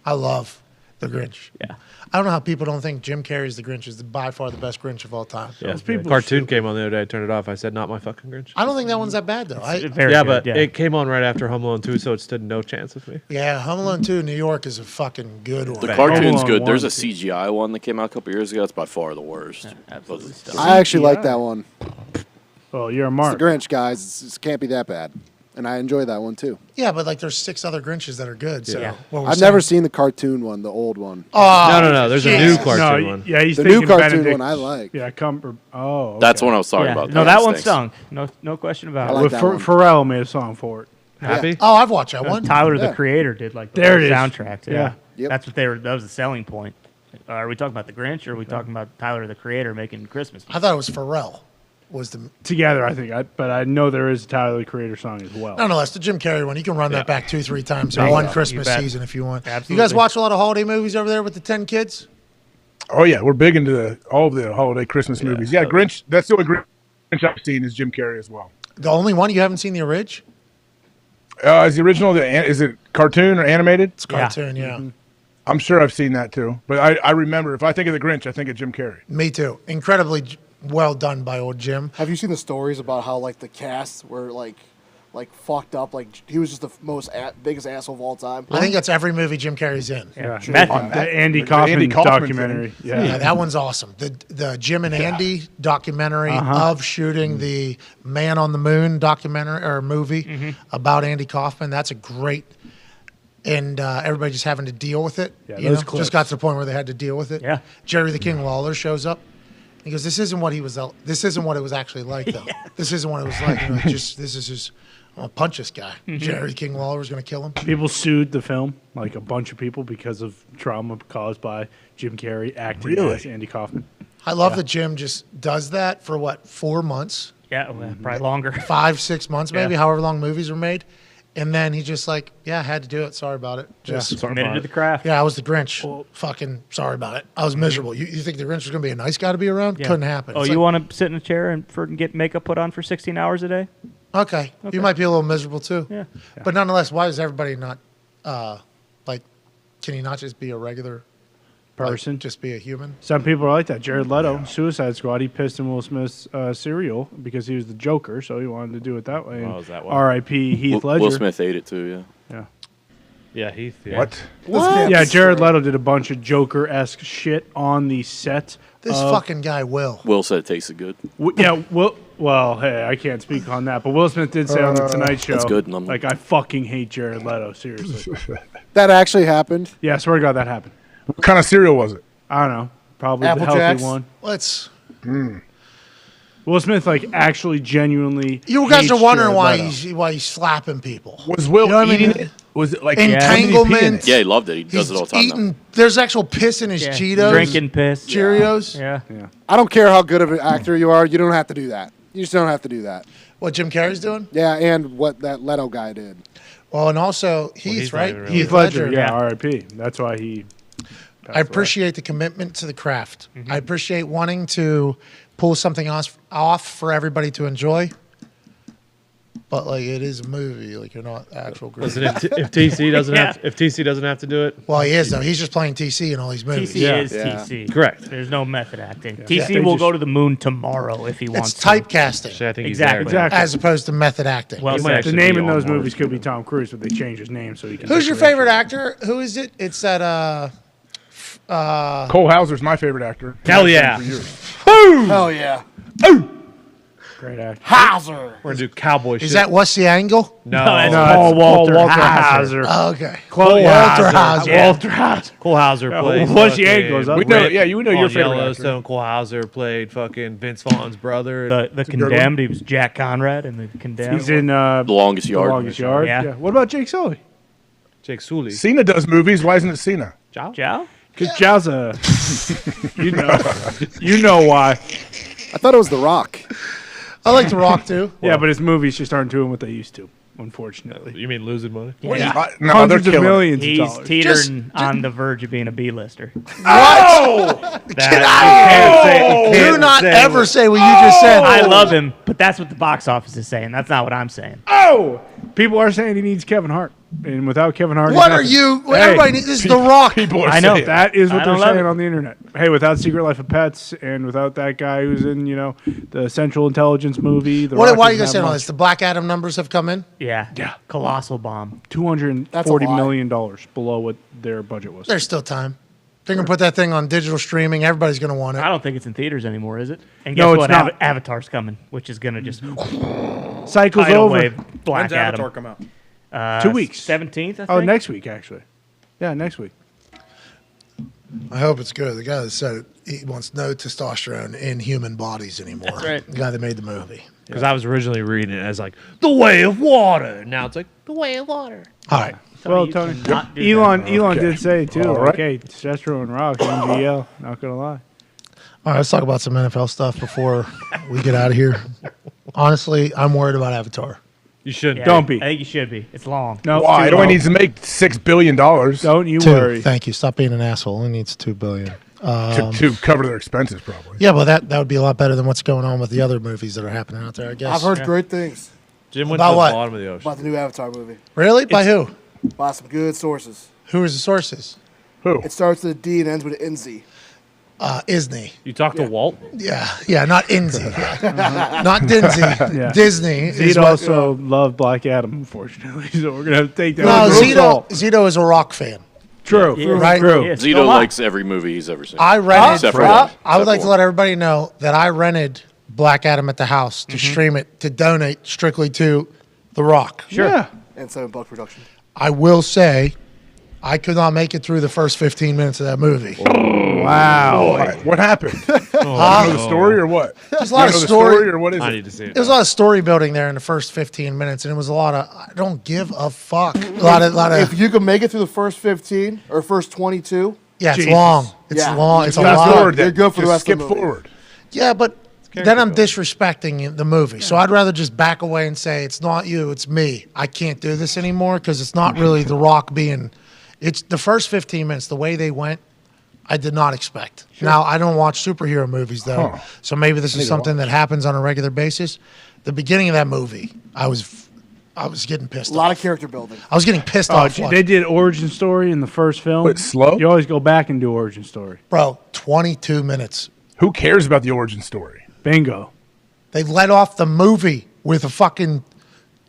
I love the Grinch. Yeah. I don't know how people don't think Jim Carrey's the Grinch is by far the best Grinch of all time. Yeah, the cartoon came on the other day. I turned it off. I said, "Not my fucking Grinch." I don't think that one's that bad though. But it came on right after Home Alone 2, so it stood no chance with me. Yeah, Home Alone 2 New York is a fucking good one. The cartoon's good. There's a CGI one that came out a couple years ago. That's by far the worst. Absolutely. I actually like that one. Well, you're a It's mark. the Grinch, guys. It can't be that bad. And I enjoy that one, too. Yeah, but like there's 6 other Grinches that are good. So what we're I've saying- never seen the cartoon one, the old one. Oh, No. There's a new cartoon one. Yeah, he's The thinking new cartoon Benedict. one I like. Yeah, okay. That's what I was talking about. No, that one stunk. No question about it. like that one. Pharrell made a song for it. Happy? Oh, I've watched that one. Tyler, Yeah. the creator, did like the There whole it is. soundtrack. Yeah. Yep. That's what that was the selling point. Are we talking about the Grinch, or are we talking about Tyler, the creator, making Christmas? I thought it was Pharrell. Was the Together, I think. But I know there is a Tyler the Creator song as well. nonetheless the Jim Carrey one? You can run that back 2-3 times in There you one go. Christmas You bet. season if you want. Absolutely. You guys watch a lot of holiday movies over there with the 10 kids? Oh yeah, we're big into all of the holiday Christmas movies. Yeah, Grinch. That's the only Grinch I've seen is Jim Carrey as well. The only one you haven't seen the orig? Is the original? Is it cartoon or animated? It's cartoon, yeah. I'm sure I've seen that too. But I remember if I think of the Grinch, I think of Jim Carrey. Me too. Incredibly well done by old Jim. Have you seen the stories about how like the cast were like fucked up? Like he was just the biggest asshole of all time. I think that's every movie Jim Carrey's in. Yeah, Sure. the Andy Kaufman documentary. Yeah, that one's awesome. The Jim and Andy documentary of shooting the Man on the Moon documentary or movie about Andy Kaufman. That's a great. And everybody just having to deal with it. Yeah, you those know? clips. Just got to the point where they had to deal with it. Yeah. Jerry the King Lawler shows up. He goes, "This isn't what he was. This isn't what it was actually like, though. This isn't what it was like. You know, this is just. I'm gonna punch this guy. Jerry King Lawler's gonna kill him." People sued the film, like a bunch of people, because of trauma caused by Jim Carrey acting as Andy Kaufman. I love that Jim just does that for 4 months? Yeah, well, probably longer. 5-6 months, maybe, Yeah. however long movies are made. And then he's just like, "Yeah, I had to do it. Sorry about it." Just Committed to the craft. Yeah, I was the Grinch. Fucking sorry about it. I was miserable. You think the Grinch was going to be a nice guy to be around? Yeah. Couldn't happen. Oh, It's you like, want to sit in a chair and get makeup put on for 16 hours a day? okay. You might be a little miserable too. Yeah. But nonetheless, why is everybody not, can you not just be a regular Person. just be a human? Some people are like that. Jared Leto, Suicide Squad, he pissed in Will Smith's cereal because he was the Joker, so he wanted to do it that way. Oh, is that why? R.I.P. Heath Ledger. Will Smith ate it too, yeah. Yeah, Heath. Yeah. What? Yeah, Jared Leto did a bunch of Joker-esque shit on the set. This fucking guy Will. Will said it tasted good. Well, hey, I can't speak on that, but Will Smith did say on the Tonight Show, That's good. like, I fucking hate Jared Leto, seriously. That actually happened. Yeah, I swear to God that happened. What kind of cereal was it? I don't know. Probably Apple the healthy Jacks? one. Let's. Will Smith like actually genuinely. You guys are hates wondering Jared why he's slapping people. Was Will You know what I eating mean? it? Was it like entanglement? Yeah, he loved it. He does it all the time now. Eating. There's actual piss in his Cheetos. Drinking piss. Cheerios. Yeah. I don't care how good of an actor you are. You don't have to do that. You just don't have to do that. What Jim Carrey's doing? Yeah, and what that Leto guy did. Well, and also Heath, right? Heath Ledger. Yeah, R.I.P. That's why he. I appreciate the commitment to the craft. I appreciate wanting to pull something off for everybody to enjoy. But like it is a movie, like you're not actual great. Listen, if TC doesn't if TC doesn't have to do it, well, he is though. He's just playing TC in all these movies. TC is TC. Correct. There's no method acting. Yeah. TC will go to the moon tomorrow if he wants It's to. typecasting. Actually, I think he's Exactly. there. Exactly. As opposed to method acting. Well, The name in those movies could be Tom Cruise, but they changed his name so he can. Who's your favorite actor? Who is it? It's that Cole Hauser's my favorite actor. Hell yeah. Hell yeah. Great actor. Hauser. We're gonna do cowboy shit. is that What's the Angle? No, that's no, Paul Walter Hauser. Oh, okay. Walter Hauser. Walter Hauser. Cole Hauser played. What's the fucking angles? We know, yeah, you know your on favorite Yellowstone. actor. Cole Hauser played fucking Vince Vaughn's brother. The Condemned. He was Jack Conrad in the Condemned. He's in The Longest Yard. The Longest Yard. Yeah. What about Jake Sully? Jake Sully. Cena does movies. Why isn't it Cena? Jow? Because Jow's you know why. I thought it was The Rock. I like The Rock too. Yeah, but his movies just aren't doing what they used to, unfortunately. You mean losing money? Yeah. No, they're Hundreds of killing it. millions of He's dollars. teetering on the verge of being a B-lister. Oh! Get out of here! Do not ever say what you just said. I love him, but that's what the box office is saying. That's not what I'm saying. Oh! People are saying he needs Kevin Hart. And without Kevin Hart, What he's are nothing. you? Hey, Everybody needs. This is The Rock. People are I know. saying That is what I they're don't love saying it. on the internet. Hey, without Secret Life of Pets and without that guy who's in, the Central Intelligence movie. The Why Rock are you doesn't guys have saying all much. this? The Black Adam numbers have come in. Yeah. Colossal bomb. $240 million below what their budget was. There's still time. They're gonna put that thing on digital streaming. Everybody's gonna want it. I don't think it's in theaters anymore, is it? And guess No, it's what? not. Avatar's coming, which is going to just Cycle's tidal over. wave Black When's Adam. Avatar come out? 2 weeks. 17th, I think. Oh, next week, actually. Yeah, next week. I hope it's good. The guy that said it, he wants no testosterone in human bodies anymore. That's right. The guy that made the movie. Because I was originally reading it as like the way of water. Now it's like the way of water. All right. Well, you Tony, cannot do Elon Okay. did say, too, All right. okay, testosterone rocks, NGL, not going to lie. All right, let's talk about some NFL stuff before we get out of here. Honestly, I'm worried about Avatar. You shouldn't. Yeah, Don't be. I think you should be. It's long. No, Why? It too only low. needs to make $6 billion Don't you 2. worry. Thank you. Stop being an asshole. Only needs $2 billion. to cover their expenses, probably. Yeah, well, that would be a lot better than what's going on with the other movies that are happening out there, I guess. I've heard great things Jim went About to the what? bottom of the ocean. about the new Avatar movie. Really? By who? By some good sources. Who is the sources? Who? It starts with a D and ends with an NZ. Isney. You talked to Walt? Yeah, not Inzy. Not Dinsey. Yeah. Disney. is Zito what- also loved Black Adam, unfortunately, so we're going to have to take that. No, with a grain of salt. Zito is a rock fan. True, Yeah, right? true. Yeah. Zito likes every movie he's ever seen. I rented. Except for one. I would Except like for to one. let everybody know that I rented Black Adam at the house to stream it to donate strictly to The Rock. Sure. Yeah. And $7 production. I will say, I could not make it through the first 15 minutes of that movie. Wow. What happened? You know the story or what? There's a lot of You know the story. or what is I it? need to see it. There was a lot of story building there in the first 15 minutes, and it was a lot of I don't give a fuck. A lot of If you can make it through the first 15 or first 22, yeah, it's Jesus. long. It's Yeah. long. It's a Fast lot. forward You're then. good for the Just rest of skip the movie. forward. Yeah, but then I'm disrespecting the movie. So I'd rather just back away and say it's not you, it's me. I can't do this anymore because it's not really The Rock being. It's the first 15 minutes. The way they went, I did not expect. Now I don't watch superhero movies though, Huh. so maybe this is something that happens on a regular basis. The beginning of that movie, I was getting pissed a lot off. of character building. I was getting pissed Oh, off. they did origin story in the first film. Wait, slow? You always go back and do origin story. Bro, 22 minutes. Who cares about the origin story? Bingo. They let off the movie with a fucking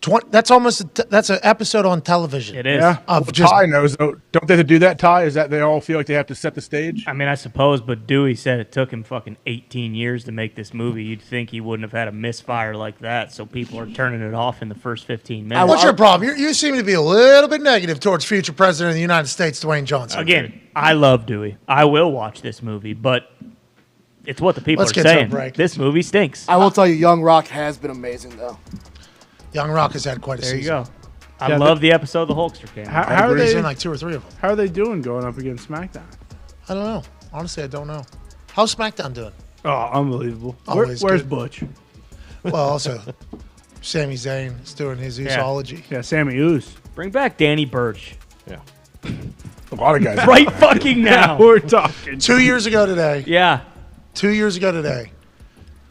20. That's almost that's an episode on television. It is. Yeah. Of Well, just Ty knows, though. Don't they do that, Ty? Is that they all feel like they have to set the stage? I mean, I suppose, but Dewey said it took him fucking 18 years to make this movie. You'd think he wouldn't have had a misfire like that, so people are turning it off in the first 15 minutes. What's your problem? You seem to be a little bit negative towards future president of the United States, Dwayne Johnson. Again, I love Dewey. I will watch this movie, but It's what the people Let's are get to a saying. break. This movie stinks. I will tell you, Young Rock has been amazing, though. Young Rock has had quite a There you season. go. I love the episode the Hulkster came. How are He's they? in like 2 or 3 of them. How are they doing going up against SmackDown? I don't know. Honestly, I don't know. How's SmackDown doing? Oh, unbelievable. Always Where's good. Butch? Well, also, Sami Zayn is doing his Oozology. Yeah, Sammy Ooze. Bring back Danny Burch. Yeah. A lot of guys. Right fucking now. We're talking. 2 years ago today. Yeah. 2 years ago today,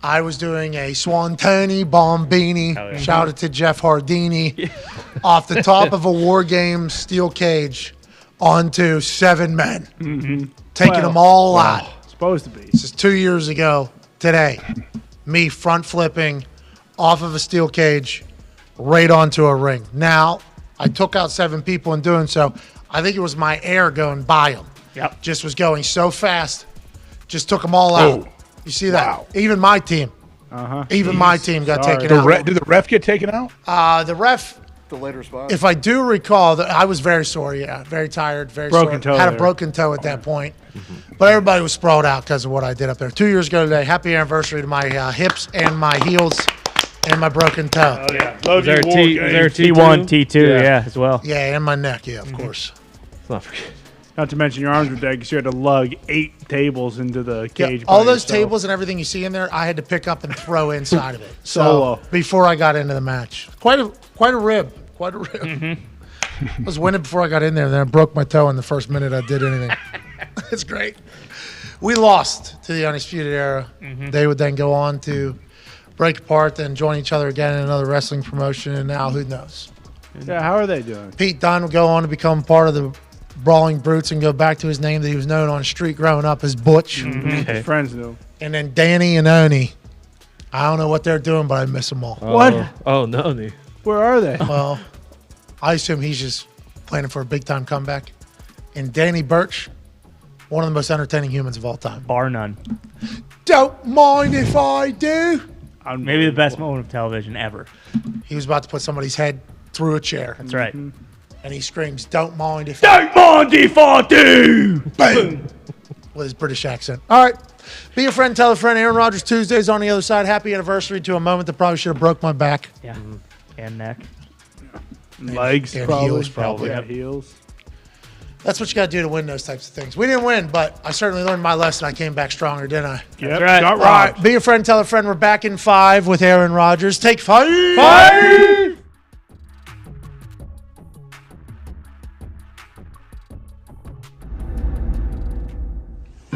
I was doing a Swantoni Bombini. yeah. Shout out to Jeff Hardini. Off the top of a War Games steel cage onto 7 men. Taking them all out. Supposed to be. This is 2 years ago today. Me front flipping off of a steel cage right onto a ring. Now, I took out 7 people in doing so. I think it was my air going by them. Yep. Just was going so fast. Just took them all out. You see that? Wow. Even my team. Even my team got taken out. Did the ref get taken out? The ref, Delayed response. if I do recall, I was very sore. Yeah, very tired, very Broken sore. toe Had a there. broken toe at that point. But everybody was sprawled out because of what I did up there. 2 years ago today. Happy anniversary to my hips and my heels and my broken toe. Oh, yeah. Was there a T1, T2, yeah, as well. Yeah, and my neck. Yeah, of course. Let's not forget. Not to mention your arms were dead because you had to lug 8 tables into the Yeah, cage. all by those yourself. tables and everything you see in there, I had to pick up and throw inside of it. Solo. So before I got into the match, quite a rib. I was winning before I got in there, and then I broke my toe in the first minute I did anything. It's great. We lost to the Undisputed Era. They would then go on to break apart, then join each other again in another wrestling promotion, and now who knows? Yeah, how are they doing? Pete Dunne would go on to become part of the Brawling Brutes and go back to his name that he was known on the street growing up as Butch. His friends knew. And then Danny and Oni. I don't know what they're doing, but I miss them all. What? Oh, no. Where are they? Well, I assume he's just planning for a big-time comeback. And Danny Burch, one of the most entertaining humans of all time. Bar none. Don't mind if I do. Maybe the best moment of television ever. He was about to put somebody's head through a chair. That's right. And he screams, "Don't mind if Don't mind if I do!" Boom! With his British accent. All right. Be a friend, tell a friend. Aaron Rodgers Tuesdays on the other side. Happy anniversary to a moment that probably should have broke my back. Yeah. And neck. Legs, and probably. heels, probably. Yeah, heels. That's what you got to do to win those types of things. We didn't win, but I certainly learned my lesson. I came back stronger, didn't I? Yep, right. got All right. robbed. Be a friend, tell a friend. We're back in 5 with Aaron Rodgers. Take 5.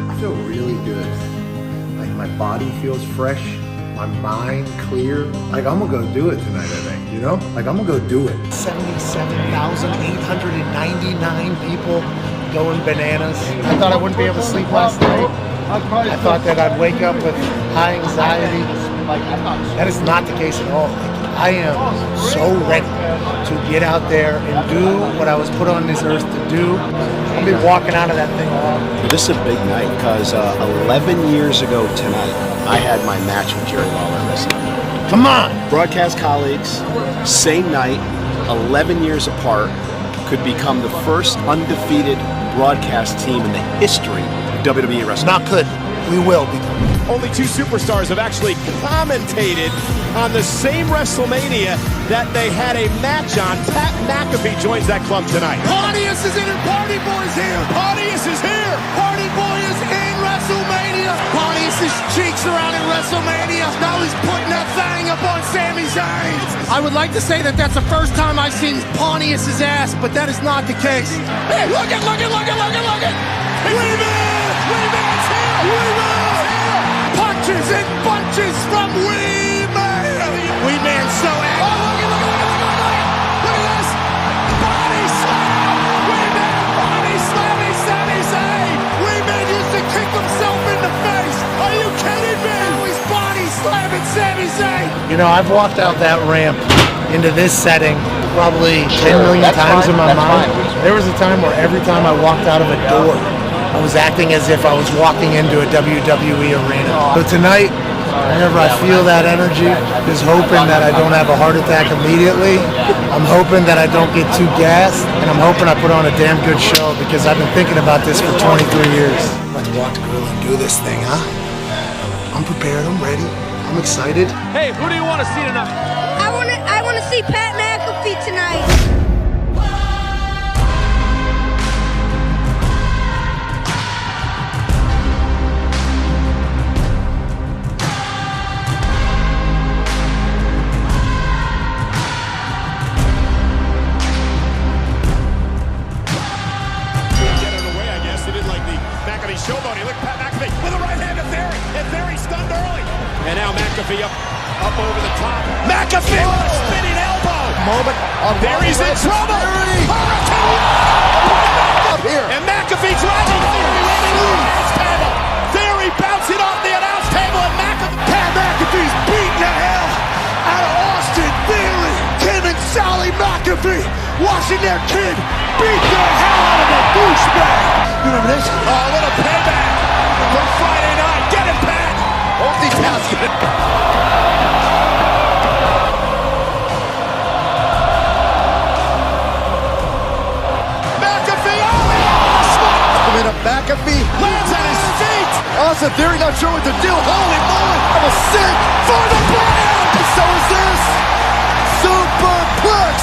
I feel really good. Like my body feels fresh, my mind clear. Like I'm gonna go do it tonight, I think, you know? Like I'm gonna go do it. 77,899 people going bananas. I thought I wouldn't be able to sleep last night. I thought that I'd wake up with high anxiety. That is not the case at all. I am so ready to get out there and do what I was put on this earth to do. I'll be walking out of that thing alone. This is a big night because 11 years ago tonight, I had my match with Jerry Lawler wrestling. Come on! Broadcast colleagues, same night, 11 years apart, could become the first undefeated broadcast team in the history of WWE wrestling. Not good. We will become. Only 2 superstars have actually commentated on the same WrestleMania that they had a match on. Pat McAfee joins that club tonight. Pontius is in and Party Boy's here! Pontius is here! Party Boy is in WrestleMania! Pontius' cheeks are out in WrestleMania! Now he's putting that thing up on Sami Zayn! I would like to say that that's the first time I've seen Pontius' ass, but that is not the case. Hey, look it! Weeman's here! Punches and bunches from Weeman! Weeman's so angry! Oh, look at this! Body slam! Weeman! Body slamming Sami Zayn! Weeman used to kick himself in the face! Are you kidding me? Now he's body slamming Sami Zayn! You know, I've walked out that ramp into this setting probably 10 million times in my mind. There was a time where every time I walked out of a door, I was acting as if I was walking into a WWE arena. So tonight, whenever I feel that energy, is hoping that I don't have a heart attack immediately. I'm hoping that I don't get too gassed, and I'm hoping I put on a damn good show because I've been thinking about this for 23 years. Let's walk the grill and do this thing, huh? I'm prepared. I'm ready. I'm excited. Hey, who do you want to see tonight? I want to see Pat McAfee tonight. McAfee showboat. He looked Pat McAfee with a right hand to Theory. And Theory stunned early. And now McAfee up over the top. McAfee with a spinning elbow. Moment. Theory's in trouble. Hurricane. Up here. And McAfee driving Theory into the announce table. Theory bouncing off the announce table. And Pat McAfee's beating the hell out of Austin Theory. Tim and Sally McAfee watching their kid beat the hell out of a douchebag. You remember this? Oh, a little payback from Friday night. Get it, Pat. Only Pat's good. McAfee, McAfee lands on his feet. Austin Theory not sure what to do. Holy moly! I'm a sick for the brand. And so is this superplex.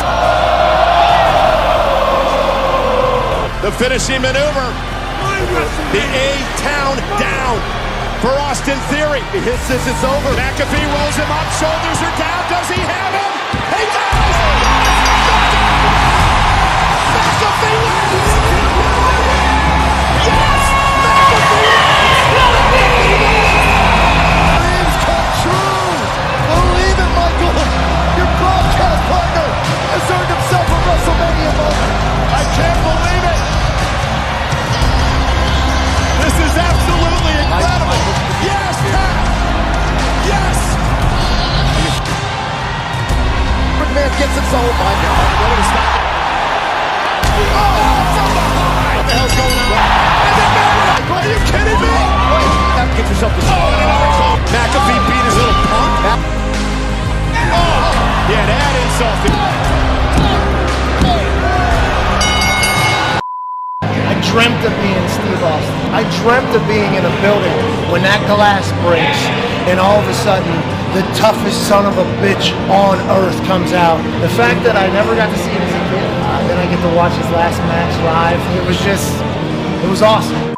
The finishing maneuver. The A-Town down for Austin Theory. He hits this, it's over. McAfee rolls him up, shoulders are down. Does he have him? He does! McAfee wins! Yes! Dreams come true! Believe it, Michael! Your broadcast partner has earned himself a WrestleMania moment. I can't believe it! This is absolutely incredible! Yes, Pat! Yes! McMahon gets himself, oh my God, ready to stop it. Oh, from behind! What the hell's going on? And then are you kidding me? Have to get yourself to McAfee beat his little punk. Oh, yeah, that insult. I dreamt of being Steve Austin. I dreamt of being in a building when that glass breaks and all of a sudden the toughest son of a bitch on earth comes out. The fact that I never got to see it as a kid, then I get to watch his last match live, it was awesome.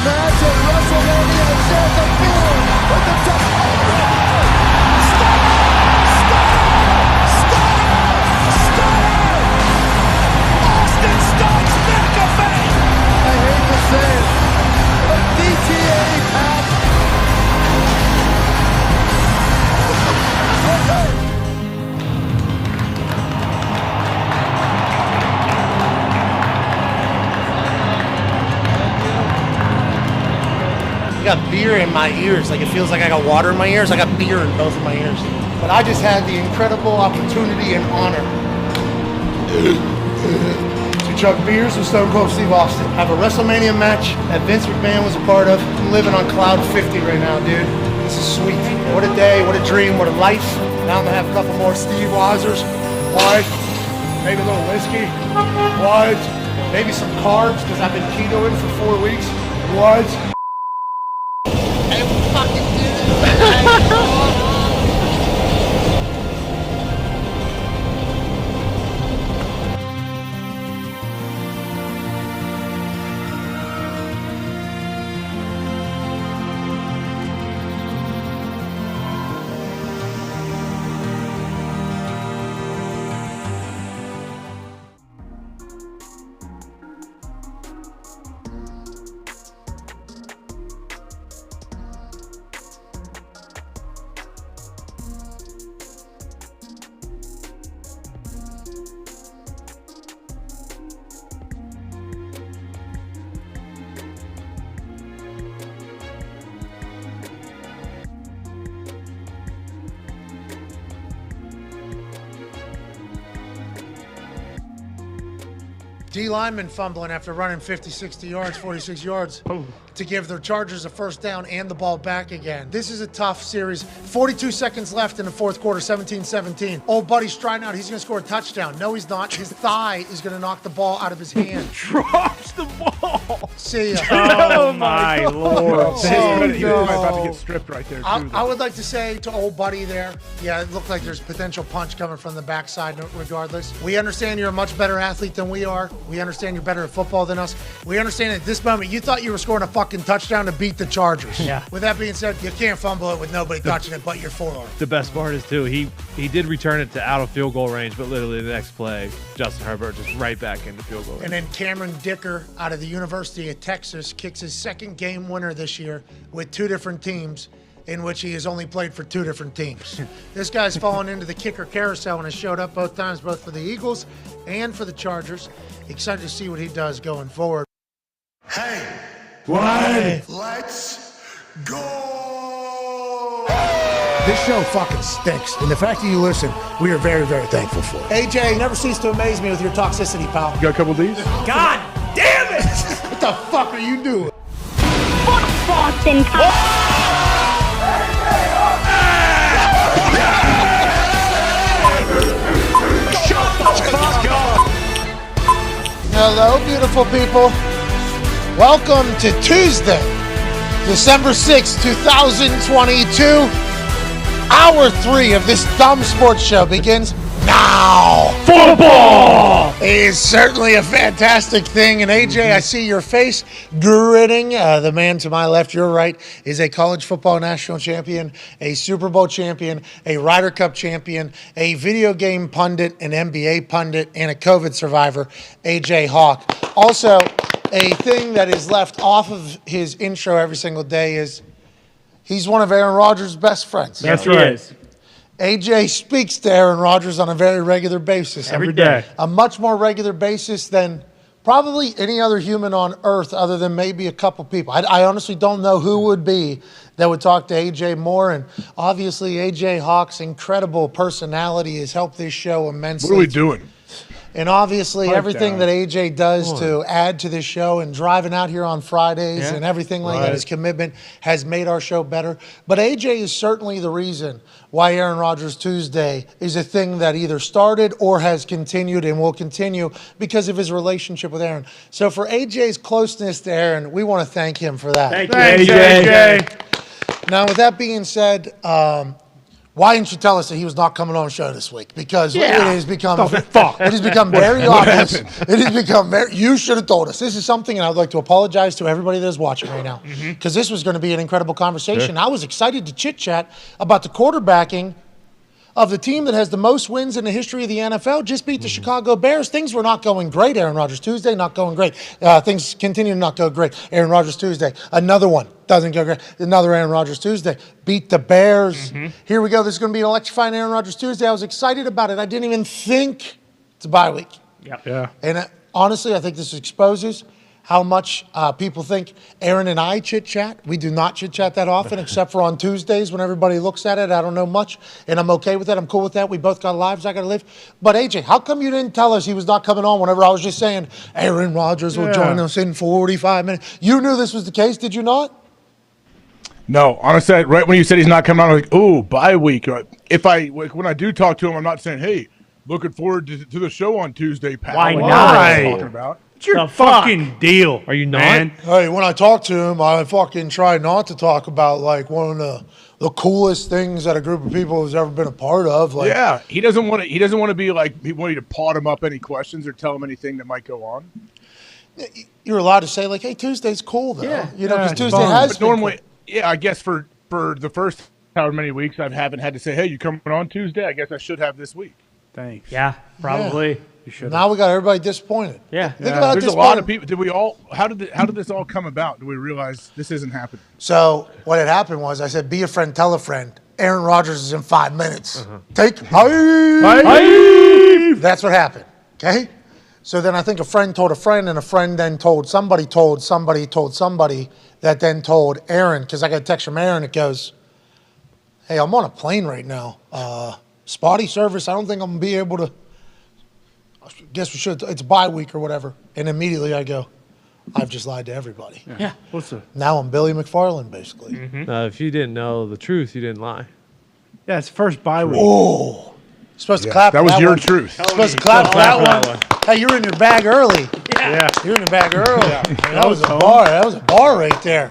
match at WrestleMania in Tampa Bay with the Austin Stuns McAfee! I hate to say it, but DTA Pat. I got beer in my ears. Like, it feels like I got water in my ears. I got beer in both of my ears. But I just had the incredible opportunity and honor to chug beers with Stone Cold Steve Austin. Have a WrestleMania match that Vince McMahon was a part of. I'm living on cloud 50 right now, dude. This is sweet. What a day, what a dream, what a life. Now I'm gonna have a couple more Steve Weisers. What? Maybe a little whiskey. What? Maybe some carbs, because I've been ketoing for 4 weeks. What? D lineman fumbling after running 50, 60 yards, 46 yards to give the Chargers a first down and the ball back again. This is a tough series. 42 seconds left in the fourth quarter, 17-17. Old buddy striding out. He's going to score a touchdown. No, he's not. His thigh is going to knock the ball out of his hand. Drops the ball. See ya. Oh, my Lord. He was about to get stripped right there, too. I would like to say to old buddy there, yeah, it looked like there's potential punch coming from the backside regardless. We understand you're a much better athlete than we are. We understand you're better at football than us. We understand at this moment you thought you were scoring a fucking touchdown to beat the Chargers. Yeah. With that being said, you can't fumble it with nobody touching it but your forearm. The best part is, too, he did return it to out of field goal range, but literally the next play, Justin Herbert just right back into field goal range. And then Cameron Dicker out of the University of Texas kicks his second game winner this year with two different teams, in which he has only played for two different teams. This guy's fallen into the kicker carousel and has showed up both times, both for the Eagles and for the Chargers. Excited to see what he does going forward. Hey, What? let's go! This show fucking stinks, and the fact that you listen, we are very, very thankful for. AJ, you never cease to amaze me with your toxicity, pal. You got a couple of these? God damn it! What the fuck are you doing? Boston. Hello, beautiful people. Welcome to Tuesday, December 6, 2022. Hour 3 of this dumb sports show begins now. Football is certainly a fantastic thing. And AJ, I see your face grinning. The man to my left, your right, is a college football national champion, a Super Bowl champion, a Ryder Cup champion, a video game pundit, an NBA pundit, and a COVID survivor, AJ Hawk. Also, a thing that is left off of his intro every single day is he's one of Aaron Rodgers' best friends. That's right. AJ speaks to Aaron Rodgers on a very regular basis. Every day. A much more regular basis than probably any other human on earth other than maybe a couple people. I honestly don't know who would be that would talk to AJ more. And obviously AJ Hawk's incredible personality has helped this show immensely. What are we doing? And obviously Pipe everything down. that AJ does to add to this show and driving out here on Fridays and everything like that, Right. his commitment has made our show better. But AJ is certainly the reason why Aaron Rodgers Tuesday is a thing that either started or has continued and will continue because of his relationship with Aaron. So for AJ's closeness to Aaron, we want to thank him for that. Thank you, AJ. Now, with that being said, why didn't you tell us that he was not coming on the show this week? Because it has become it has become very obvious. It has become very. You should have told us. This is something, and I would like to apologize to everybody that is watching right now, because this was going to be an incredible conversation. I was excited to chit chat about the quarterbacking of the team that has the most wins in the history of the NFL. Just beat the Chicago Bears. Things were not going great. Aaron Rodgers Tuesday, not going great. Things continue to not go great. Aaron Rodgers Tuesday, another one. Doesn't go great. Another Aaron Rodgers Tuesday. Beat the Bears. Here we go. This is going to be an electrifying Aaron Rodgers Tuesday. I was excited about it. I didn't even think it's a bye week. Yep. Yeah. And honestly, I think this exposes how much people think Aaron and I chit-chat. We do not chit-chat that often, except for on Tuesdays when everybody looks at it. I don't know much, and I'm okay with that. I'm cool with that. We both got lives I got to live. But, AJ, how come you didn't tell us he was not coming on whenever I was just saying Aaron Rodgers will join us in 45 minutes? You knew this was the case, did you not? No, honestly, right when you said he's not coming on, I was like, ooh, bye week. When I do talk to him, I'm not saying, hey, looking forward to the show on Tuesday, pal. Why Like, not? that's what I'm talking about. What's your fucking deal? Are you not? Man? Hey, when I talk to him, I fucking try not to talk about, like, one of the coolest things that a group of people has ever been a part of. Like, Yeah, he doesn't want to be like, he want you to pot him up any questions or tell him anything that might go on. you're allowed to say, like, hey, Tuesday's cool, though. Yeah. You know, because Yeah, Tuesday fun. has But been normally, cool. yeah, I guess for the first however many weeks, I haven't had to say, hey, you coming on Tuesday? I guess I should have this week. Thanks. Yeah, probably. You should. Now we got everybody disappointed. Yeah. Think about There's this a lot one. of people. Did we all? How did this all come about? Do we realize this isn't happening? So what had happened was I said, be a friend, tell a friend. Aaron Rodgers is in 5 minutes. Take That's what happened. Okay? So then I think a friend told a friend, and a friend then told somebody that then told Aaron, because I got a text from Aaron. It goes, hey, I'm on a plane right now. Spotty service. I don't think I'm going to be able to. guess we should. It's bye week or whatever. And immediately I go, I've just lied to everybody. Yeah. What's the? Now I'm Billy McFarland, basically. If you didn't know the truth, you didn't lie. Yeah, it's first bye week. Oh, supposed to Yeah, clap. that for was your one. truth. Supposed to clap for that one. Hey, you were in your bag early. Yeah. You were in your bag early. That was a bar. That was a bar right there.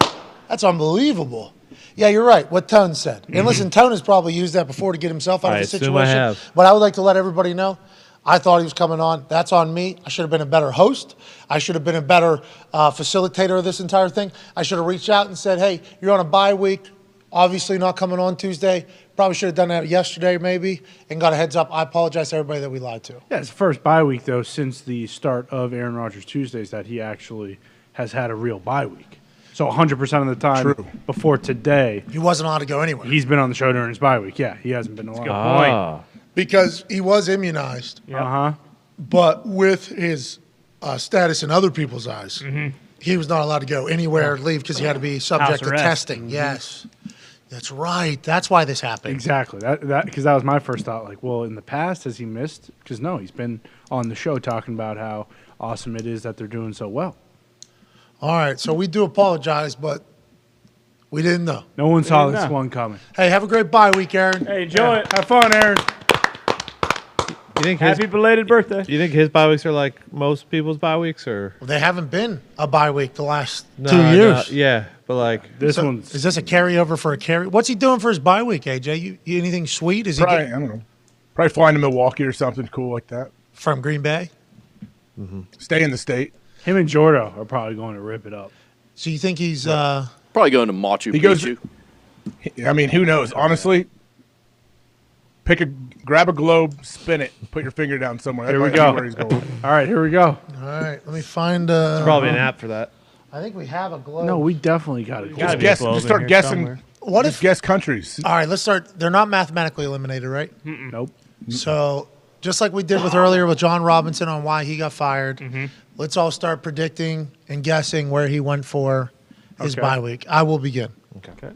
That's unbelievable. Yeah, you're right. What Tone said. And listen, Tone has probably used that before to get himself out of I the assume situation. I have. But I would like to let everybody know, I thought he was coming on. That's on me. I should have been a better host. I should have been a better facilitator of this entire thing. I should have reached out and said, hey, you're on a bye week. Obviously not coming on Tuesday. Probably should have done that yesterday maybe and got a heads up. I apologize to everybody that we lied to. Yeah, it's the first bye week, though, since the start of Aaron Rodgers Tuesdays that he actually has had a real bye week. So 100% of the time before today, He wasn't allowed to go anywhere. he's been on the show during his bye week. Yeah, he hasn't been allowed. Ah. Because he was immunized. Uh-huh. But with his status in other people's eyes, he was not allowed to go anywhere or leave because he had to be subject to arrest. testing. Yes. That's right. That's why this happened. Exactly. Because that was my first thought. Like, well, in the past, has he missed? Because no, he's been on the show talking about how awesome it is that they're doing so well. All right. So we do apologize, but we didn't know. No one saw this know. one coming. Hey, have a great bye week, Aaron. Hey, enjoy it. Have fun, Aaron. You think his, Happy belated birthday. you think his bye weeks are like most people's bye weeks, or They haven't been a bye week the last No, 2 years. yeah, but like This So, one's is this a carryover for a carry? What's he doing for his bye week, AJ? You anything sweet? Is he Probably, I don't know. Probably flying to Milwaukee or something cool like that. from Green Bay? Stay in the state. him and Jordo are probably going to rip it up. So you think he's Probably going to Machu He goes- Picchu. I mean, who knows? Honestly, grab a globe, spin it, put your finger down somewhere. That Here we might be go. where he's going. All right, here we go. all right? Let me find. there's probably an app for that. I think we have a globe. No, we definitely got it. Gotta Just be guess. a globe Just in start here guessing. somewhere. What Just if? guess countries? All right, let's start. They're not mathematically eliminated, right? Nope. So just like we did with earlier with John Robinson on why he got fired, let's all start predicting and guessing where he went for his Okay. bye week. I will begin. Okay.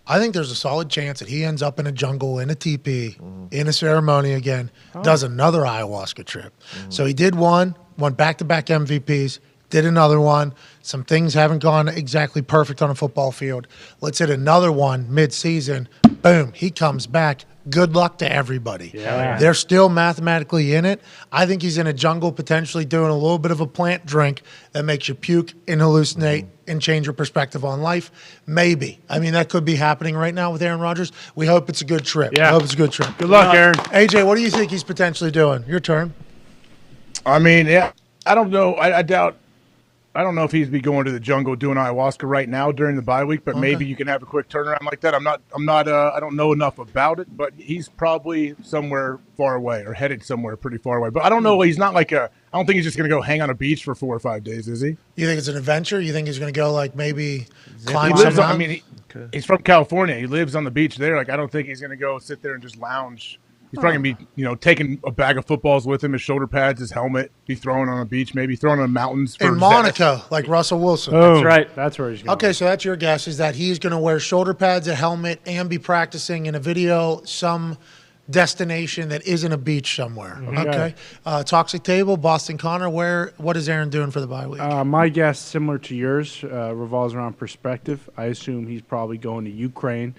I think there's a solid chance that he ends up in a jungle, in a teepee, in a ceremony again, does another ayahuasca trip. So he did one, went back-to-back MVPs, did another one. Some things haven't gone exactly perfect on a football field. Let's hit another one mid-season. Boom, he comes back. Good luck to everybody. Yeah. They're still mathematically in it. I think he's in a jungle potentially doing a little bit of a plant drink that makes you puke and hallucinate and change your perspective on life. Maybe. I mean, that could be happening right now with Aaron Rodgers. We hope it's a good trip. Yeah. I hope it's a good trip. Good luck, Aaron. AJ, what do you think he's potentially doing? Your turn. I mean, yeah, I don't know. I doubt. I don't know if he'd be going to the jungle doing ayahuasca right now during the bye week, but maybe you can have a quick turnaround like that. I'm not. I don't know enough about it, but he's probably somewhere far away or headed somewhere pretty far away. But I don't know. He's not like a. I don't think he's just going to go hang on a beach for 4 or 5 days, is he? You think it's an adventure? You think he's going to go like maybe climb He some lives on, I mountain? mean, he's from California. He lives on the beach there. Like, I don't think he's going to go sit there and just lounge. He's probably going to be, taking a bag of footballs with him, his shoulder pads, his helmet, be throwing on a beach, maybe throwing on mountains. For in Monaco, like Russell Wilson. That's right. That's where he's going. Okay, so that's your guess is that he's going to wear shoulder pads, a helmet, and be practicing in a video some destination that isn't a beach somewhere. Okay. Toxic Table, Boston Connor. What is Aaron doing for the bye week? My guess, similar to yours, revolves around perspective. I assume he's probably going to Ukraine.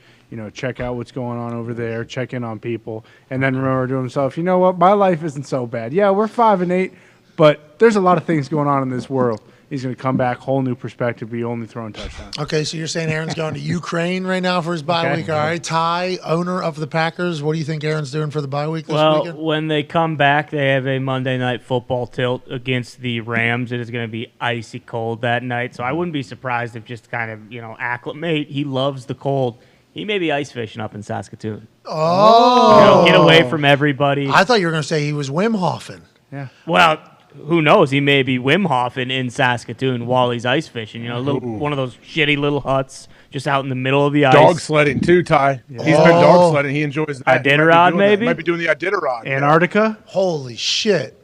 Check out what's going on over there, check in on people, and then remember to himself, you know what, my life isn't so bad. Yeah, we're 5-8, but there's a lot of things going on in this world. He's going to come back, whole new perspective, be only throwing touchdowns. Okay, so you're saying Aaron's going to Ukraine right now for his bye week. All right, Ty, owner of the Packers, what do you think Aaron's doing for the bye week this weekend? When they come back, they have a Monday Night Football tilt against the Rams. It is going to be icy cold that night, so I wouldn't be surprised if just kind of, acclimate. He loves the cold. He may be ice fishing up in Saskatoon. Oh. Get away from everybody. I thought you were going to say he was Wim Hofen. Yeah. Well, who knows? He may be Wim Hofen in Saskatoon while he's ice fishing. One of those shitty little huts just out in the middle of the ice. Dog sledding too, Ty. He's been dog sledding. He enjoys that. Iditarod, maybe? Might be doing the Iditarod. Antarctica? Holy shit.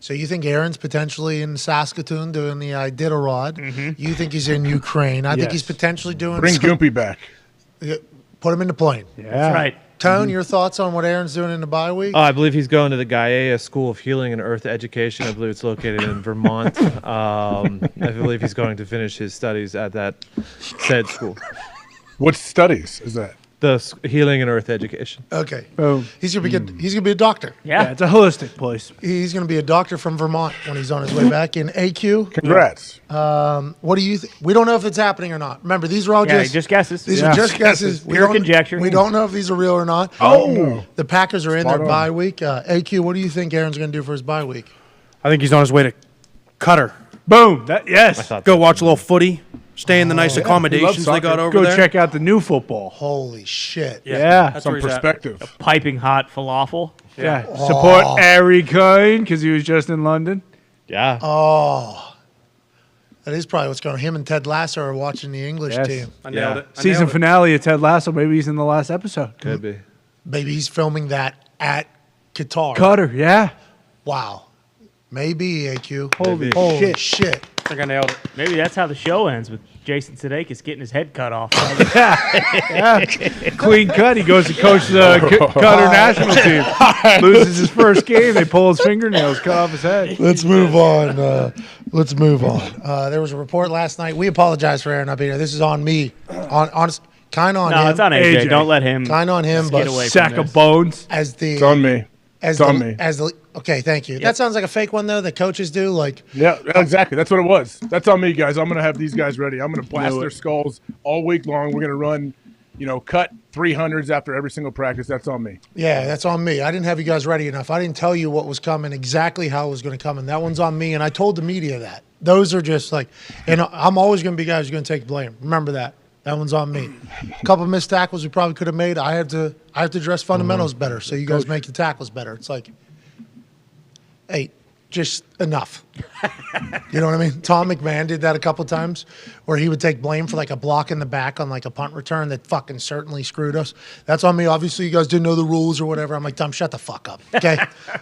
So you think Aaron's potentially in Saskatoon doing the Iditarod. You think he's in Ukraine. I think he's potentially doing Bring Goompy back. Put him in the plane. Yeah. That's right. Tone, your thoughts on what Aaron's doing in the bye week? I believe he's going to the Gaia School of Healing and Earth Education. I believe it's located in Vermont. I believe he's going to finish his studies at that said school. What studies is that? The Healing and Earth Education. Okay. Boom. He's gonna be good. He's gonna be a doctor. Yeah, it's a holistic place. He's gonna be a doctor from Vermont when he's on his way back in AQ. Congrats. What do you think? We don't know if it's happening or not. Remember, these are all just guesses. These are just guesses. Pure conjecture. We don't know if these are real or not. Oh. The Packers are in Spot their on. bye week. AQ, what do you think Aaron's gonna do for his bye week? I think he's on his way to Qatar. Boom. Yes. Go watch a little footy. Stay in the nice accommodations they got over Go there. check out the new football. Holy shit. Yeah. That's Some where he's at. perspective. Piping hot falafel. Yeah. Support Harry Kane because he was just in London. Yeah. Oh. That is probably what's going on. Him and Ted Lasso are watching the English Yes. team. I nailed it. I Season nailed it. finale of Ted Lasso. Maybe he's in the last episode. Could be. Maybe he's filming that at Qatar. Cutter. Yeah. Wow. Maybe, AQ. Holy Holy shit. shit. I think I nailed it. Maybe that's how the show ends with Jason Sudeikis getting his head cut off. Yeah. Clean cut. He goes to coach the Cutter national team. Loses his first game. They pull his fingernails, cut off his head. Let's move on. Let's move on. There was a report last night. We apologize for Aaron not being here. This is on me. Kind on him. No, it's on AJ. AJ. Don't let him. Kind on him, get but away from Sack this. of bones. as the It's on me. as It's on the, me. as the okay, thank you. That sounds like a fake one though. That coaches do like. Yeah, exactly. That's what it was. That's on me, guys. I'm going to have these guys ready. I'm going to blast their skulls all week long. We're going to run, cut 300s after every single practice. That's on me. Yeah, that's on me. I didn't have you guys ready enough. I didn't tell you what was coming, exactly how it was going to come, and that one's on me. And I told the media that. Those are just like, and I'm always going to be guys who's going to take blame. Remember that. That one's on me. A couple of missed tackles we probably could have made. I have to address fundamentals better, so you guys make the tackles better. It's like, hey, just enough. You know what I mean? Tom McMahon did that a couple times where he would take blame for like a block in the back on like a punt return that fucking certainly screwed us. That's on me. Obviously, you guys didn't know the rules or whatever. I'm like, Tom, shut the fuck up, okay?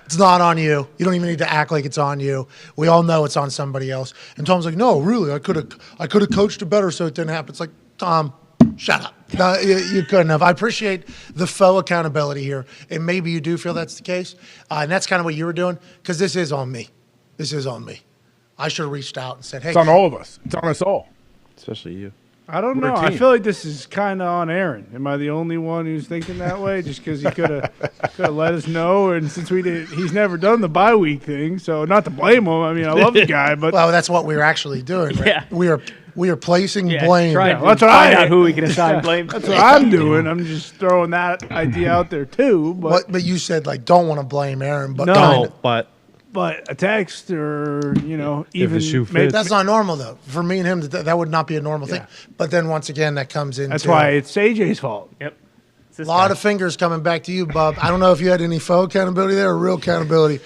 It's not on you. You don't even need to act like it's on you. We all know it's on somebody else. And Tom's like, no, really, I could have coached it better so it didn't happen. It's like, Tom, shut up. No, you couldn't have. I appreciate the faux accountability here, and maybe you do feel that's the case, and that's kind of what you were doing, because this is on me. This is on me. I should have reached out and said, hey. It's on all of us. It's on us all. Especially you. I don't We're know. a I team. feel like this is kind of on Aaron. Am I the only one who's thinking that way? Just because he could have let us know, and since he's never done the bye week thing, so not to blame him. I mean, I love the guy, but Well, that's what we were actually doing. Right? Yeah. We are placing blame. Trying that's to what find I- out who we can assign blame. that's what I'm doing. I'm just throwing that idea out there too. But you said like don't want to blame Aaron, but No. kinda. But a text or even the shoe maybe- fits. That's not normal though. For me and him, that would not be a normal thing. But then once again, that comes into that's why it's AJ's fault. Yep. a lot of fingers coming back to you, Bub. I don't know if you had any faux accountability there or real accountability.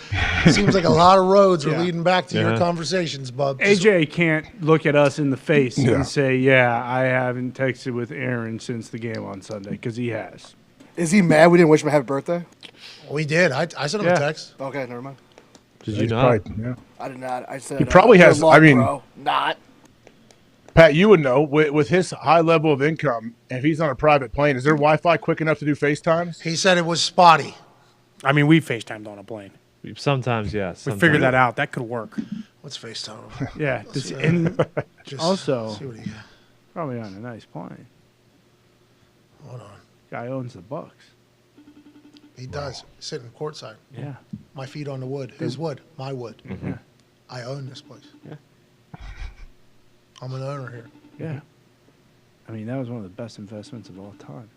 It seems like a lot of roads are leading back to your conversations, Bub. AJ can't look at us in the face Yeah. and say, "Yeah, I haven't texted with Aaron since the game on Sunday," because he has. Is he mad we didn't wish him a happy birthday? We did. I sent him a text. Okay, never mind. Did you He's not? probably- yeah. I did not. I said He probably good has. luck, I mean, bro. Not. Pat, you would know with his high level of income, if he's on a private plane, is there Wi-Fi quick enough to do FaceTimes? He said it was spotty. I mean, we FaceTimed on a plane. Sometimes, yes. We figured that out. That could work. Let's FaceTime him. Yeah, Let's, and just also see what he got. probably on a nice plane. Hold on. Guy owns the Bucks. He does. Sitting courtside. Yeah. My feet on the wood. His wood. My wood. Mhm. I own this place. Yeah. I'm an owner here. Yeah. I mean, that was one of the best investments of all time.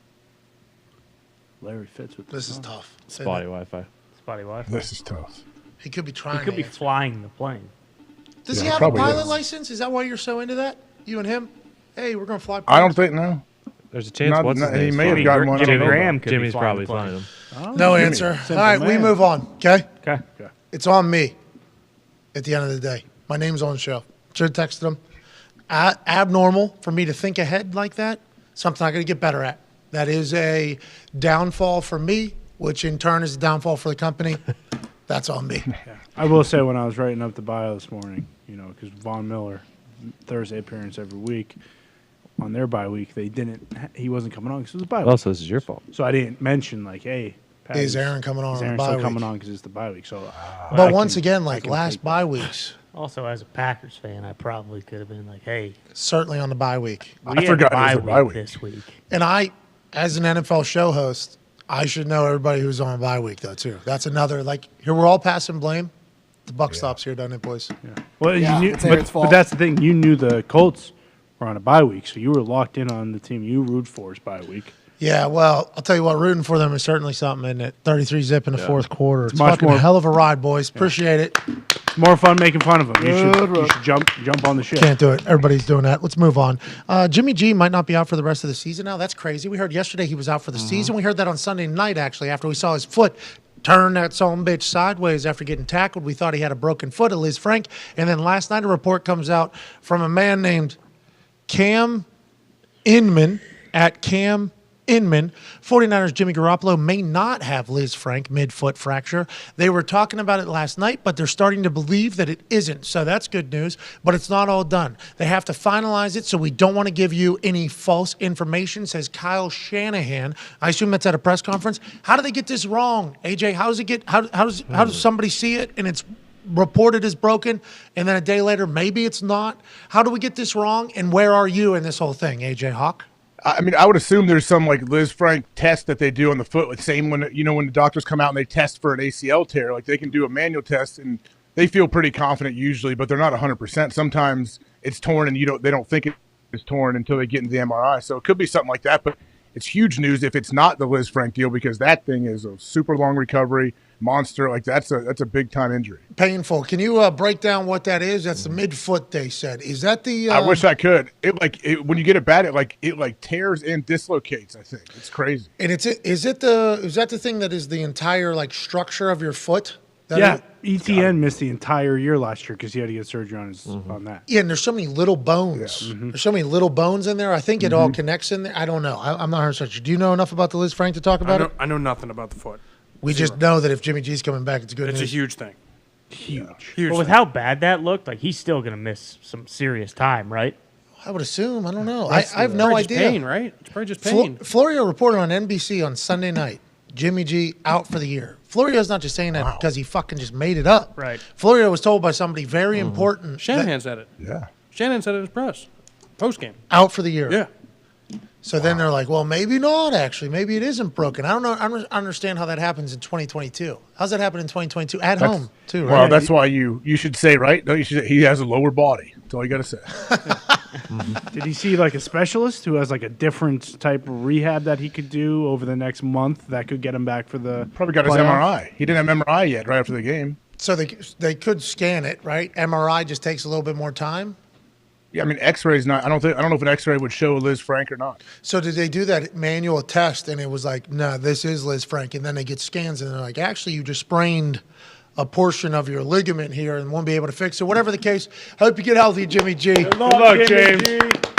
Larry Fitz with This is Suns. tough. Say Spotty that. Wi-Fi. Spotty Wi-Fi. This is tough. He could be trying. He could be to answer. flying the plane. Does Yeah, he have a probably pilot is. license? Is that why you're so into that? You and him? Hey, we're gonna fly. I don't planes. think no. There's a chance. Not- What's his not- he name? may have gotten one. I don't Jimmy know. Graham could be Jimmy's flying probably the plane. flying him. Oh, No Jimmy. answer. Sent All right, the we man. move on. Okay. Okay. It's on me. At the end of the day, my name's on the show. Should have texted him. Abnormal for me to think ahead like that. Something I got to get better at. That is a downfall for me, which in turn is a downfall for the company. That's on me. I will say when I was writing up the bio this morning, because Von Miller, Thursday appearance every week, on their bye week, he wasn't coming on because it was a bye week. Also, this is your fault. So I didn't mention hey, Pat, Is Aaron coming on is on Aaron the bye still week? coming on because it's the bye week? So, But once again, last bye weeks, Also, as a Packers fan, I probably could have been like, "Hey, certainly on the bye week. I forgot it was a bye week this week." And I, as an NFL show host, I should know everybody who's on a bye week though too. That's another here we're all passing blame. The buck stops here, doesn't it, boys? Yeah. Well, Yeah, you knew, it's Aaron's but fault. that's the thing. You knew the Colts were on a bye week, so you were locked in on the team you root for's bye week. Yeah, well, I'll tell you what, rooting for them is certainly something, isn't it? 33 zip in the fourth quarter. It's much fucking more- a hell of a ride, boys. Appreciate it. It's more fun making fun of them. You should jump on the ship. Can't do it. Everybody's doing that. Let's move on. Jimmy G might not be out for the rest of the season now. That's crazy. We heard yesterday he was out for the season. We heard that on Sunday night, actually, after we saw his foot turn that son bitch sideways after getting tackled. We thought he had a broken foot at Liz Frank. And then last night a report comes out from a man named Cam Inman at Cam Inman. 49ers Jimmy Garoppolo may not have Liz Frank mid-foot fracture. They were talking about it last night, but they're starting to believe that it isn't. So that's good news, but it's not all done. They have to finalize it, so we don't want to give you any false information, says Kyle Shanahan. I assume that's at a press conference. How do they get this wrong? AJ, how does somebody see it and it's reported as broken, and then a day later maybe it's not? How do we get this wrong, and where are you in this whole thing, AJ Hawk? I mean, I would assume there's some Liz Frank test that they do on the foot. Like same when when the doctors come out and they test for an ACL tear, they can do a manual test and they feel pretty confident usually, but they're not 100%. Sometimes it's torn and they don't think it is torn until they get into the MRI. So it could be something like that, but it's huge news if it's not the Liz Frank deal because that thing is a super long recovery monster. That's a big time injury. Painful. Can you break down what that is? That's the midfoot. They said. Is that the? I wish I could. When you get it bad, it tears and dislocates. I think it's crazy. And is that the thing that is the entire structure of your foot? Yeah, ETN missed the entire year last year because he had to get surgery on that. Yeah, and there's so many little bones. Yeah. There's so many little bones in there. I think it all connects in there. I don't know. I'm not 100% sure. Do you know enough about the Liz Frank to talk about it? I know nothing about the foot. We just know that if Jimmy G's coming back, it's good news. It's a huge thing. Huge. But with how bad that looked, he's still going to miss some serious time, right? I would assume. I don't know. I have no Probably just idea. pain, right? It's probably just pain. Florio reported on NBC on Sunday night. Jimmy G out for the year. Florio's not just saying that because he fucking just made it up. Right. Florio was told by somebody very important. Shanahan said it. Yeah. Shanahan said it in his press. Post game. Out for the year. Yeah. So then they're like, well, maybe not, actually. Maybe it isn't broken. I don't know. I don't understand how that happens in 2022. How's that happen in 2022? At home, too, right? Well, that's why you should say, right? No, you should. He has a lower body. That's all you got to say. Did he see a specialist who has a different type of rehab that he could do over the next month that could get him back for the Probably got his playoffs? MRI. He didn't have MRI yet right after the game. So they could scan it, right? MRI just takes a little bit more time. Yeah, I mean, X-ray's not. I don't know if an X-ray would show Liz Frank or not. So did they do that manual test and it was like, no, this is Liz Frank, and then they get scans and they're like, actually, you just sprained a portion of your ligament here and won't be able to fix it. Whatever the case, hope you get healthy, Jimmy G. Good luck, James.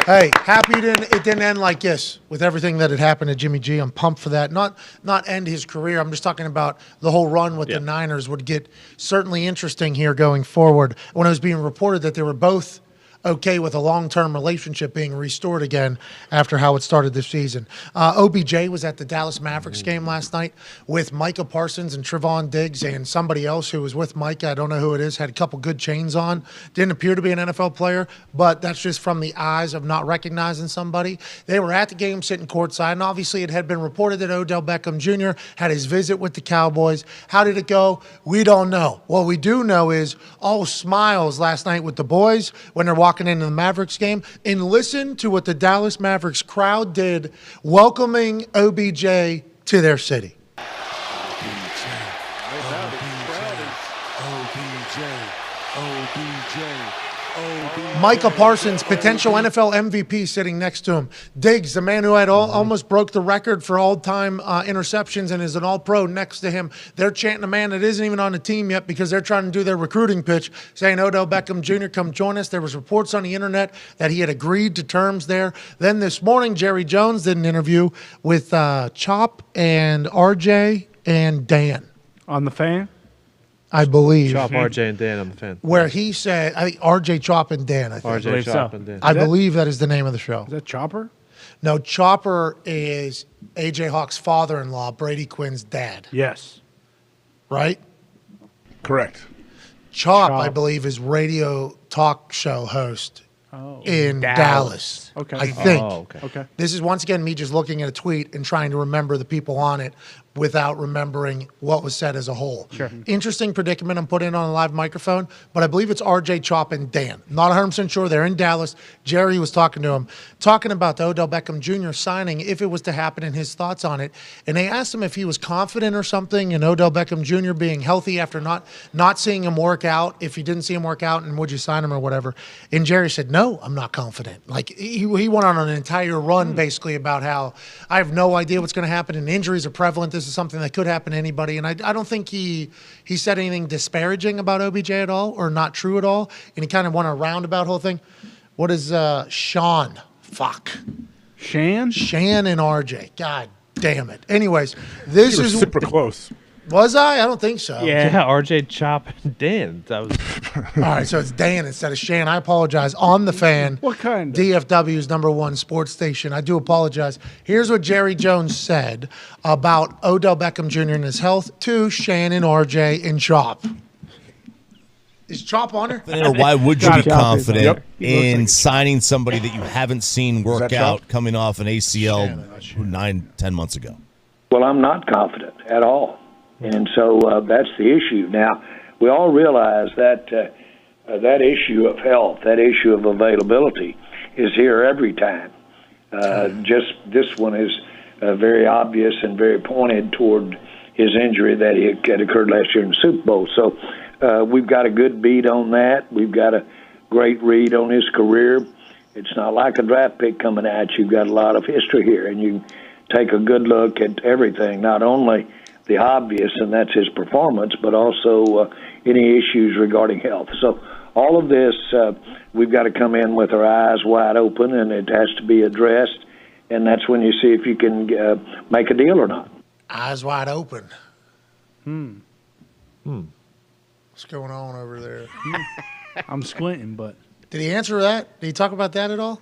Hey, happy it didn't end like this with everything that had happened to Jimmy G. I'm pumped for that. Not end his career. I'm just talking about the whole run with the Niners would get certainly interesting here going forward. When it was being reported that they were both okay with a long-term relationship being restored again after how it started this season. OBJ was at the Dallas Mavericks game last night with Micah Parsons and Trevon Diggs and somebody else who was with Micah. I don't know who it is. Had a couple good chains on. Didn't appear to be an NFL player, but that's just from the eyes of not recognizing somebody. They were at the game sitting courtside, and obviously it had been reported that Odell Beckham Jr. had his visit with the Cowboys. How did it go? We don't know. What we do know is all smiles last night with the boys when they're walking into the Mavericks game, and listen to what the Dallas Mavericks crowd did welcoming OBJ to their city. Micah Parsons, potential NFL MVP, sitting next to him. Diggs, the man who had almost broke the record for all-time interceptions and is an all-pro, next to him. They're chanting a man that isn't even on the team yet because they're trying to do their recruiting pitch, saying, Odell Beckham Jr., come join us. There was reports on the internet that he had agreed to terms there. Then this morning, Jerry Jones did an interview with Chop and RJ and Dan. On the fan? I believe. Chop, RJ, and Dan on the fan. Where he said, I think RJ Chop and Dan, I think. RJ Chop and Dan. I believe that is the name of the show. Is that Chopper? No, Chopper is AJ Hawk's father-in-law, Brady Quinn's dad. Yes. Right? Correct. Chop, I believe, is radio talk show host in Dallas. Okay. I think. Okay. This is once again me just looking at a tweet and trying to remember the people on it without remembering what was said as a whole. Sure. Interesting predicament I'm putting on a live microphone, but I believe it's RJ Chop and Dan. Not 100% sure. They're in Dallas. Jerry was talking to him, talking about the Odell Beckham Jr. signing, if it was to happen, and his thoughts on it. And they asked him if he was confident or something in Odell Beckham Jr. being healthy after not seeing him work out, if you didn't see him work out, and would you sign him or whatever. And Jerry said, no, I'm not confident. Like, he went on an entire run basically about how I have no idea what's going to happen, and injuries are prevalent. This is something that could happen to anybody. And I don't think he said anything disparaging about OBJ at all or not true at all. And he kind of went a roundabout whole thing. What is Sean? Fuck. Shan? Shan and RJ. God damn it. Anyways, this is super close. Was I? I don't think so. Yeah, RJ, Chop, and Dan. That was all right, so it's Dan instead of Shan. I apologize. On the Fan. What kind? DFW's #1 sports station. I do apologize. Here's what Jerry Jones said about Odell Beckham Jr. and his health to Shan and RJ and Chop. Is Chop on her? Why would you be confident in signing somebody that you haven't seen work out coming off an ACL 9-10 months ago? Well, I'm not confident at all. And so that's the issue. Now, we all realize that that issue of health, that issue of availability is here every time. Just this one is very obvious and very pointed toward his injury that had occurred last year in the Super Bowl. So we've got a good beat on that. We've got a great read on his career. It's not like a draft pick coming at you. You've got a lot of history here, and you take a good look at everything, not only the obvious, and that's his performance, but also any issues regarding health. So all of this, we've got to come in with our eyes wide open, and it has to be addressed, and that's when you see if you can make a deal or not. Eyes wide open. What's going on over there? I'm squinting, but... Did he answer that? Did he talk about that at all?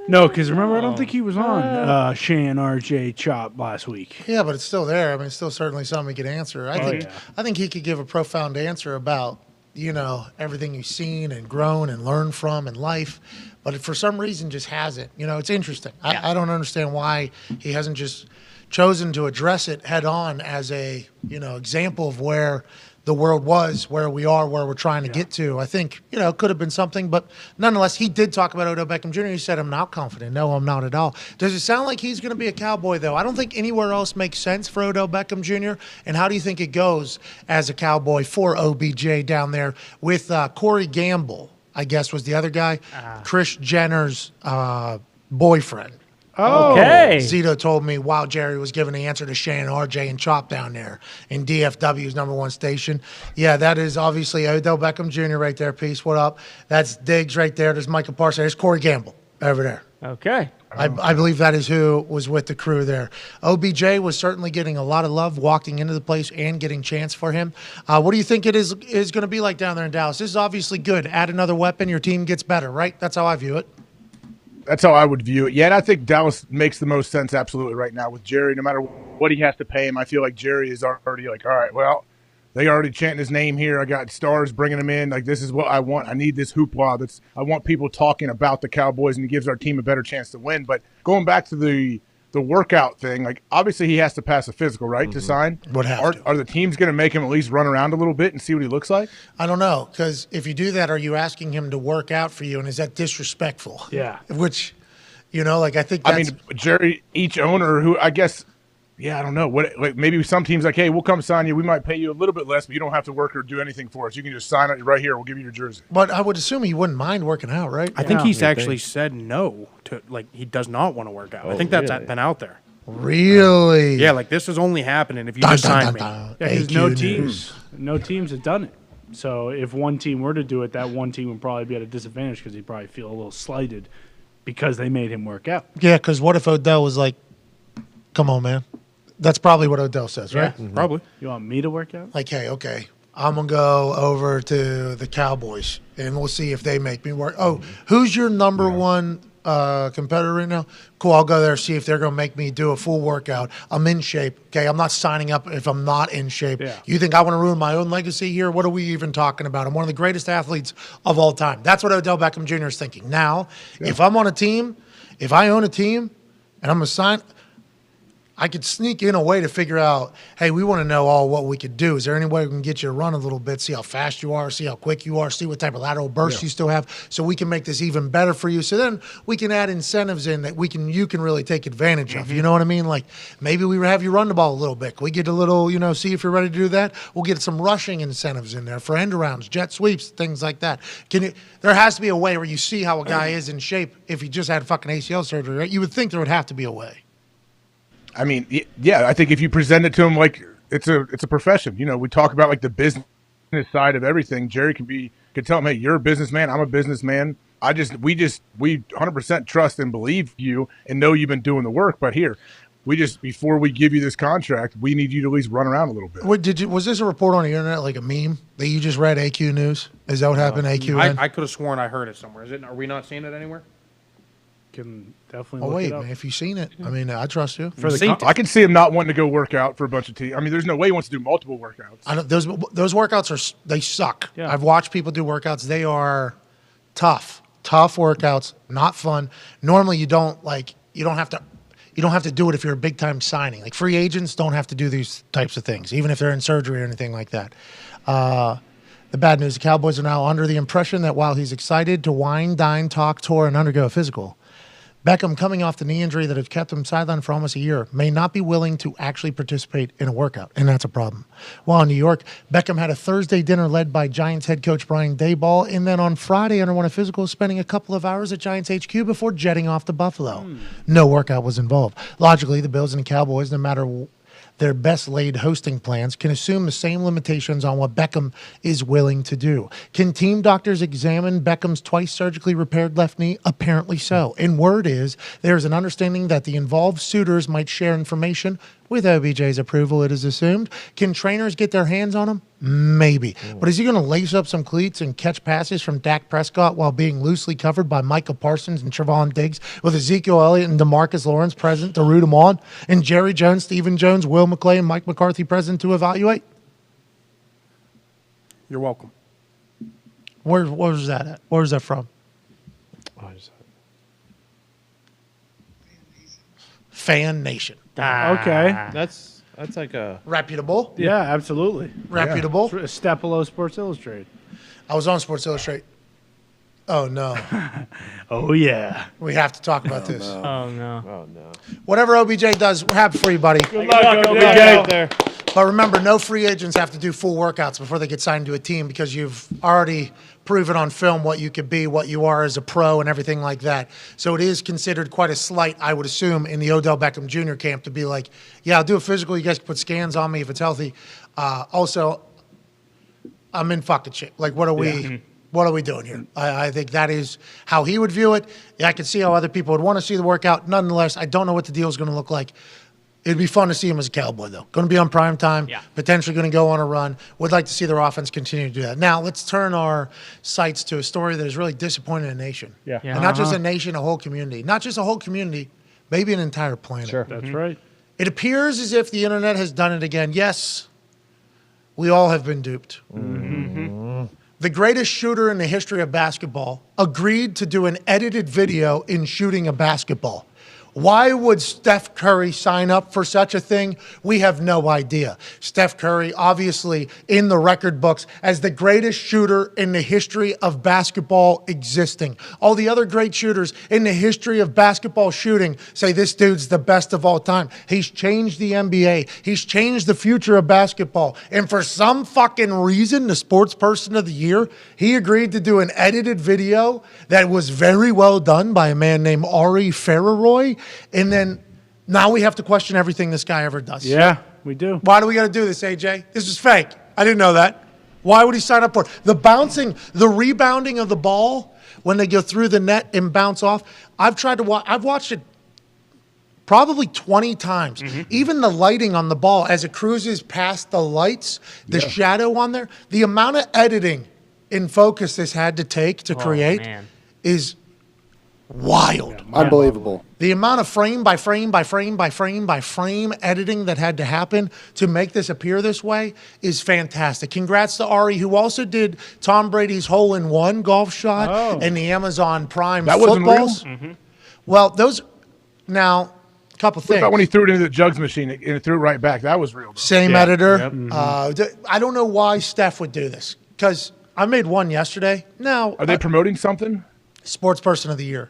No, because remember, I don't think he was on Shan, RJ, Chop last week. Yeah, but it's still there. I mean, it's still certainly something he could answer. I think he could give a profound answer about, everything he's seen and grown and learned from in life. But for some reason, just hasn't. It's interesting. I don't understand why he hasn't just chosen to address it head on as a, example of where the world was, where we are, where we're trying to get to. I think, it could have been something, but nonetheless, he did talk about Odell Beckham Jr. He said, I'm not confident. No, I'm not at all. Does it sound like he's going to be a Cowboy, though? I don't think anywhere else makes sense for Odell Beckham Jr. And how do you think it goes as a Cowboy for OBJ down there with Corey Gamble, I guess was the other guy, Kris Jenner's boyfriend. Oh. Okay. Zito told me while Jerry was giving the answer to Shane, RJ, and Chop down there in DFW's #1 station. Yeah, that is obviously Odell Beckham Jr. right there. Peace. What up? That's Diggs right there. There's Micah Parsons. There's Corey Gamble over there. Okay. I believe that is who was with the crew there. OBJ was certainly getting a lot of love walking into the place and getting chance for him. What do you think it is going to be like down there in Dallas? This is obviously good. Add another weapon, your team gets better, right? That's how I view it. That's how I would view it. Yeah, and I think Dallas makes the most sense absolutely right now with Jerry. No matter what he has to pay him, I feel like Jerry is already like, all right, well, they already chanting his name here. I got stars bringing him in. Like, this is what I want. I need this hoopla. I want people talking about the Cowboys, and it gives our team a better chance to win. But going back to the workout thing, like, obviously he has to pass a physical, right, to sign? Are the teams going to make him at least run around a little bit and see what he looks like? I don't know, because if you do that, are you asking him to work out for you, and is that disrespectful? Yeah. Which, I think that's... I mean, Jerry, each owner who, I guess, I don't know. Maybe some teams like, hey, we'll come sign you. We might pay you a little bit less, but you don't have to work or do anything for us. You can just sign it right here. We'll give you your jersey. But I would assume he wouldn't mind working out, right? I think he's actually said no to, he does not want to work out. I think that's been out there. Really? Yeah, this is only happening if you just sign me. Yeah, because no teams have done it. So if one team were to do it, that one team would probably be at a disadvantage because he'd probably feel a little slighted because they made him work out. Yeah, because what if Odell was like, come on, man. That's probably what Odell says, right? Probably. You want me to work out? Like, hey, okay, I'm going to go over to the Cowboys, and we'll see if they make me work. Oh, who's your number one competitor right now? Cool, I'll go there, see if they're going to make me do a full workout. I'm in shape. Okay, I'm not signing up if I'm not in shape. Yeah. You think I want to ruin my own legacy here? What are we even talking about? I'm one of the greatest athletes of all time. That's what Odell Beckham Jr. is thinking. Now, if I'm on a team, if I own a team, and I'm going to sign – I could sneak in a way to figure out, hey, we want to know all what we could do. Is there any way we can get you to run a little bit, see how fast you are, see how quick you are, see what type of lateral burst you still have, so we can make this even better for you. So then we can add incentives in that you can really take advantage of. You know what I mean? Like maybe we have you run the ball a little bit. We get a little, see if you're ready to do that. We'll get some rushing incentives in there for end arounds, jet sweeps, things like that. There has to be a way where you see how a guy is in shape if he just had fucking ACL surgery, right? You would think there would have to be a way. I mean, yeah, I think if you present it to him like it's a profession, we talk about like the business side of everything. Jerry could tell him, hey, you're a businessman, I'm a businessman. We 100% trust and believe you and know you've been doing the work. But here, before we give you this contract, we need you to at least run around a little bit. Was this a report on the internet, like a meme that you just read? AQ News? Is that what happened? AQN? I could have sworn I heard it somewhere. Are we not seeing it anywhere? Can definitely. Oh look wait, it up. man! If you've seen it, I mean, I trust you. I can see him not wanting to go work out for a bunch of teams. I mean, there's no way he wants to do multiple workouts. I don't, those workouts they suck. Yeah. I've watched people do workouts. They are tough workouts, not fun. Normally, you don't have to do it if you're a big time signing. Like free agents don't have to do these types of things, even if they're in surgery or anything like that. The bad news: the Cowboys are now under the impression that while he's excited to wine, dine, talk, tour, and undergo a physical, Beckham, coming off the knee injury that has kept him sidelined for almost a year, may not be willing to actually participate in a workout, and that's a problem. While in New York, Beckham had a Thursday dinner led by Giants head coach Brian Daboll, and then on Friday underwent a physical, spending a couple of hours at Giants HQ before jetting off to Buffalo. No workout was involved. Logically, the Bills and the Cowboys, no matter their best laid hosting plans, can assume the same limitations on what Beckham is willing to do. Can team doctors examine Beckham's twice surgically repaired left knee? Apparently so. And word is there's an understanding that the involved suitors might share information with OBJ's approval, it is assumed. Can trainers get their hands on him? Maybe. But is he going to lace up some cleats and catch passes from Dak Prescott while being loosely covered by Micah Parsons and Trevon Diggs, with Ezekiel Elliott and DeMarcus Lawrence present to root him on, and Jerry Jones, Stephen Jones, Will McClay, and Mike McCarthy present to evaluate? You're welcome. Where was that at? Where was that from? Fan Nation. Okay. That's like a reputable. Yeah, absolutely. Reputable. Yeah. Step below Sports Illustrated. I was on Sports Illustrated. Oh no. Oh yeah. We have to talk about this. No. Oh no. Oh no. Whatever OBJ does, we're happy for you, buddy. Good luck, OBJ. There. But remember, no free agents have to do full workouts before they get signed to a team, because you've already proven on film what you could be, what you are as a pro, and everything like that. So it is considered quite a slight, I would assume, in the Odell Beckham Jr. camp to be like, yeah, I'll do a physical. You guys can put scans on me if it's healthy. Also, I'm in fucking shit. Like, what are we? What are we doing here? I think that is how he would view it. Yeah, I could see how other people would want to see the workout. Nonetheless, I don't know what the deal is going to look like. It'd be fun to see him as a Cowboy, though. Going to be on prime time, potentially going to go on a run. Would like to see their offense continue to do that. Now, let's turn our sights to a story that has really disappointed a nation. Yeah. And not just a nation, a whole community. Not just a whole community, maybe an entire planet. Sure. That's right. It appears as if the internet has done it again. Yes, we all have been duped. The greatest shooter in the history of basketball agreed to do an edited video in shooting a basketball. Why would Steph Curry sign up for such a thing? We have no idea. Steph Curry, obviously in the record books as the greatest shooter in the history of basketball existing. All the other great shooters in the history of basketball shooting say this dude's the best of all time. He's changed the NBA. He's changed the future of basketball. And for some fucking reason, the sports person of the year, he agreed to do an edited video that was very well done by a man named Ari Ferraroy. And then now we have to question everything this guy ever does. Yeah, we do. Why do we got to do this, AJ? This is fake. I didn't know that. Why would he sign up for it? The bouncing, the rebounding of the ball when they go through the net and bounce off. I've watched it probably 20 times. Even the lighting on the ball as it cruises past the lights, the shadow on there, the amount of editing in focus this had to take to create is wild. Unbelievable. The amount of frame by frame by frame by frame by frame editing that had to happen to make this appear this way is fantastic. Congrats to Ari, who also did Tom Brady's hole-in-one golf shot and the Amazon Prime That wasn't footballs. real? Well, those now a couple What things. about when he threw it into the jugs machine and it threw it right back? That was real. Though. Same editor. I don't know why Steph would do this because I made one yesterday. Now, Are they promoting something? Sports Person of the Year.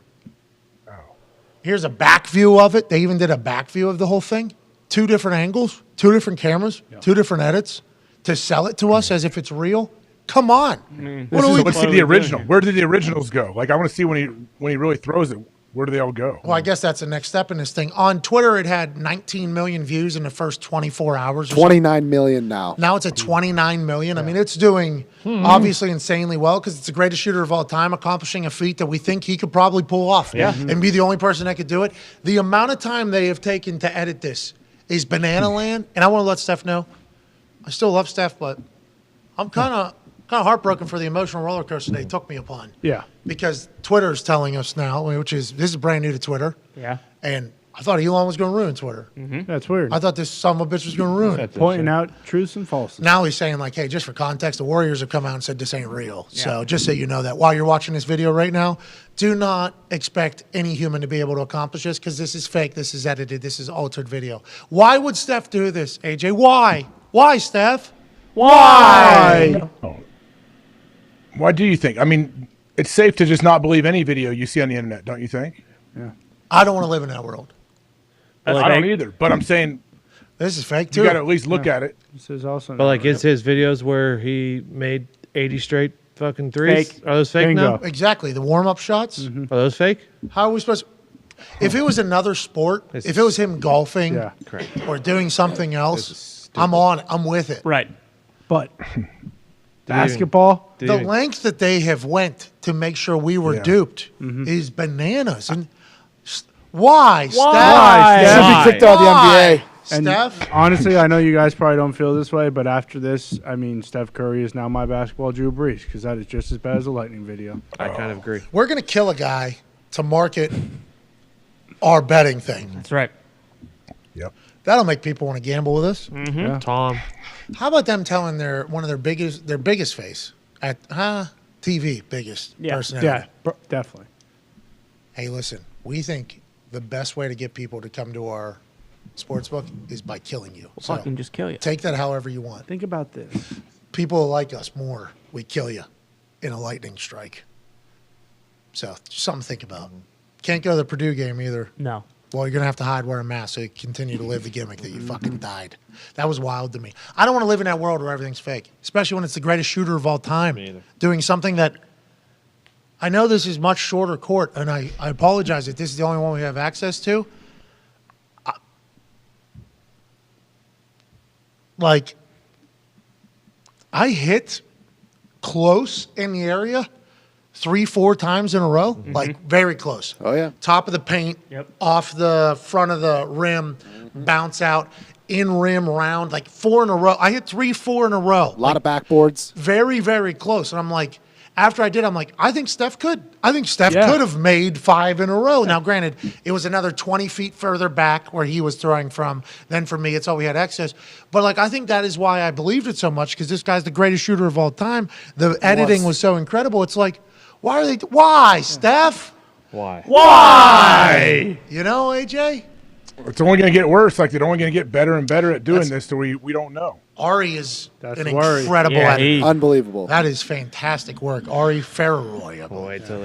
Here's a back view of it. They even did a back view of the whole thing. 2 different angles, 2 different cameras, 2 different edits to sell it to us as if it's real. Come on. Let's see the original. Where did the originals go? Like I want to see when he really throws it. Where do they all go? Well, I guess that's the next step in this thing. On Twitter, it had 19 million views in the first 24 hours. 29 million now. Now it's at 29 million. I mean, it's doing obviously insanely well because it's the greatest shooter of all time, accomplishing a feat that we think he could probably pull off and be the only person that could do it. The amount of time they have taken to edit this is banana land. And I want to let Steph know, I still love Steph, but I'm kind of heartbroken for the emotional roller coaster they took me upon. Yeah. Because Twitter's telling us now, this is brand new to Twitter. Yeah. And I thought Elon was going to ruin Twitter. That's weird. I thought this son of a bitch was going to ruin it. Pointing out truths and falses. Now he's saying, like, hey, just for context, the Warriors have come out and said this ain't real. So just so you know that while you're watching this video right now, do not expect any human to be able to accomplish this because this is fake, this is edited, this is altered video. Why would Steph do this, AJ? Why? Why, Steph? Why? Why do you think? I mean, it's safe to just not believe any video you see on the internet, don't you think? Yeah. I don't want to live in that world. I don't either. But I'm saying this is fake too. You got to at least look at it. This is also. But like, it's his videos where he made 80 straight fucking threes. Fake. Are those fake now? Exactly. The warm-up shots. Are those fake? How are we supposed to? If it was another sport, if it was him golfing or doing something else, I'm on it. I'm with it. Right. But basketball, the length that they have went to make sure we were duped is bananas. And why, Steph? Why? Kicked out of the NBA. And Steph? honestly, I know you guys probably don't feel this way, but after this, I mean, Steph Curry is now my basketball Drew Brees because that is just as bad as a Lightning video. I kind of agree. We're going to kill a guy to market our betting thing. That's right. Yep. That'll make people want to gamble with us. Yeah. Tom. How about them telling one of their biggest face at TV biggest personality? Yeah, definitely. Hey, listen, we think the best way to get people to come to our sportsbook is by killing you. We'll fucking just kill you. Take that however you want. Think about this. People like us more, we kill you in a lightning strike. So, just something to think about. Can't go to the Purdue game either. No. Well, you're going to have to hide, wear a mask so you continue to live the gimmick that you fucking died. That was wild to me. I don't want to live in that world where everything's fake, especially when it's the greatest shooter of all time. Doing something that I know this is much shorter court, and I apologize that this is the only one we have access to. I hit close in the area 3-4 times in a row, like very close. Oh, yeah. Top of the paint, off the front of the rim, bounce out, in rim round, like 4 in a row. I hit 3-4 in a row. A lot of backboards. Very, very close. And I'm like, after I did, I'm like, I think Steph could. I think Steph could have made 5 in a row. Now, granted, it was another 20 feet further back where he was throwing from. Then for me, it's all we had access. But, like, I think that is why I believed it so much because this guy's the greatest shooter of all time. The editing was so incredible. It's like, why, Steph? Why? You know, AJ? It's only going to get worse. Like, they're only going to get better and better at doing this, so we don't know. Ari is an incredible editor. Unbelievable. That is fantastic work. Ari Ferraroy. Wait till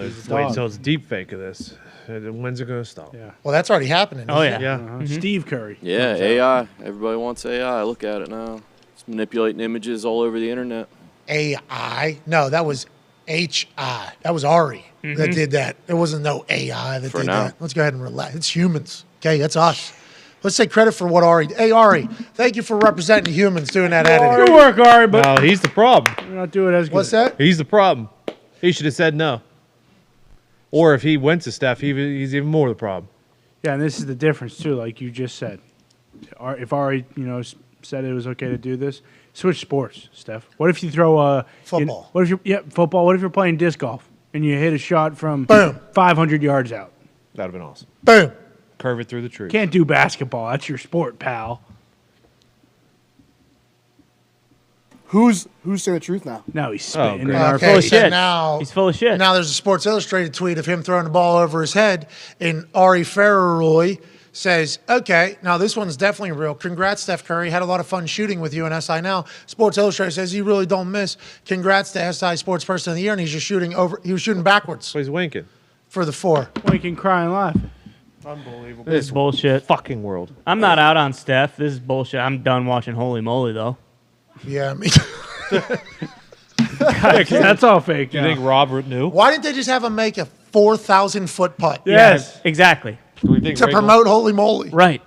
it's deep fake of this. When's it going to stop? Yeah. Well, that's already happening. Oh, isn't yeah. it? Steve Curry. Yeah, AI. Everybody wants AI. Look at it now. It's manipulating images all over the internet. AI. No, that was HI. That was Ari that did that. There wasn't no AI that For did now. that. Let's go ahead and relax. It's humans. Okay, that's us. Let's take credit for what Ari. Hey, Ari, thank you for representing humans doing that editing. Good work, Ari, but No, he's the problem. you're not doing as good. What's that? He's the problem. He should have said no. Or if he went to Steph, he's even more the problem. Yeah, and this is the difference too. Like you just said, if Ari, said it was okay to do this, switch sports, Steph. What if you throw football? What if you're football? What if you're playing disc golf and you hit a shot from 500 yards out? That'd have been awesome. Boom. Curve it through the trees. Can't do basketball. That's your sport, pal. Who's saying the truth now? No, he's spitting. Okay, so now he's full of shit. Now there's a Sports Illustrated tweet of him throwing the ball over his head, and Ari Ferreroy says, okay, now this one's definitely real. Congrats, Steph Curry. Had a lot of fun shooting with you in SI now. Sports Illustrated says you really don't miss. Congrats to SI Sports Person of the Year, and he's just shooting over. He was shooting backwards. So he's winking. For the 4. Winking, crying, laughing. Unbelievable. This is bullshit. Fucking world. I'm not out on Steph. This is bullshit. I'm done watching Holy Moly, though. Yeah, me That's all fake. Do you think Robert knew? Why didn't they just have him make a 4,000-foot putt? Yes, exactly. To promote Holy Moly. Right.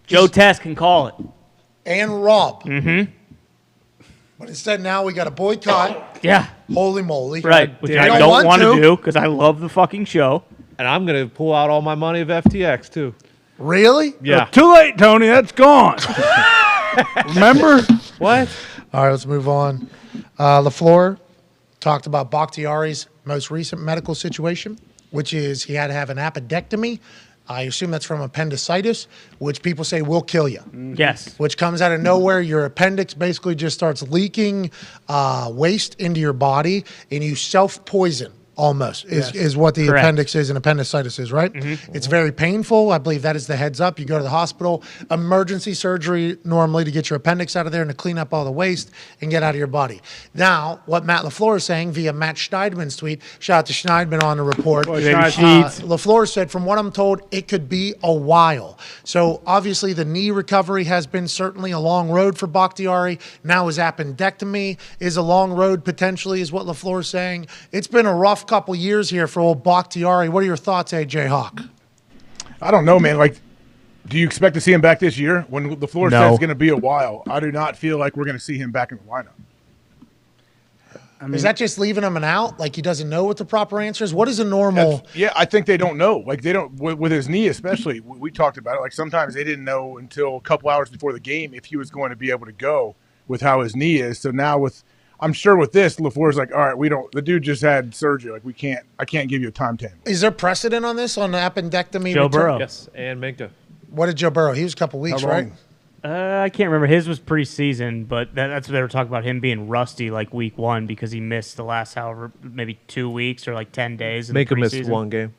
Joe Tess can call it. And Rob. Mm-hmm. But instead now we got a boycott. Yeah. Holy moly. Right. Which I don't want to do because I love the fucking show. And I'm going to pull out all my money of FTX, too. Really? Yeah. Too late, Tony. That's gone. Remember? What? All right, let's move on. LaFleur talked about Bakhtiari's most recent medical situation, which is he had to have an appendectomy. I assume that's from appendicitis, which people say will kill you. Yes. Which comes out of nowhere. Your appendix basically just starts leaking waste into your body, and you self-poison. Almost is what the Correct. appendix is and appendicitis is, right? It's very painful. I believe that is the heads up. You go to the hospital, emergency surgery normally to get your appendix out of there and to clean up all the waste and get out of your body. Now, what Matt LaFleur is saying via Matt Schneidman's tweet, shout out to Schneidman on the report. LaFleur said, from what I'm told, it could be a while. So obviously the knee recovery has been certainly a long road for Bakhtiari. Now his appendectomy is a long road potentially is what LaFleur is saying. It's been a rough couple years here for old Bakhtiari. What are your thoughts, AJ Hawk? I don't know, man. Like, do you expect to see him back this year? When the floor says it's going to be a while, I do not feel like we're going to see him back in the lineup. Is that just leaving him an out? Like he doesn't know what the proper answer is? What is a normal? Yeah, I think they don't know. Like they don't with his knee, especially. We talked about it. Like sometimes they didn't know until a couple hours before the game if he was going to be able to go with how his knee is. So now I'm sure with this, LaFleur's like, all right, the dude just had surgery. Like I can't give you a timetable. Is there precedent on this on the appendectomy? Joe Burrow. Yes, and Minka. What did Joe Burrow? He was a couple weeks, right? I can't remember. His was preseason, but that's what they were talking about, him being rusty like week 1 because he missed the last maybe 2 weeks or like 10 days. Minka missed 1 game.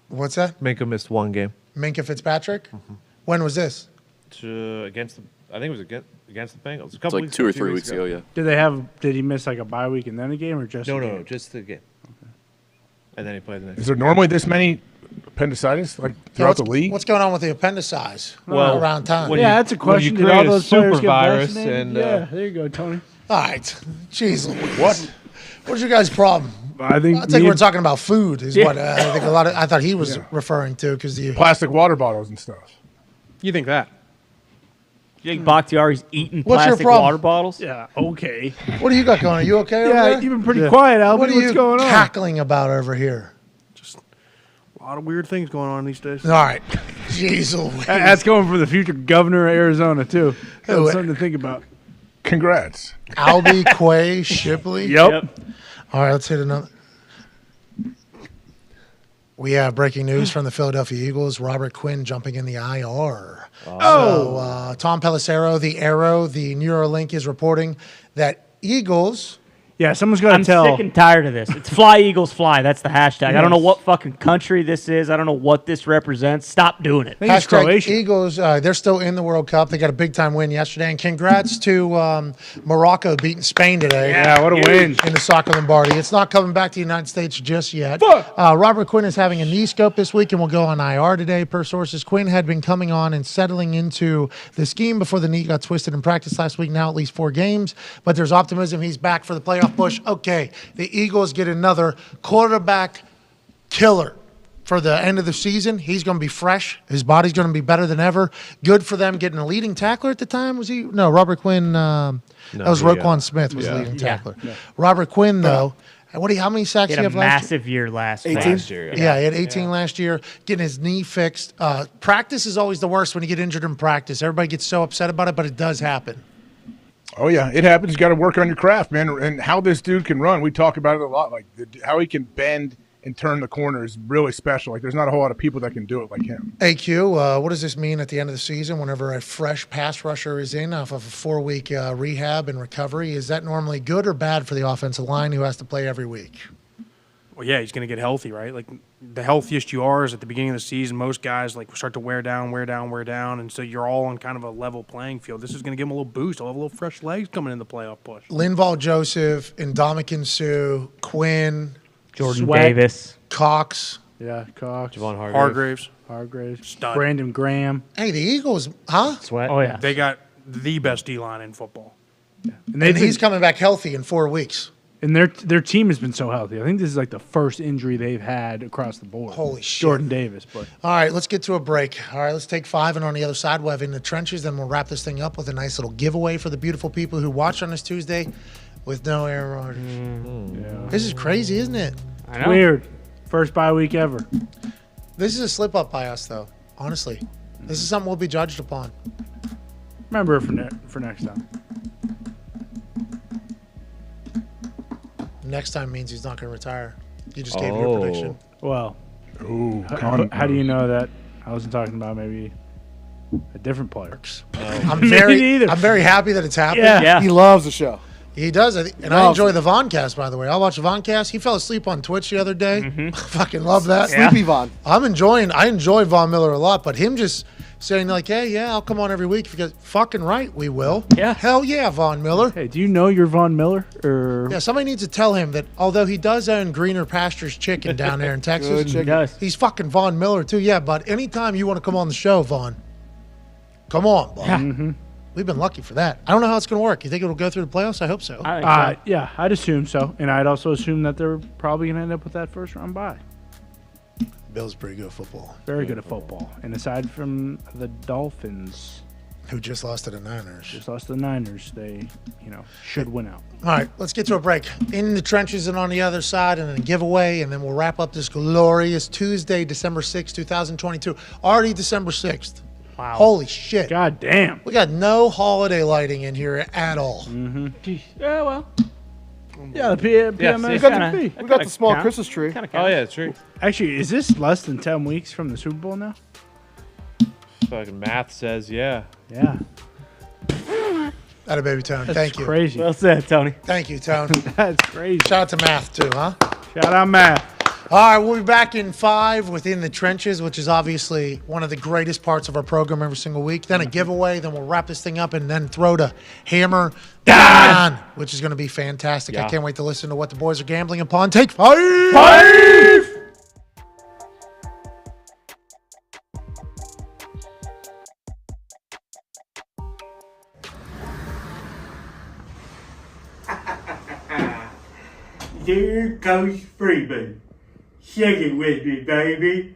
What's that? Minka missed 1 game. Minka Fitzpatrick? When was this? I think it was against the Bengals. It's like 2 or 3 weeks ago, yeah. Did he miss like a bye week and then a game or just No, just the game. Okay. And then he played the next. Is there normally this many appendicitis like throughout the league? What's going on with the appendicize Well, around town? That's a question. Did all those players get vaccinated? Yeah, there you go, Tony. All right. Jeez Louise. What's your guys' problem? I think we're talking about food is what I think I thought he was referring to because the plastic water bottles and stuff. You think that? You think Bakhtiari's eating What's your plastic problem? water bottles? Yeah, okay. What do you got going? Are you okay over Yeah, there? you've been pretty quiet, Albie. What are What's you going on? cackling about over here? A lot of weird things going on these days. All right. Jeez Louise. That's going for the future governor of Arizona, too. That's Who? something to think about. Congrats. Albie, Quay, Shipley. Yep. All right, let's hit another. We have breaking news from the Philadelphia Eagles. Robert Quinn jumping in the IR. So Tom Pelissero, the Arrow, the Neuralink is reporting that Eagles. Yeah, someone's got to I'm tell. sick and tired of this. It's fly, Eagles, fly. That's the hashtag. I don't know Yes. what fucking country this is. I don't know what this represents. Stop doing it. I think it's Hashtag Croatia. Eagles, they're still in the World Cup. They got a big-time win yesterday. And congrats to Morocco beating Spain today. Yeah, what a win. In the soccer Lombardi. It's not coming back to the United States just yet. Robert Quinn is having a knee scope this week and will go on IR today, per sources. Quinn had been coming on and settling into the scheme before the knee got twisted in practice last week. Now at least 4 games. But there's optimism he's back for the playoff push. Okay, the Eagles get another quarterback killer for the end of the season. He's going to be fresh. His body's going to be better than ever. Good for them getting a leading tackler at the time. Was he? No, Robert Quinn. That was Roquan Smith was the leading tackler. Robert Quinn, though, How many sacks He did he had a have last year? massive year last 18? Last year. Yeah, he had 18 last year, getting his knee fixed. Practice is always the worst when you get injured in practice. Everybody gets so upset about it, but it does happen. Oh yeah, it happens. You got to work on your craft, man. And how this dude can run, we talk about it a lot. Like how he can bend and turn the corner is really special. Like there's not a whole lot of people that can do it like him. AQ, what does this mean at the end of the season whenever a fresh pass rusher is in off of a 4-week rehab and recovery? Is that normally good or bad for the offensive line who has to play every week? Well, yeah, he's going to get healthy, right? Like the healthiest you are is at the beginning of the season. Most guys like start to wear down, and so you're all on kind of a level playing field. This is going to give him a little boost. He'll have a little fresh legs coming in the playoff push. Linval Joseph, Ndamukong Suh, Quinn, Jordan Davis, Cox. Yeah, Cox. Javon Hargraves. Stud. Brandon Graham. Hey, the Eagles, huh? Sweat. Oh, yeah. They got the best D-line in football. And he's coming back healthy in 4 weeks. And their team has been so healthy. I think this is like the first injury they've had across the board. Holy shit. Jordan Davis. But All right, let's get to a break. All right, let's take 5, and on the other side, we'll have In the Trenches. Then we'll wrap this thing up with a nice little giveaway for the beautiful people who watch on this Tuesday with no Aaron Rodgers. Yeah. This is crazy, isn't it? I know. Weird. First bye week ever. This is a slip-up by us, though, honestly. This is something we'll be judged upon. Remember it for next time. Next time means he's not going to retire. You just gave me your prediction. Well, Ooh, how do you know that? I wasn't talking about maybe a different player. I'm very happy that it's happened. Yeah. He loves the show. He does, and I enjoy the Voncast, by the way. I watch the Voncast. He fell asleep on Twitch the other day. Fucking love that. Sleepy Von. I enjoy Von Miller a lot, but him just saying like, hey, yeah, I'll come on every week. If you get fucking right, we will. Yeah. Hell yeah, Von Miller. Hey, do you know you're Von Miller? Or Yeah, somebody needs to tell him that although he does own Greener Pastures Chicken down there in Texas, Good chicken. He does. he's fucking Von Miller too. Yeah, but anytime you want to come on the show, Von, come on, Von. We've been lucky for that. I don't know how it's going to work. You think it'll go through the playoffs? I hope so. I think so. yeah, I'd assume so, and I'd also assume that they're probably going to end up with that first round bye. Bill's pretty good at football. Very good at football, and aside from the Dolphins, Who just lost to the Niners. just lost to the Niners, they should win out. All right, let's get to a break. In the Trenches and on the other side, and then a giveaway, and then we'll wrap up this glorious Tuesday, December 6th, 2022. Already December 6th. Wow. Holy shit. God damn. We got no holiday lighting in here at all. Yeah, well. Yeah, the PMS. We got the small Christmas tree. Oh yeah, true. Actually, is this less than 10 weeks from the Super Bowl now? Fucking math says yeah. Yeah. Atta baby, Tone. That's Thank you. crazy. Well said, Tony. Thank you, Tone. That's crazy. Shout out to Math, too, huh? Shout out, Matt. All right, we'll be back in 5 within the Trenches, which is obviously one of the greatest parts of our program every single week. Then a giveaway, then we'll wrap this thing up and then throw to Hammer Dahn, which is going to be fantastic. I can't wait to listen to what the boys are gambling upon. Take 5! 5! Dear Coach Freeman, sing it with me, baby.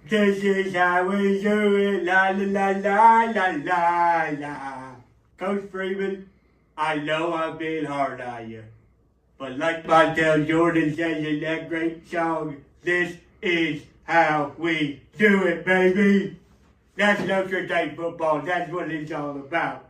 This is how we do it, la la la la la la la. Coach Freeman, I know I'm being hard on you, but like Montel Jordan says in that great song, this is how we do it, baby. That's Notre Dame football. That's what it's all about.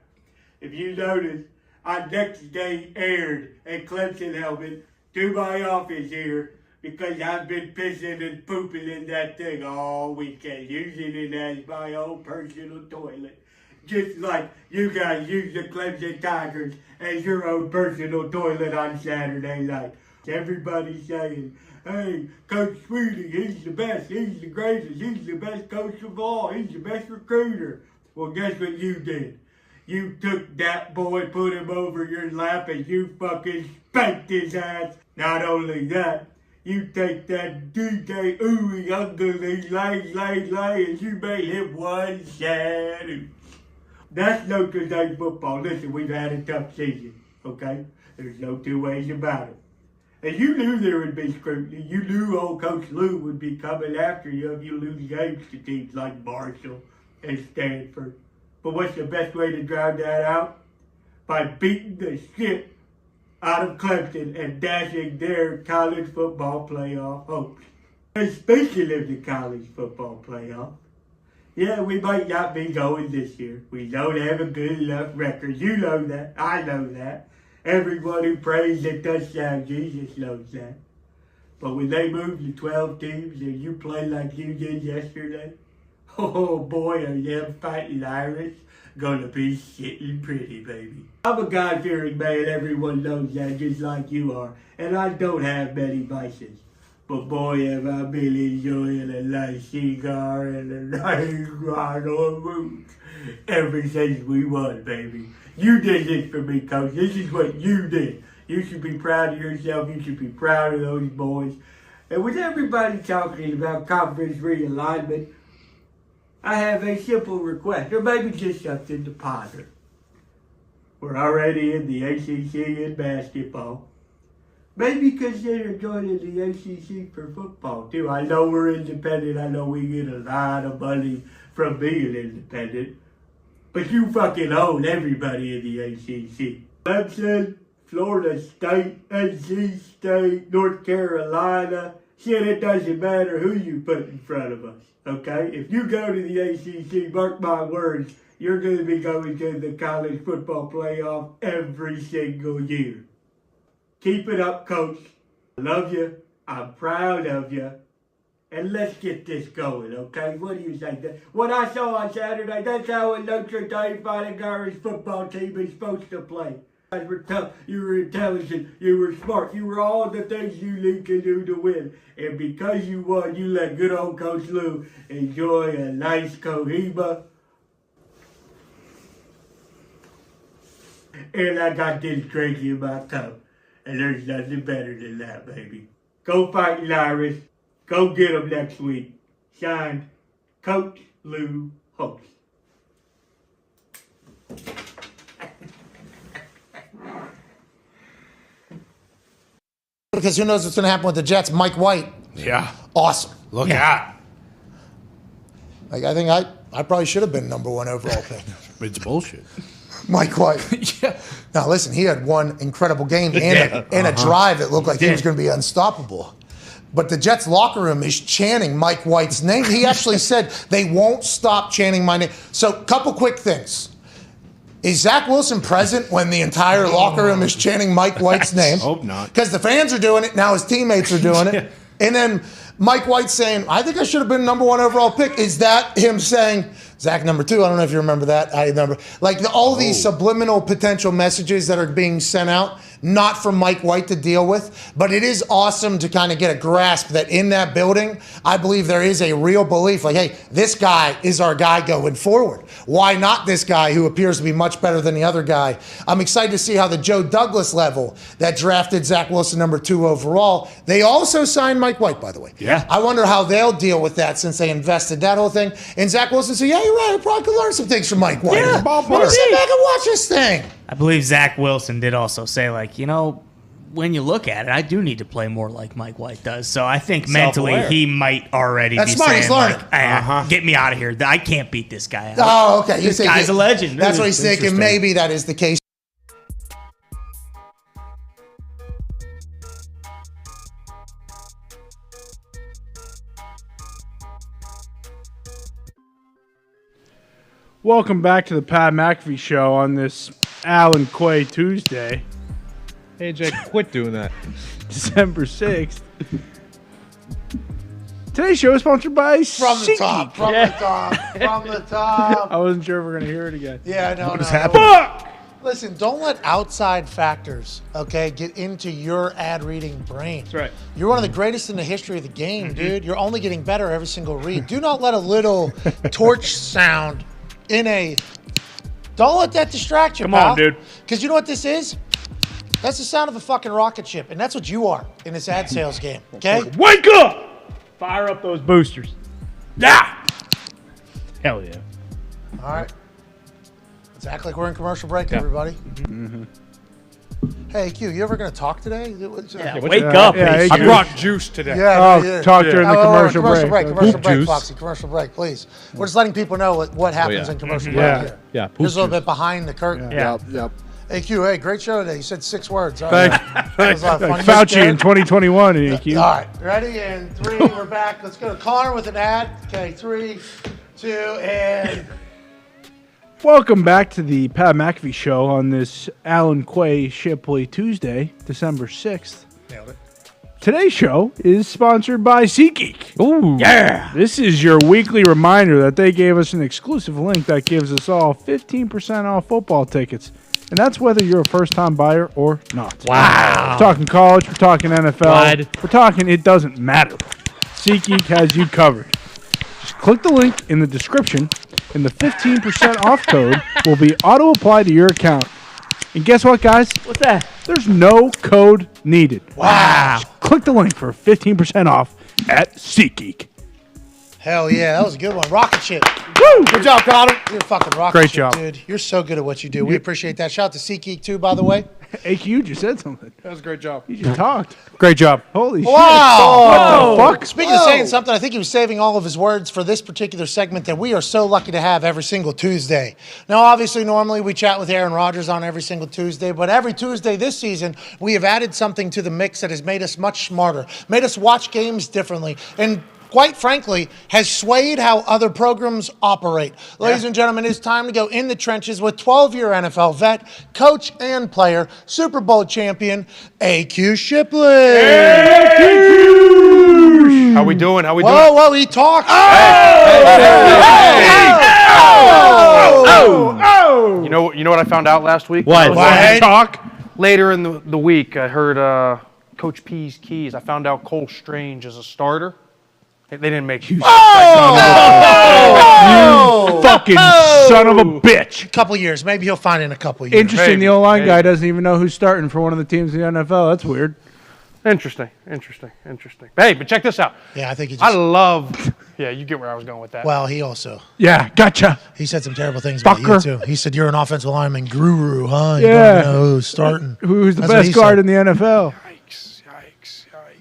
If you notice, our next day aired a Clemson helmet to my office here because I've been pissing and pooping in that thing all weekend, using it as my own personal toilet. Just like you guys use the Clemson Tigers as your own personal toilet on Saturday night. Everybody's saying, hey, Coach Sweetie, he's the best, he's the greatest, he's the best coach of all, he's the best recruiter. Well, guess what you did? You took that boy, put him over your lap, and you fucking spanked his ass. Not only that, you take that DJ ooey ugly lay, and you made him one sad ooch. That's Notre Dame football. Listen, we've had a tough season, okay? There's no two ways about it. And you knew there would be scrutiny. You knew old Coach Lou would be coming after you if you lose games to teams like Marshall and Stanford. But what's the best way to drown that out? By beating the shit out of Clemson and dashing their college football playoff hopes. And speaking of the college football playoff, yeah, we might not be going this year. We don't have a good enough record. You know that. I know that. Everyone who prays the touchdown Jesus knows that. But when they move to 12 teams and you play like you did yesterday, oh boy, are them fighting Irish gonna be sitting pretty, baby. I'm a God-fearing man, everyone knows that, just like you are. And I don't have many vices. But boy, have I been enjoying a nice cigar and a nice ride on route ever since we won, baby. You did this for me, Coach. This is what you did. You should be proud of yourself. You should be proud of those boys. And with everybody talking about conference realignment, I have a simple request, or maybe just something to ponder. We're already in the ACC in basketball. Maybe consider joining the ACC for football, too. I know we're independent. I know we get a lot of money from being independent. But you fucking own everybody in the ACC. Clemson, Florida State, NC State, North Carolina. Shit, it doesn't matter who you put in front of us, okay? If you go to the ACC, mark my words, you're going to be going to the college football playoff every single year. Keep it up, Coach. I love you. I'm proud of you. And let's get this going, okay? What do you think? What I saw on Saturday, that's how a Notre Dame Fighting Irish football team is supposed to play. You were tough, you were intelligent, you were smart, you were all the things you need to do to win. And because you won, you let good old Coach Lou enjoy a nice Cohiba. And I got this drink in my cup. And there's nothing better than that, baby. Go Fighting Irish. Go get them next week. Signed, Coach Lou Holtz. Because who knows what's going to happen with the Jets? Mike White. Yeah. Awesome. Look out. Like, I think I probably should have been number one overall pick. It's bullshit. Mike White. Yeah. Now, listen, he had one incredible game and a drive that looked like he was going to be unstoppable. But the Jets locker room is chanting Mike White's name. He actually said they won't stop chanting my name. So, couple quick things. Is Zach Wilson present when the entire locker room is chanting Mike White's name? Hope not. Because the fans are doing it, now his teammates are doing it. And then Mike White saying, I think I should have been number one overall pick. Is that him saying, Zach number two? I don't know if you remember that. I remember. Like all these subliminal potential messages that are being sent out, not for Mike White to deal with, but it is awesome to kind of get a grasp that in that building, I believe there is a real belief like, hey, this guy is our guy going forward. Why not this guy who appears to be much better than the other guy? I'm excited to see how the Joe Douglas level that drafted Zach Wilson number 2 overall, they also signed Mike White, by the way. Yeah. I wonder how they'll deal with that since they invested that whole thing. And Zach Wilson said, yeah, you're right, I probably could learn some things from Mike White. Yeah, Let me sit back and watch this thing. I believe Zach Wilson did also say, like, you know, when you look at it, I do need to play more like Mike White does. So I think mentally he might already be smart, saying, he's learning. like, get me out of here. I can't beat this guy. Oh, okay. This guy's a legend. That's what he's thinking. Maybe that is the case. Welcome back to the Pat McAfee Show on this Alan Quay Tuesday. Hey, Jake, quit doing that. December 6th. Today's show is sponsored by From the top. From the top. I wasn't sure if we're going to hear it again. Yeah, no, What no. is happening? Fuck! Listen, don't let outside factors, okay, get into your ad-reading brain. That's right. You're one of the greatest in the history of the game, dude. You're only getting better every single read. Do not let a little torch sound don't let that distract you, Come on, dude. Because you know what this is? That's the sound of a fucking rocket ship, and that's what you are in this ad sales game, okay? Wake up! Fire up those boosters. Yeah! Hell yeah. All right. Let's act like we're in commercial break, everybody. Mm-hmm. Hey, Q, you ever going to talk today? Wake up. I brought juice today. Yeah, talk during the commercial break. Commercial break, Foxy. Commercial break, please. We're just letting people know what happens in commercial break here. Yeah. Here's a little bit behind the curtain. Yep. AQ, hey, great show today. You said 6 words. Thanks. That was a lot of fun. You Fauci scared? in 2021, AQ. All right, ready? And 3, we're back. Let's go to Connor with an ad. Okay, 3, 2, and... Welcome back to the Pat McAfee Show on this Alan Quay Shipley Tuesday, December 6th. Nailed it. Today's show is sponsored by SeatGeek. Ooh. Yeah. This is your weekly reminder that they gave us an exclusive link that gives us all 15% off football tickets. And that's whether you're a first-time buyer or not. Wow. We're talking college, we're talking NFL. Wide. We're talking it doesn't matter. SeatGeek has you covered. Just click the link in the description, and the 15% off code will be auto-applied to your account. And guess what, guys? What's that? There's no code needed. Wow. Just click the link for 15% off at SeatGeek. Hell yeah, that was a good one. Rocket ship. Woo! Good job, Connor. You're a fucking rocket Great ship, job. dude. You're so good at what you do. We appreciate that. Shout out to SeatGeek, too, by the way. AQ just said something. That was a great job. He just talked. Great job. Holy shit. Wow. What the fuck? Speaking of saying something, I think he was saving all of his words for this particular segment that we are so lucky to have every single Tuesday. Now, obviously, normally we chat with Aaron Rodgers on every single Tuesday, but every Tuesday this season, we have added something to the mix that has made us much smarter, made us watch games differently, and quite frankly, has swayed how other programs operate. Ladies and gentlemen, it's time to go in the trenches with 12-year NFL vet, coach and player, Super Bowl champion, AQ Shipley. How we doing? How we doing? Whoa, he talks. You know what I found out last week? What? Talk? Later in the week, I heard Coach P's keys. I found out Cole Strange is a starter. They didn't make you. You fucking son of a bitch. A couple years. Maybe he'll find it in a couple years. Interesting, the O-line guy doesn't even know who's starting for one of the teams in the NFL. That's weird. Interesting. Hey, but check this out. Yeah, I think he just... I love... Yeah, you get where I was going with that. Well, he also... Yeah, gotcha. He said some terrible things about you, too. He said, you're an offensive lineman guru, huh? You Yeah. don't know who's starting. Who's the That's what he best guard said. in the NFL?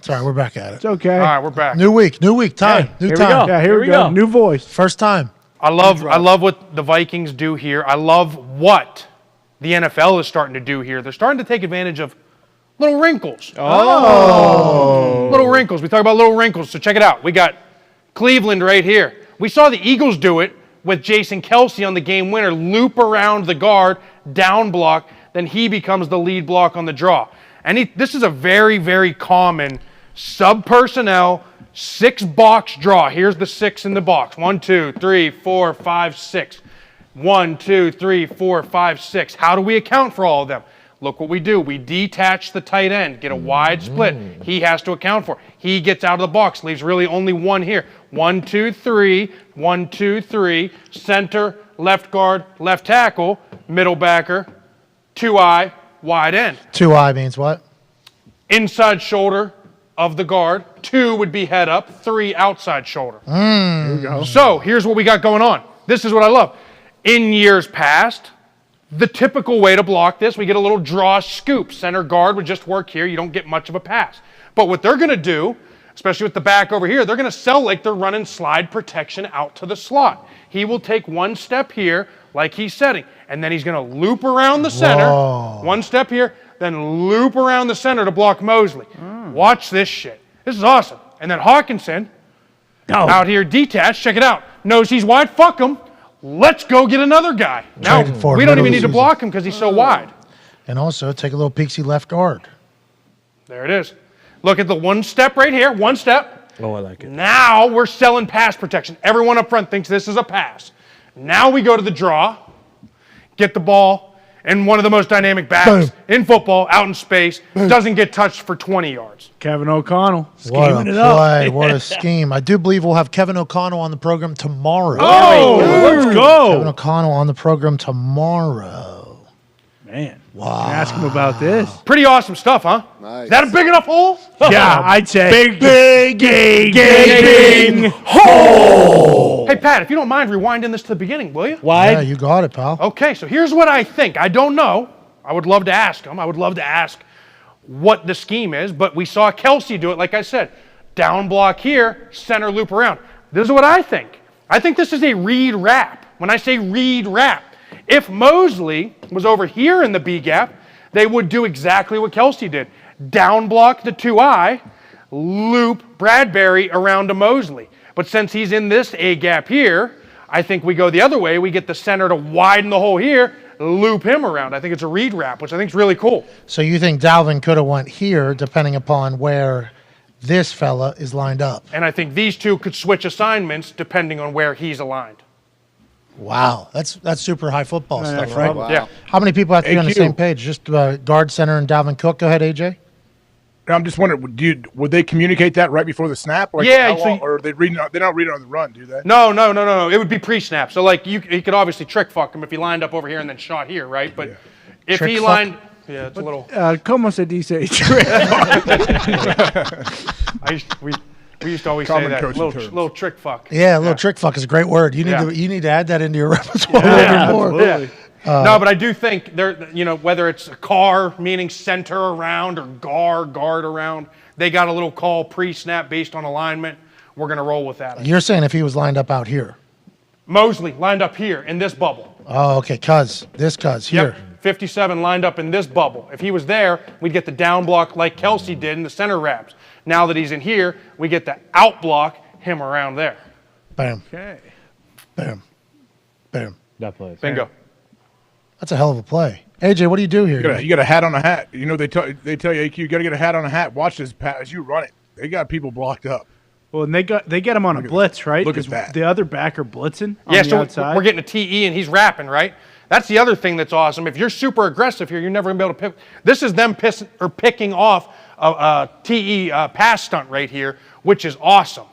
Sorry, we're back at it. It's okay. All right, we're back. New week, time. New Here we time. go. Yeah, here we go. New voice. First time. I love what the Vikings do here. I love what the NFL is starting to do here. They're starting to take advantage of little wrinkles. Little wrinkles. We talk about little wrinkles, so check it out. We got Cleveland right here. We saw the Eagles do it with Jason Kelce on the game winner, loop around the guard, down block, then he becomes the lead block on the draw. And this is a very, very common sub-personnel 6-box draw. Here's the 6 in the box. 1, 2, 3, 4, 5, 6. 1, 2, 3, 4, 5, 6. How do we account for all of them? Look what we do. We detach the tight end, get a wide split. He has to account for. He gets out of the box, leaves really only one here. 1, 2, 3. 1, 2, 3. Center, left guard, left tackle, middle backer, 2-eye, wide end. 2-eye means what? Inside shoulder of the guard. 2 would be head up. 3 outside shoulder. Here we go. So here's what we got going on. This is what I love. In years past, the typical way to block this, we get a little draw scoop. Center guard would just work here. You don't get much of a pass. But what they're going to do, especially with the back over here, they're going to sell like they're running slide protection out to the slot. He will take one step here like he's setting, and then he's going to loop around the center. Whoa. One step here, then loop around the center to block Mosley. Watch this shit. This is awesome. And then Hawkinson, out here detached, check it out. Knows he's wide, fuck him. Let's go get another guy. Now, Traded for we don't middle even need to season. block him because he's so wide. And also take a little peeksy left guard. There it is. Look at the one step right here. One step. Oh, I like it. Now we're selling pass protection. Everyone up front thinks this is a pass. Now we go to the draw, get the ball, and one of the most dynamic backs in football, out in space, doesn't get touched for 20 yards. Kevin O'Connell What scheming a it up. play. What a scheme. I do believe we'll have Kevin O'Connell on the program tomorrow. Oh, let's Kevin go. O'Connell on the program tomorrow. Man. Wow. Ask him about this. Pretty awesome stuff, huh? Nice. Is that a big enough hole? Yeah, I'd say Big gaping hole. Hey, Pat, if you don't mind rewinding this to the beginning, will you? Yeah, you got it, pal. Okay, so here's what I think. I don't know. I would love to ask him. I would love to ask what the scheme is, but we saw Kelce do it, like I said. Down block here, center loop around. This is what I think. I think this is a read wrap. When I say read wrap, If Mosley was over here in the B gap, they would do exactly what Kelsey did. Down block the 2-eye, loop Bradbury around to Mosley. But since he's in this A gap here, I think we go the other way. We get the center to widen the hole here, loop him around. I think it's a read wrap, which I think is really cool. So you think Dalvin could have went here, depending upon where this fella is lined up? And I think these two could switch assignments depending on where he's aligned. Wow, that's super high football stuff, right? Wow. Yeah. How many people have to be on the AQ. same page? Just guard, center, and Dalvin Cook. Go ahead, AJ. I'm just wondering, would they communicate that right before the snap? Like Yeah, how long, or are they reading? They don't read it on the run, do they? No. It would be pre-snap. So like he could obviously trick fuck him if he lined up over here and then shot here, right? But if Trick he fuck? lined, yeah, it's a little. Como se dice? We used to always Common say that coaching terms. little trick fuck. Yeah, a little trick fuck is a great word. You need to add that into your repertoire a little bit more. Yeah. No, but I do think there, whether it's a car meaning center around or guard around, they got a little call pre-snap based on alignment. We're gonna roll with that. You're saying if he was lined up out here? Mosley lined up here in this bubble. Oh, okay, cuz here. Yep. 57 lined up in this bubble. If he was there, we'd get the down block like Kelsey did in the center wraps. Now that he's in here, we get the out block him around there. Bam. Okay. Bam. Bam. That plays. Bingo. That's a hell of a play. AJ, what do you do here? You got a hat on a hat. They tell you, AQ, you got to get a hat on a hat. Watch this as you run it. They got people blocked up. Well, and they get him on a blitz, right? Look at Is that. The other backer blitzing on Yeah, the so outside. we're getting a TE and he's rapping, right? That's the other thing that's awesome. If you're super aggressive here, you're never going to be able to pick. This is them picking off a TE pass stunt right here, which is awesome.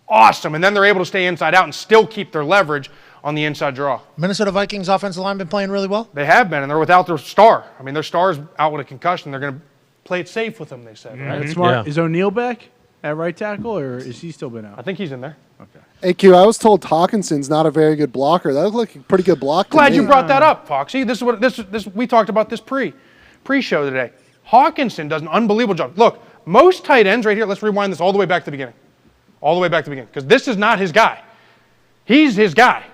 Awesome. And then they're able to stay inside out and still keep their leverage on the inside draw. Minnesota Vikings offensive line been playing really well? They have been, and they're without their star. I mean, their star's out with a concussion. They're going to play it safe with them, they said. Right? That's smart. Is O'Neal back at right tackle, or is he still been out? I think he's in there. Okay. AQ, I was told Hawkinson's not a very good blocker. That looked like a pretty good block to Glad me. you brought that up, Foxy. This is what this we talked about this pre-show today. Hawkinson does an unbelievable job. Look, most tight ends right here. Let's rewind this all the way back to the beginning, because this is not his guy. He's his guy.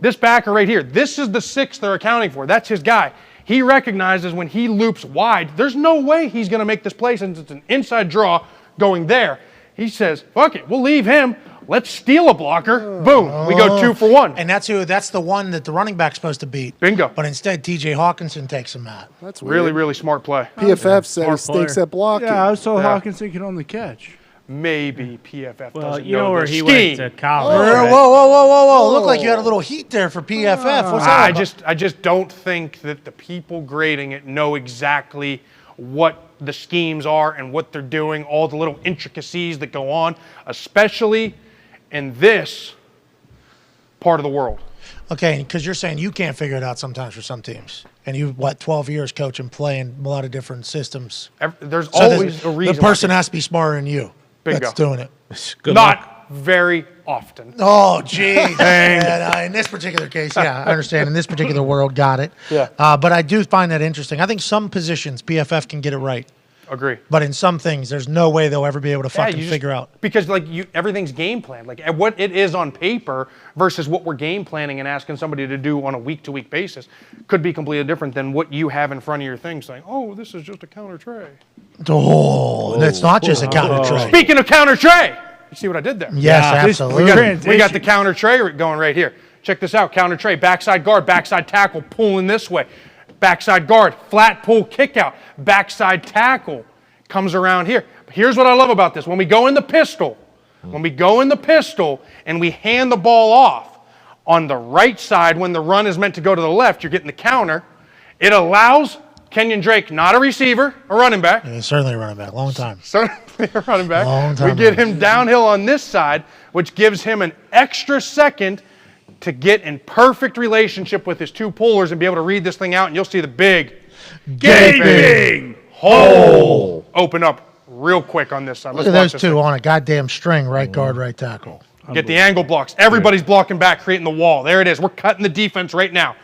This backer right here. This is the 6 they're accounting for. That's his guy. He recognizes when he loops wide, there's no way he's going to make this play since it's an inside draw going there. He says, "Fuck it, we'll leave him. Let's steal a blocker." Boom. We go 2 for 1. And that's the one that the running back's supposed to beat. Bingo. But instead, TJ Hawkinson takes him out. That's Really, weird. really smart play. PFF said he Smart stinks player. at blocking. Yeah, I was told Yeah. Hawkinson can only catch. Maybe PFF Well, doesn't you know where the he scheme. went to college. Whoa, right? whoa. Looked like you had a little heat there for PFF. What's that I about? just don't think that the people grading it know exactly what the schemes are and what they're doing, all the little intricacies that go on, especially in this part of the world. Okay, because you're saying you can't figure it out sometimes for some teams. And you've, 12 years coaching, playing a lot of different systems. There's So always a reason. the person has to be smarter than you Bingo. that's doing it. Not very often. Oh, geez. In this particular case, yeah, I understand. In this particular world, got it. Yeah. But I do find that interesting. I think some positions, PFF can get it right. Agree. But in some things, there's no way they'll ever be able to Yeah, fucking you just- figure out. Because everything's game plan. Like what it is on paper versus what we're game planning and asking somebody to do on a week-to-week basis could be completely different than what you have in front of your thing saying, "Oh, this is just a counter tray." Oh, and it's not just a counter tray. Speaking of counter tray, you see what I did there? Yes, absolutely. We got the counter tray going right here. Check this out. Counter tray, backside guard, backside tackle, pulling this way. Backside guard, flat pull, kick out. Backside tackle comes around here. But here's what I love about this. When we go in the pistol and we hand the ball off on the right side when the run is meant to go to the left, you're getting the counter. It allows Kenyon Drake, not a receiver, a running back. Yeah, certainly a running back. Long time. Certainly a running back. Long time We get running. him downhill on this side, which gives him an extra second to get in perfect relationship with his two pullers and be able to read this thing out, and you'll see the big gaping hole open up real quick on this side. Look Let's at watch those this two thing. on a goddamn string, right guard, right tackle. Get the angle blocks. Everybody's blocking back, creating the wall. There it is. We're cutting the defense right now.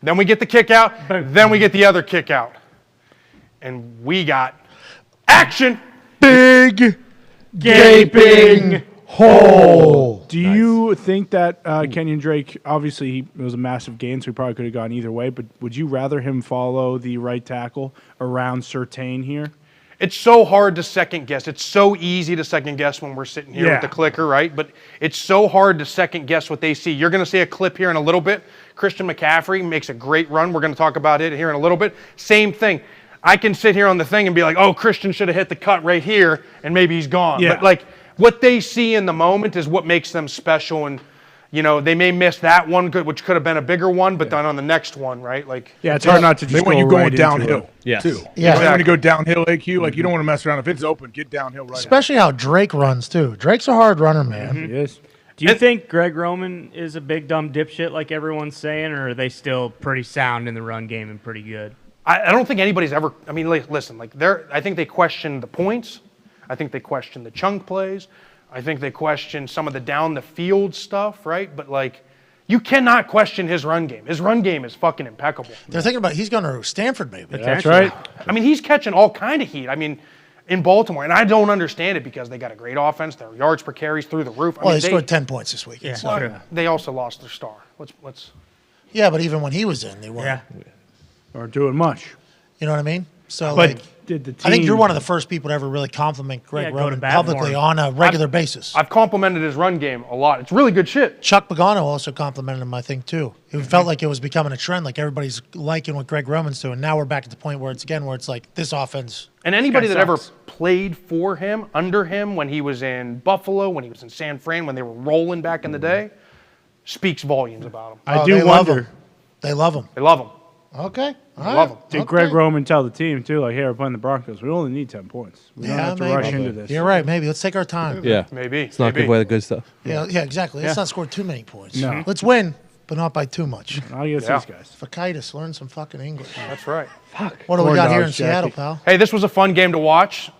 Then we get the kick out. Then we get the other kick out. And we got action. Big Gaping Oh. Do you think that Kenyon Drake, obviously it was a massive gain, so he probably could have gone either way, but would you rather him follow the right tackle around Surtain here? It's so hard to second guess. It's so easy to second guess when we're sitting here with the clicker, right? But it's so hard to second guess what they see. You're going to see a clip here in a little bit. Christian McCaffrey makes a great run. We're going to talk about it here in a little bit. Same thing. I can sit here on the thing and be like, oh, Christian should have hit the cut right here, and maybe he's gone. Yeah. But, like, what they see in the moment is what makes them special. And, you know, they may miss that one, which could have been a bigger one, but then on the next one, right? Like, it's hard not to just they want you go going right downhill, into it. too. Yeah. You want to go downhill, AQ. Like, you don't want to mess around. If it's open, get downhill right Especially how Drake runs, too. Drake's a hard runner, man. He is. Do you think Greg Roman is a big dumb dipshit like everyone's saying, or are they still pretty sound in the run game and pretty good? I don't think anybody's ever. I mean, listen, like I think they question the points. I think they question the chunk plays. I think they question some of the down the field stuff, right? But like, you cannot question his run game. His run game is fucking impeccable. They're thinking about he's going to Stanford, maybe. That's right. I mean, he's catching all kind of heat. I mean, in Baltimore, and I don't understand it because they got a great offense. Their yards per carries through the roof. Well, they scored 10 points this week. Yeah, so. true. They also lost their star. Let's. Yeah, but even when he was in, they weren't. Or doing much. You know what I mean? So, But like, did the team, I think you're one of the first people to ever really compliment Greg go to Roman bat for publicly him. on a regular basis. I've complimented his run game a lot. It's really good shit. Chuck Pagano also complimented him, I think, too. It felt like it was becoming a trend, like everybody's liking what Greg Roman's doing. Now we're back at the point where it's like this offense. And anybody that ever sucks. played for him, under him, when he was in Buffalo, when he was in San Fran, when they were rolling back in the day, speaks volumes about him. I do they love wonder. him. They love him. They love him. Okay. All Love him. Did Greg Roman tell the team, too, like, hey, we're playing the Broncos. We only need 10 points. We don't Yeah, have to maybe. rush into this. You're right. Maybe. Let's take our time. Yeah. Maybe. Let's not give away the good stuff. Yeah, exactly. Let's not score too many points. No. Let's win, but not by too much. I'll get Yeah. these guys. Fakaitis, learn some fucking English. That's right. What do we got here in dogs, Seattle, Jackie. pal? Hey, this was a fun game to watch.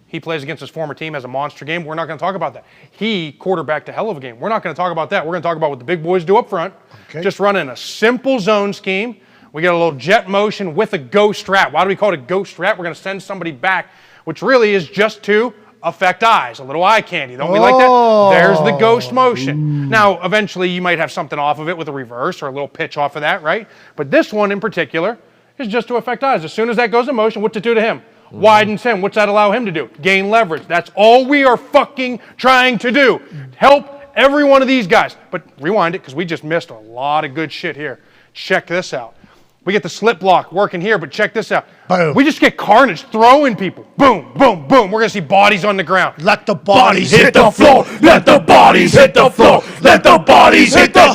He plays against his former team, has a monster game. We're not going to talk about that. He quarterbacked a hell of a game. We're not going to talk about that. We're going to talk about what the big boys do up front. Okay. Just running a simple zone scheme. We get a little jet motion with a ghost route. Why do we call it a ghost route? We're going to send somebody back, which really is just to affect eyes, a little eye candy. Don't we like that? There's the ghost motion. Now, eventually, you might have something off of it with a reverse or a little pitch off of that, right? But this one in particular is just to affect eyes. As soon as that goes in motion, what's it do to him? Widens him. What's that allow him to do? Gain leverage. That's all we are fucking trying to do. Help every one of these guys. But rewind it, because we just missed a lot of good shit here. Check this out. We get the slip block working here, but check this out. Boom. We just get carnage throwing people. Boom, boom, boom. We're going to see bodies on the ground. Let the bodies Hit the floor. Let the bodies hit the floor. Let the bodies hit the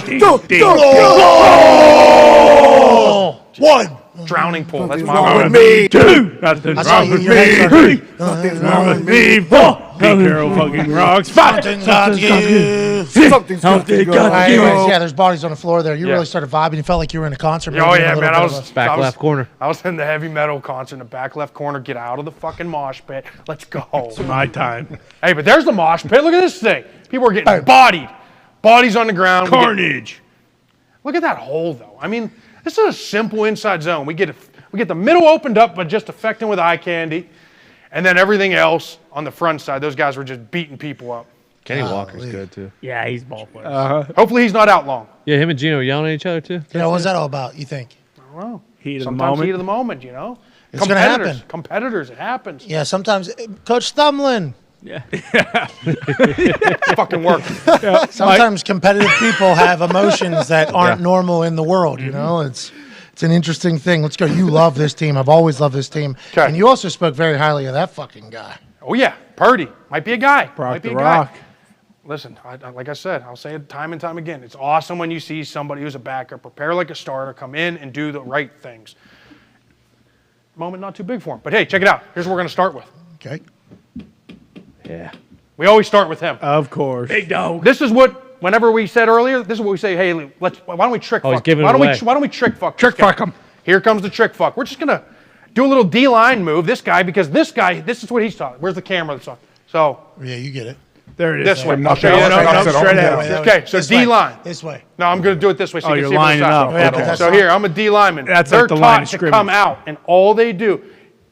floor. One. Drowning pool. That's my Wrong word. with me. Two. Nothing's I saw wrong you, with your head me. started- Nothing's wrong with me. Four. Big girl fucking rocks. Something's got you. Something's got Yeah, there's bodies on the floor there. You Yeah. really started vibing. You felt like you were in a concert. Oh, maybe yeah, a little man. bit I of was a- Back left corner. I was in the heavy metal concert in the back left corner. Get out of the fucking mosh pit. Let's go. My time. Hey, but there's the mosh pit. Look at this thing. People are getting bodied. Bodies on the ground. We get- Carnage. Look at that hole, though. I mean, this is a simple inside zone. We get the middle opened up, but just affecting with eye candy. And then everything else on the front side, those guys were just beating people up. Kenny Walker's good, too. Yeah, he's ball player. Hopefully he's not out long. Yeah, him and Gino yelling at each other, too. Yeah, what's that all about, you think? I don't know. Heat of the Sometimes moment. heat of the moment, you know? It's gonna happen. Competitors, it happens. Yeah, sometimes. Coach Thumlin. Yeah. Fucking work. Sometimes competitive people have emotions that aren't normal in the world, you know? It's an interesting thing. Let's go. You love this team. I've always loved this team. Okay. And you also spoke very highly of that fucking guy. Oh, yeah. Purdy. Might be a guy. Brock Might be the a guy. Rock. Listen, like I said, I'll say it time and time again. It's awesome when you see somebody who's a backer prepare like a starter, come in and do the right things. Moment not too big for him. But hey, check it out. Here's what we're going to start with. Okay. Yeah. We always start with him. Of course. Big dog. This is what, whenever we said earlier, this is what we say, hey, why don't we trick Oh, he's fuck? giving Why it don't away. why don't we trick fuck? Trick this guy? fuck him. Here comes the trick fuck. We're just going to do a little D-line move, this guy, because this guy, this is what he's talking. Where's the camera that's on? So, Yeah, you get it. There it is. this way. No, I'll show you. no, No, no, no, no, straight no, ahead. no. Okay, so This way. D-line. This way. No, I'm going to do it this way so Oh, you you're can see lining from the up. side. Yeah, but Okay. that's So not- here, I'm a D lineman. That's They're like the line taught of to come scrimmage. out, and all they do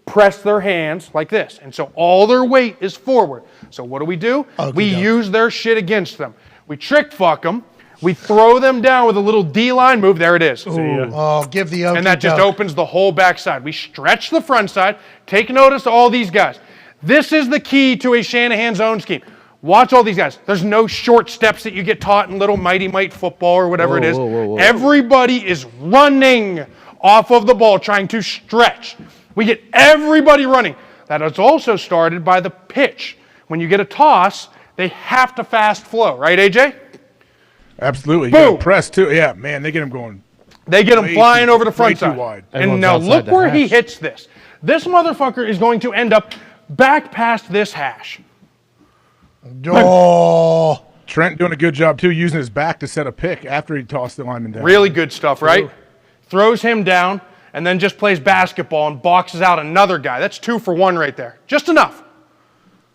press their hands like this. And so all their weight is forward. So what do? We use their shit against them. We trick fuck them. We throw them down with a little D-line move. There it is. Oh, give the And that just opens the whole backside. We stretch the front side. Take notice of all these guys. This is the key to a Shanahan zone scheme. Watch all these guys. There's no short steps that you get taught in little Mighty Might football or whatever it is. Everybody is running off of the ball, trying to stretch. We get everybody running. That is also started by the pitch. When you get a toss, they have to fast flow. Right, AJ? Absolutely. Boom. You gotta press, too. Yeah, man, they get him going. They get him flying over the front way too side. wide. And now look where he hits this. This motherfucker is going to end up back past this hash. Oh. Trent doing a good job, too, using his back to set a pick after he tossed the lineman down. Really good stuff, right? Throws him down and then just plays basketball and boxes out another guy. That's 2 for 1 right there. Just enough.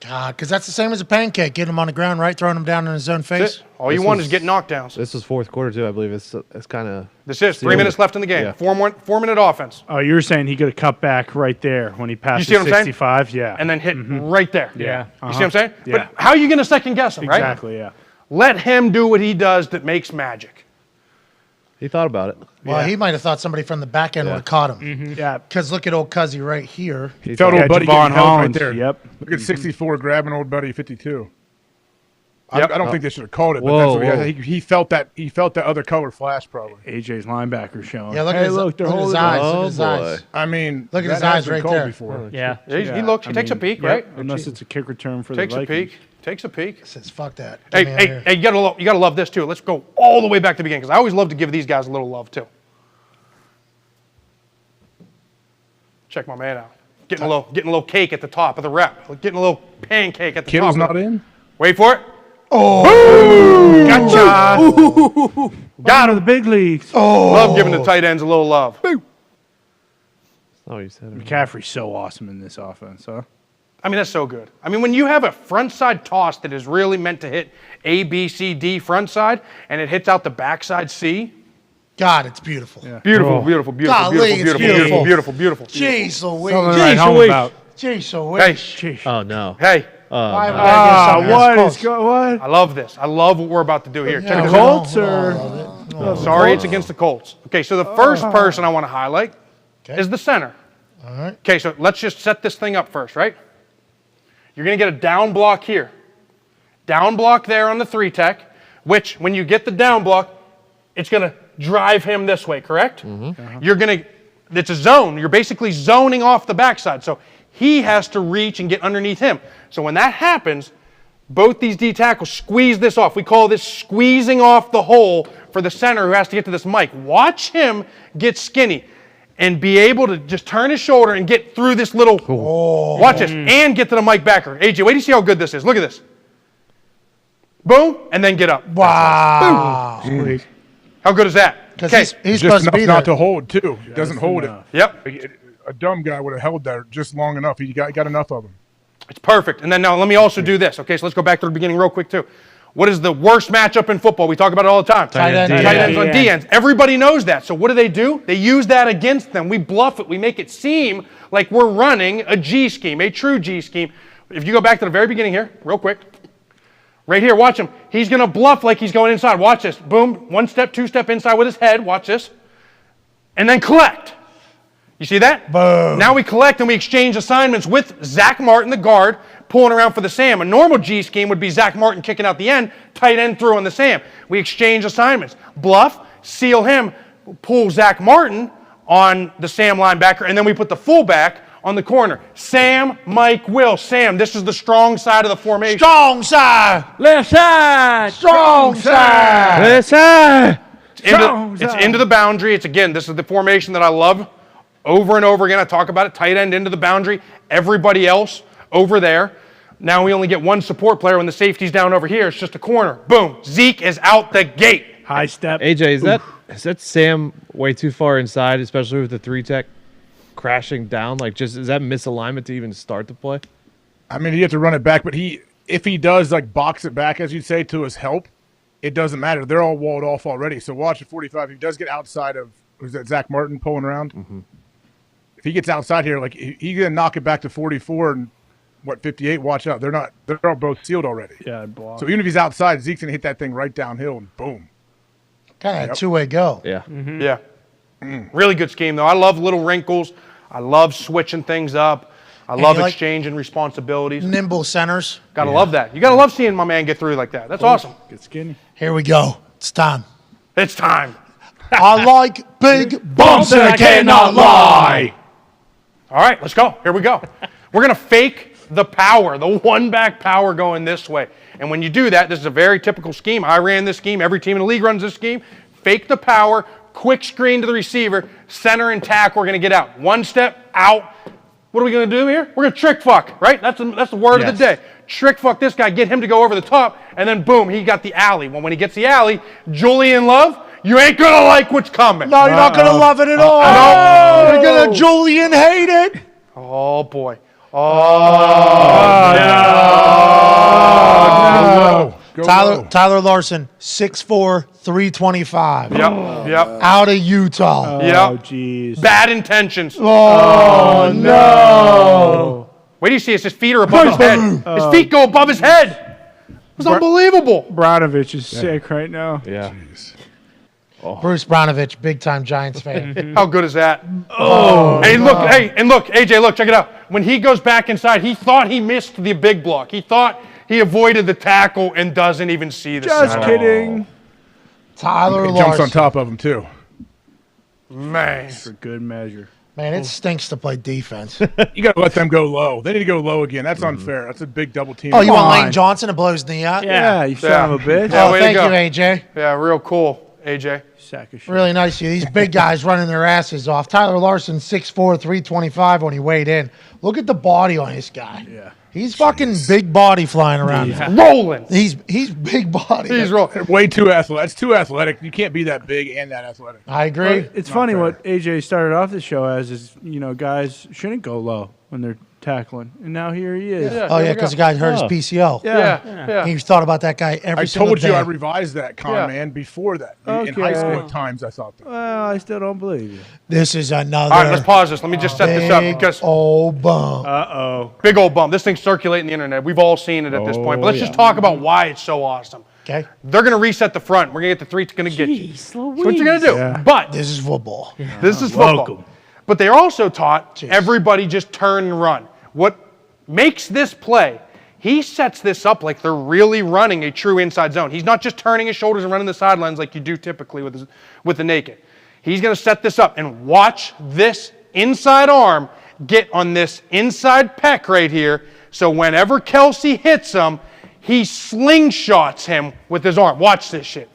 God, because that's the same as a pancake. Getting him on the ground, right? Throwing him down in his own face. All you want is get knockdowns. This was fourth quarter, too, I believe. It's kind of... This is 3 minutes left in the game. Yeah. 4-minute offense. Oh, you were saying he could have cut back right there when he passed You see what I'm saying? 65? Yeah. And then hit right there. Yeah. You see what I'm saying? Yeah. But how are you going to second guess him, right? Exactly, yeah. Let him do what he does that makes magic. He thought about it. Well, he might have thought somebody from the back end would have caught him. Mm-hmm. Yeah. Because look at old Cuzzy right here. He felt old buddy Javon getting held right Hollins. there. Yep. Look at 64 grabbing old buddy 52. Yep. I don't think they should have called it, but Whoa, that's what he felt that other color flash probably. AJ's linebacker showing. Yeah, look at Hey, his, look, they're look at his holding eyes. on. Look at his eyes. I mean, Look at that his has eyes been right called there. Before. Yeah. He looks. He takes a peek, right? Unless it's a kick return for Takes the a Vikings. peek. Takes a peek. Says, fuck that. Hey, you gotta love this too. Let's go all the way back to the beginning because I always love to give these guys a little love too. Check my man out. Getting a little cake at the top of the rep. Getting a little pancake at the Kittle's top. not in. Wait for it. Oh, gotcha. Got him. The big leagues. Oh, Love giving the tight ends a little love. Oh, you said it. McCaffrey's so awesome in this offense, huh? I mean, that's so good. I mean, when you have a front side toss that is really meant to hit A, B, C, D front side, and it hits out the backside C. God, it's beautiful. Yeah. Beautiful, Oh. beautiful, beautiful, Golly, beautiful, it's beautiful, beautiful. beautiful, beautiful, beautiful. Jeez Louise. Something to write home about. Jeez Louise. Hey, Oh, no. hey. Why would I get something else? What? I love this. I love what we're about to do here. Check The this out. Colts or Sorry, it's against the Colts. Okay, so the first person I want to highlight is the center. All right. Okay, so let's just set this thing up first, right? You're going to get a down block here. Down block there on the 3-tech, which when you get the down block, it's going to drive him this way, correct? You're going to, it's a zone. You're basically zoning off the backside. So he has to reach and get underneath him. So when that happens, both these D tackles squeeze this off. We call this squeezing off the hole for the center who has to get to this mic. Watch him get skinny and be able to just turn his shoulder and get through this little, watch this, and get to the mic backer. AJ, wait to see how good this is. Look at this. Boom, and then get up. Wow. Sweet. How good is that? Because Okay. he's Just supposed to enough be not there. to hold too. He doesn't hold enough. Yep. it. A dumb guy would have held that just long enough. He got enough of him. It's perfect. And then now let me also do this. Okay, so let's go back to the beginning real quick too. What is the worst matchup in football? We talk about it all the time. Tight end. Tight ends on D ends. Everybody knows that. So what do? They use that against them. We bluff it. We make it seem like we're running a G scheme, a true G scheme. If you go back to the very beginning here, real quick. Right here, watch him. He's going to bluff like he's going inside. Watch this. Boom. 1 step, 2 step inside with his head. Watch this. And then collect. You see that? Boom. Now we collect and we exchange assignments with Zach Martin, the guard, pulling around for the Sam. A normal G scheme would be Zach Martin kicking out the end, tight end through on the Sam. We exchange assignments. Bluff, seal him, pull Zach Martin on the Sam linebacker, and then we put the fullback on the corner. Sam, Mike, Will. Sam, this is the strong side of the formation. Strong side. Left side. Strong side. Left side. It's into the boundary. It's again, this is the formation that I love over and over again. I talk about it. Tight end into the boundary. Everybody else over there. Now we only get one support player when the safety's down over here. It's just a corner. Boom. Zeke is out the gate. High step. AJ, is that Sam way too far inside, especially with the 3-tech crashing down? Like, just is that misalignment to even start the play? I mean, he had to run it back, but if he does like box it back, as you'd say, to his help, it doesn't matter. They're all walled off already. So watch at 45. He does get outside of, was that Zach Martin pulling around? if he gets outside here, like he's gonna knock it back to 44 and 58. Watch out, they're all both sealed already. Yeah, block. So even if he's outside, Zeke's gonna hit that thing right downhill and boom. Kind of a two-way go. Yeah. Yeah. Really good scheme, though. I love little wrinkles. I love switching things up. I love you like exchanging responsibilities. Nimble centers. Gotta love that. You gotta love seeing my man get through like that. That's awesome. Get skinny. Here we go. It's time. It's time. I like big bumps and I cannot lie. All right, let's go. Here we go. We're going to fake the power, the one-back power going this way. And when you do that, this is a very typical scheme. I ran this scheme. Every team in the league runs this scheme. Fake the power, quick screen to the receiver, center and tackle. We're going to get out. One step, out. What are we going to do here? We're going to trick fuck, right? That's the word of the day. Trick fuck this guy, get him to go over the top, and then boom, he got the alley. Well, when he gets the alley, Julian Love, you ain't going to like what's coming. No, you're not going to love it at all. No. You're going to Julian hate it. Oh, boy. No. Tyler Larson, 6'4", 325. Yep. Out of Utah. Yep. Jeez. Bad intentions. Oh, no. Wait till you see his feet are above his head. His feet go above his head. It's unbelievable. Brownovich is sick right now. Yeah. Bruce Brownovich, big-time Giants fan. How good is that? Oh, Hey, look, AJ, look, check it out. When he goes back inside, he thought he missed the big block. He thought he avoided the tackle and doesn't even see the Just center. kidding. Tyler He Larson. jumps on top of him too. Man. For good measure. Man, it stinks to play defense. You got to let them go low. They need to go low again. That's unfair. That's a big double team. Oh, you want Lane Johnson to blow his knee out? Yeah, you son of a bitch. Yeah, Oh, way to thank go. you, AJ. Yeah, real cool, AJ. Sack of shit. Really nice of you. These big guys running their asses off. Tyler Larson, 6'4", 325 when he weighed in. Look at the body on this guy. Yeah. He's fucking big body flying around. He's rolling. He's big body. He's rolling. Way too athletic. It's too athletic. You can't be that big and that athletic. I agree. Well, it's funny what AJ started off the show as is, guys shouldn't go low when they're tackling. And now here he is. Oh, yeah, because the guy hurt his PCL. Yeah. He thought about that guy every I single told day. you I revised that, man, before that. In Okay. high school at times, I thought that. Well, I still don't believe you. This is another All right, let's pause this. Let me just set this up big because old bum. Uh-oh. big old bump. This thing's circulating the internet. We've all seen it at this point. But let's just talk about why it's so awesome. Okay. They're going to reset the front. We're going to get the three. It's going to get you. Jeez, That's what you're going to do. Yeah. But This is football. this is football. Welcome. But they're also taught everybody just turn and run. What makes this play, he sets this up like they're really running a true inside zone. He's not just turning his shoulders and running the sidelines like you do typically with the naked. He's going to set this up and watch this inside arm get on this inside pec right here. So whenever Kelsey hits him, he slingshots him with his arm. Watch this shit.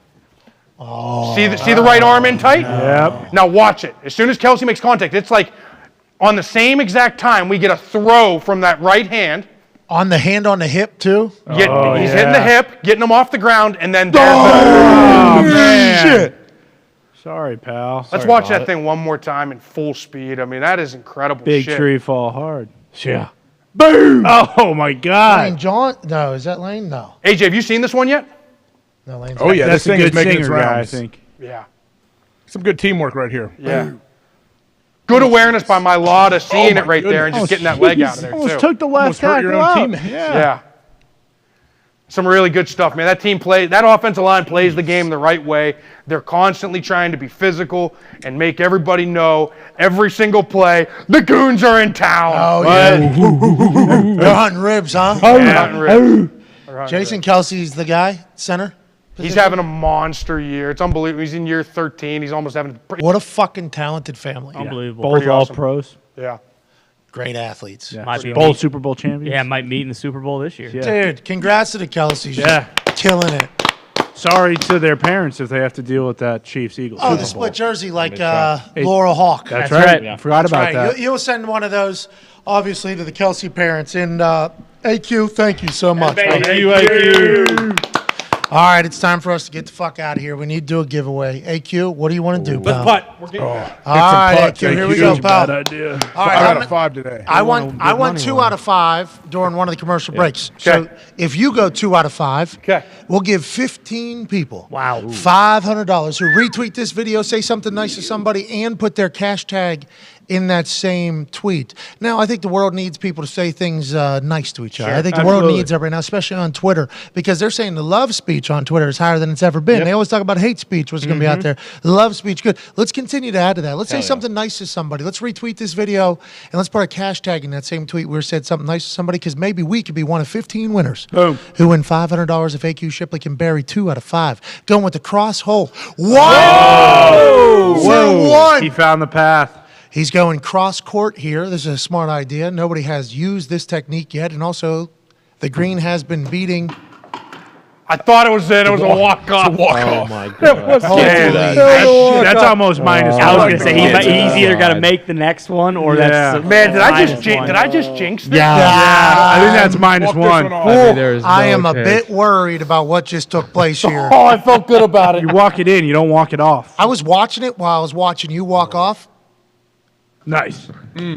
Oh, see the right arm in tight? Yep. Now watch it. As soon as Kelsey makes contact, it's like on the same exact time we get a throw from that right hand. On the hand on the hip, too? He's hitting the hip, getting him off the ground, and then Shit. Sorry, pal. let's watch that thing one more time in full speed. I mean, that is incredible Big shit. tree fall hard. Yeah. Boom! Oh, my Lane God. John? No, is that Lane? No. AJ, have you seen this one yet? No, Lane's Oh, yeah, That's this thing a is good making its singer guy, I rounds. think. Yeah. Some good teamwork right here. Yeah. Good awareness by my Lada seeing it right there and just getting that leg out of there, Almost too. took the last Almost hurt your tackle own out. teammate. Yeah. Some really good stuff, man. That offensive line plays the game the right way. They're constantly trying to be physical and make everybody know every single play, the goons are in town. Oh, yeah. They're hunting ribs, huh? They're hunting ribs. Jason Kelsey's the guy, center? He's having a monster year. It's unbelievable. He's in year 13. He's almost having What a fucking talented family. Unbelievable. Both Pretty all awesome. pros. Yeah. Great athletes. Yeah. Might be Both meet- Super Bowl champions. Yeah, might meet in the Super Bowl this year. Yeah. Dude, congrats to the Kelseys. Yeah. Killing it. Sorry to their parents if they have to deal with that Chiefs-Eagles. Oh, Super the split Bowl. jersey like Hey, Laura Hawk. That's That's right. right. I forgot about Right. that. You'll send one of those, obviously, to the Kelsey parents. And AQ, thank you so much. Thank you, AQ. All right, it's time for us to get the fuck out of here. We need to do a giveaway. AQ, what do you want to do, pal? Let's putt. We're getting All right, putts, AQ, here we AQ. go, pal. Bad idea. All right, I I'm- got a 5 today. I want won. a I good won money 2 one. out of 5 during one of the commercial breaks. So Okay. if you go 2 out of 5, Okay. we'll give 15 people Wow. $500 who retweet this video, say something nice to somebody, and put their hashtag in that same tweet. Now, I think the world needs people to say things nice to each other. Sure, I think the absolutely. world needs that right now, especially on Twitter, because they're saying the love speech on Twitter is higher than it's ever been. Yep. They always talk about hate speech, what's going to be out there. The love speech, good. Let's continue to add to that. Let's say Hell yeah. something nice to somebody. Let's retweet this video, and let's put a hashtag in that same tweet where it said something nice to somebody, because maybe we could be one of 15 winners Boom. who win $500 if AQ Shipley can bury 2 out of 5. Going with the cross hole. Whoa! For one. He found the path. He's going cross court here. This is a smart idea. Nobody has used this technique yet. And also, the green has been beating. I thought it was in. It was a walk-off. Oh, my God. That's almost minus one. I was going to say, he's either got to make the next one or that's Man, did I just -1. jinx this? Yeah. I think that's minus one. I am a bit worried about what just took place here. Oh, I felt good about it. You walk it in, you don't walk it off. I was watching it while I was watching you walk off. Nice.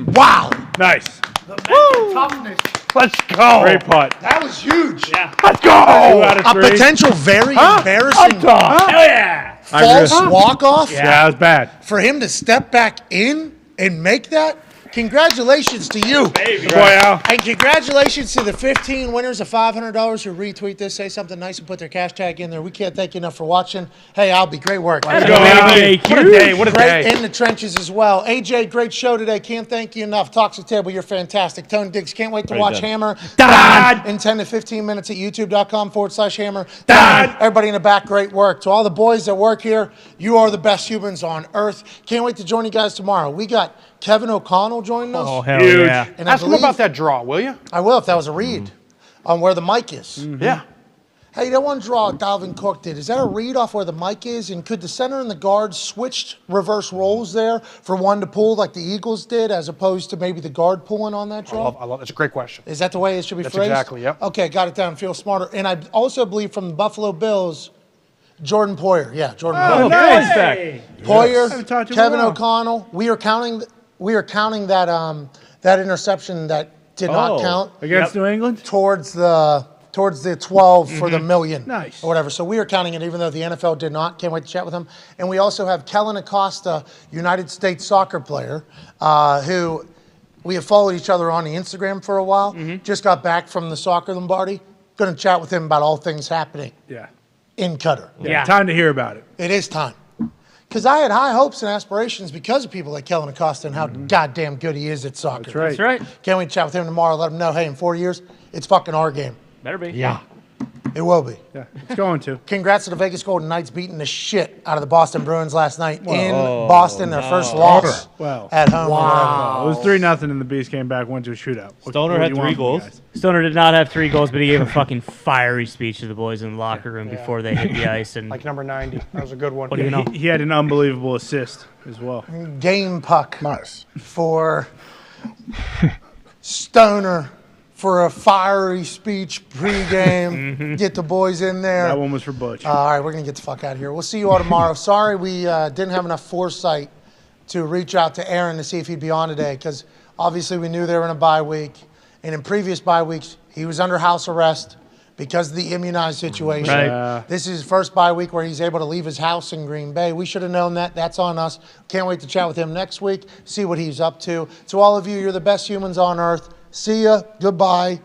Wow. Nice. Toughness. Let's go. Great putt. That was huge. Yeah. Let's go. 2 out of A 3. potential very embarrassing Hell yeah. false walk-off. Yeah, that was bad. For him to step back in and make that, congratulations to you. Boy, Al. And congratulations to the 15 winners of $500 who retweet this, say something nice, and put their hashtag in there. We can't thank you enough for watching. Hey, Albie, great work. Let's go, AJ. What a day. What a Great day. in the trenches as well. AJ, great show today. Can't thank you enough. Toxic Table, you're fantastic. Tone Diggs, can't wait to watch Hammer Dahn. in 10 to 15 minutes at youtube.com/Hammer. Dahn. Everybody in the back, great work. To all the boys that work here, you are the best humans on earth. Can't wait to join you guys tomorrow. We got Kevin O'Connell joining us. Oh, hell Huge. yeah. And I Ask him believe- about that draw, will you? I will if that was a read on where the mic is. Yeah. Hey, that one draw Dalvin Cook did, is that a read off where the mic is? And could the center and the guard switch reverse roles there for one to pull like the Eagles did, as opposed to maybe the guard pulling on that draw? I love. That's a great question. Is that the way it should be That's phrased? exactly, yep. Okay, got it down. Feel smarter. And I also believe from the Buffalo Bills, Jordan Poyer. Yeah, Jordan Poyer. Oh, nice. Back. Poyer, Haven't talked to him Kevin in a while. O'Connell. We are counting that that interception that did not count Against New England? towards the 12 for the million. Nice. Or whatever. So we are counting it even though the NFL did not. Can't wait to chat with him. And we also have Kellen Acosta, United States soccer player, who we have followed each other on the Instagram for a while. Just got back from the soccer Lombardi. Going to chat with him about all things happening Yeah. in Qatar. Yeah. Time to hear about it. It is time. Because I had high hopes and aspirations because of people like Kellen Acosta and how goddamn good he is at soccer. That's right. That's right. Can't wait to chat with him tomorrow. Let him know, hey, in 4 years, it's fucking our game. Better be. Yeah. It will be. Yeah, it's going to. Congrats to the Vegas Golden Knights beating the shit out of the Boston Bruins last night in Boston, their first loss Wow. at home. It was 3-0, and the Bees came back, went to a shootout. Stoner What had do you 3 want from goals. guys? Stoner did not have 3 goals, but he gave a fucking fiery speech to the boys in the locker room before they hit the ice. And Like number 90. That was a good one. What do you know? He had an unbelievable assist as well. Game puck Nice. for Stoner for a fiery speech pregame. Get the boys in there. That one was for Butch. All right, we're going to get the fuck out of here. We'll see you all tomorrow. Sorry we didn't have enough foresight to reach out to Aaron to see if he'd be on today, because obviously we knew they were in a bye week. And in previous bye weeks, he was under house arrest because of the immunized situation. Right. This is his first bye week where he's able to leave his house in Green Bay. We should have known that. That's on us. Can't wait to chat with him next week, see what he's up to. To all of you, you're the best humans on earth. See ya. Goodbye.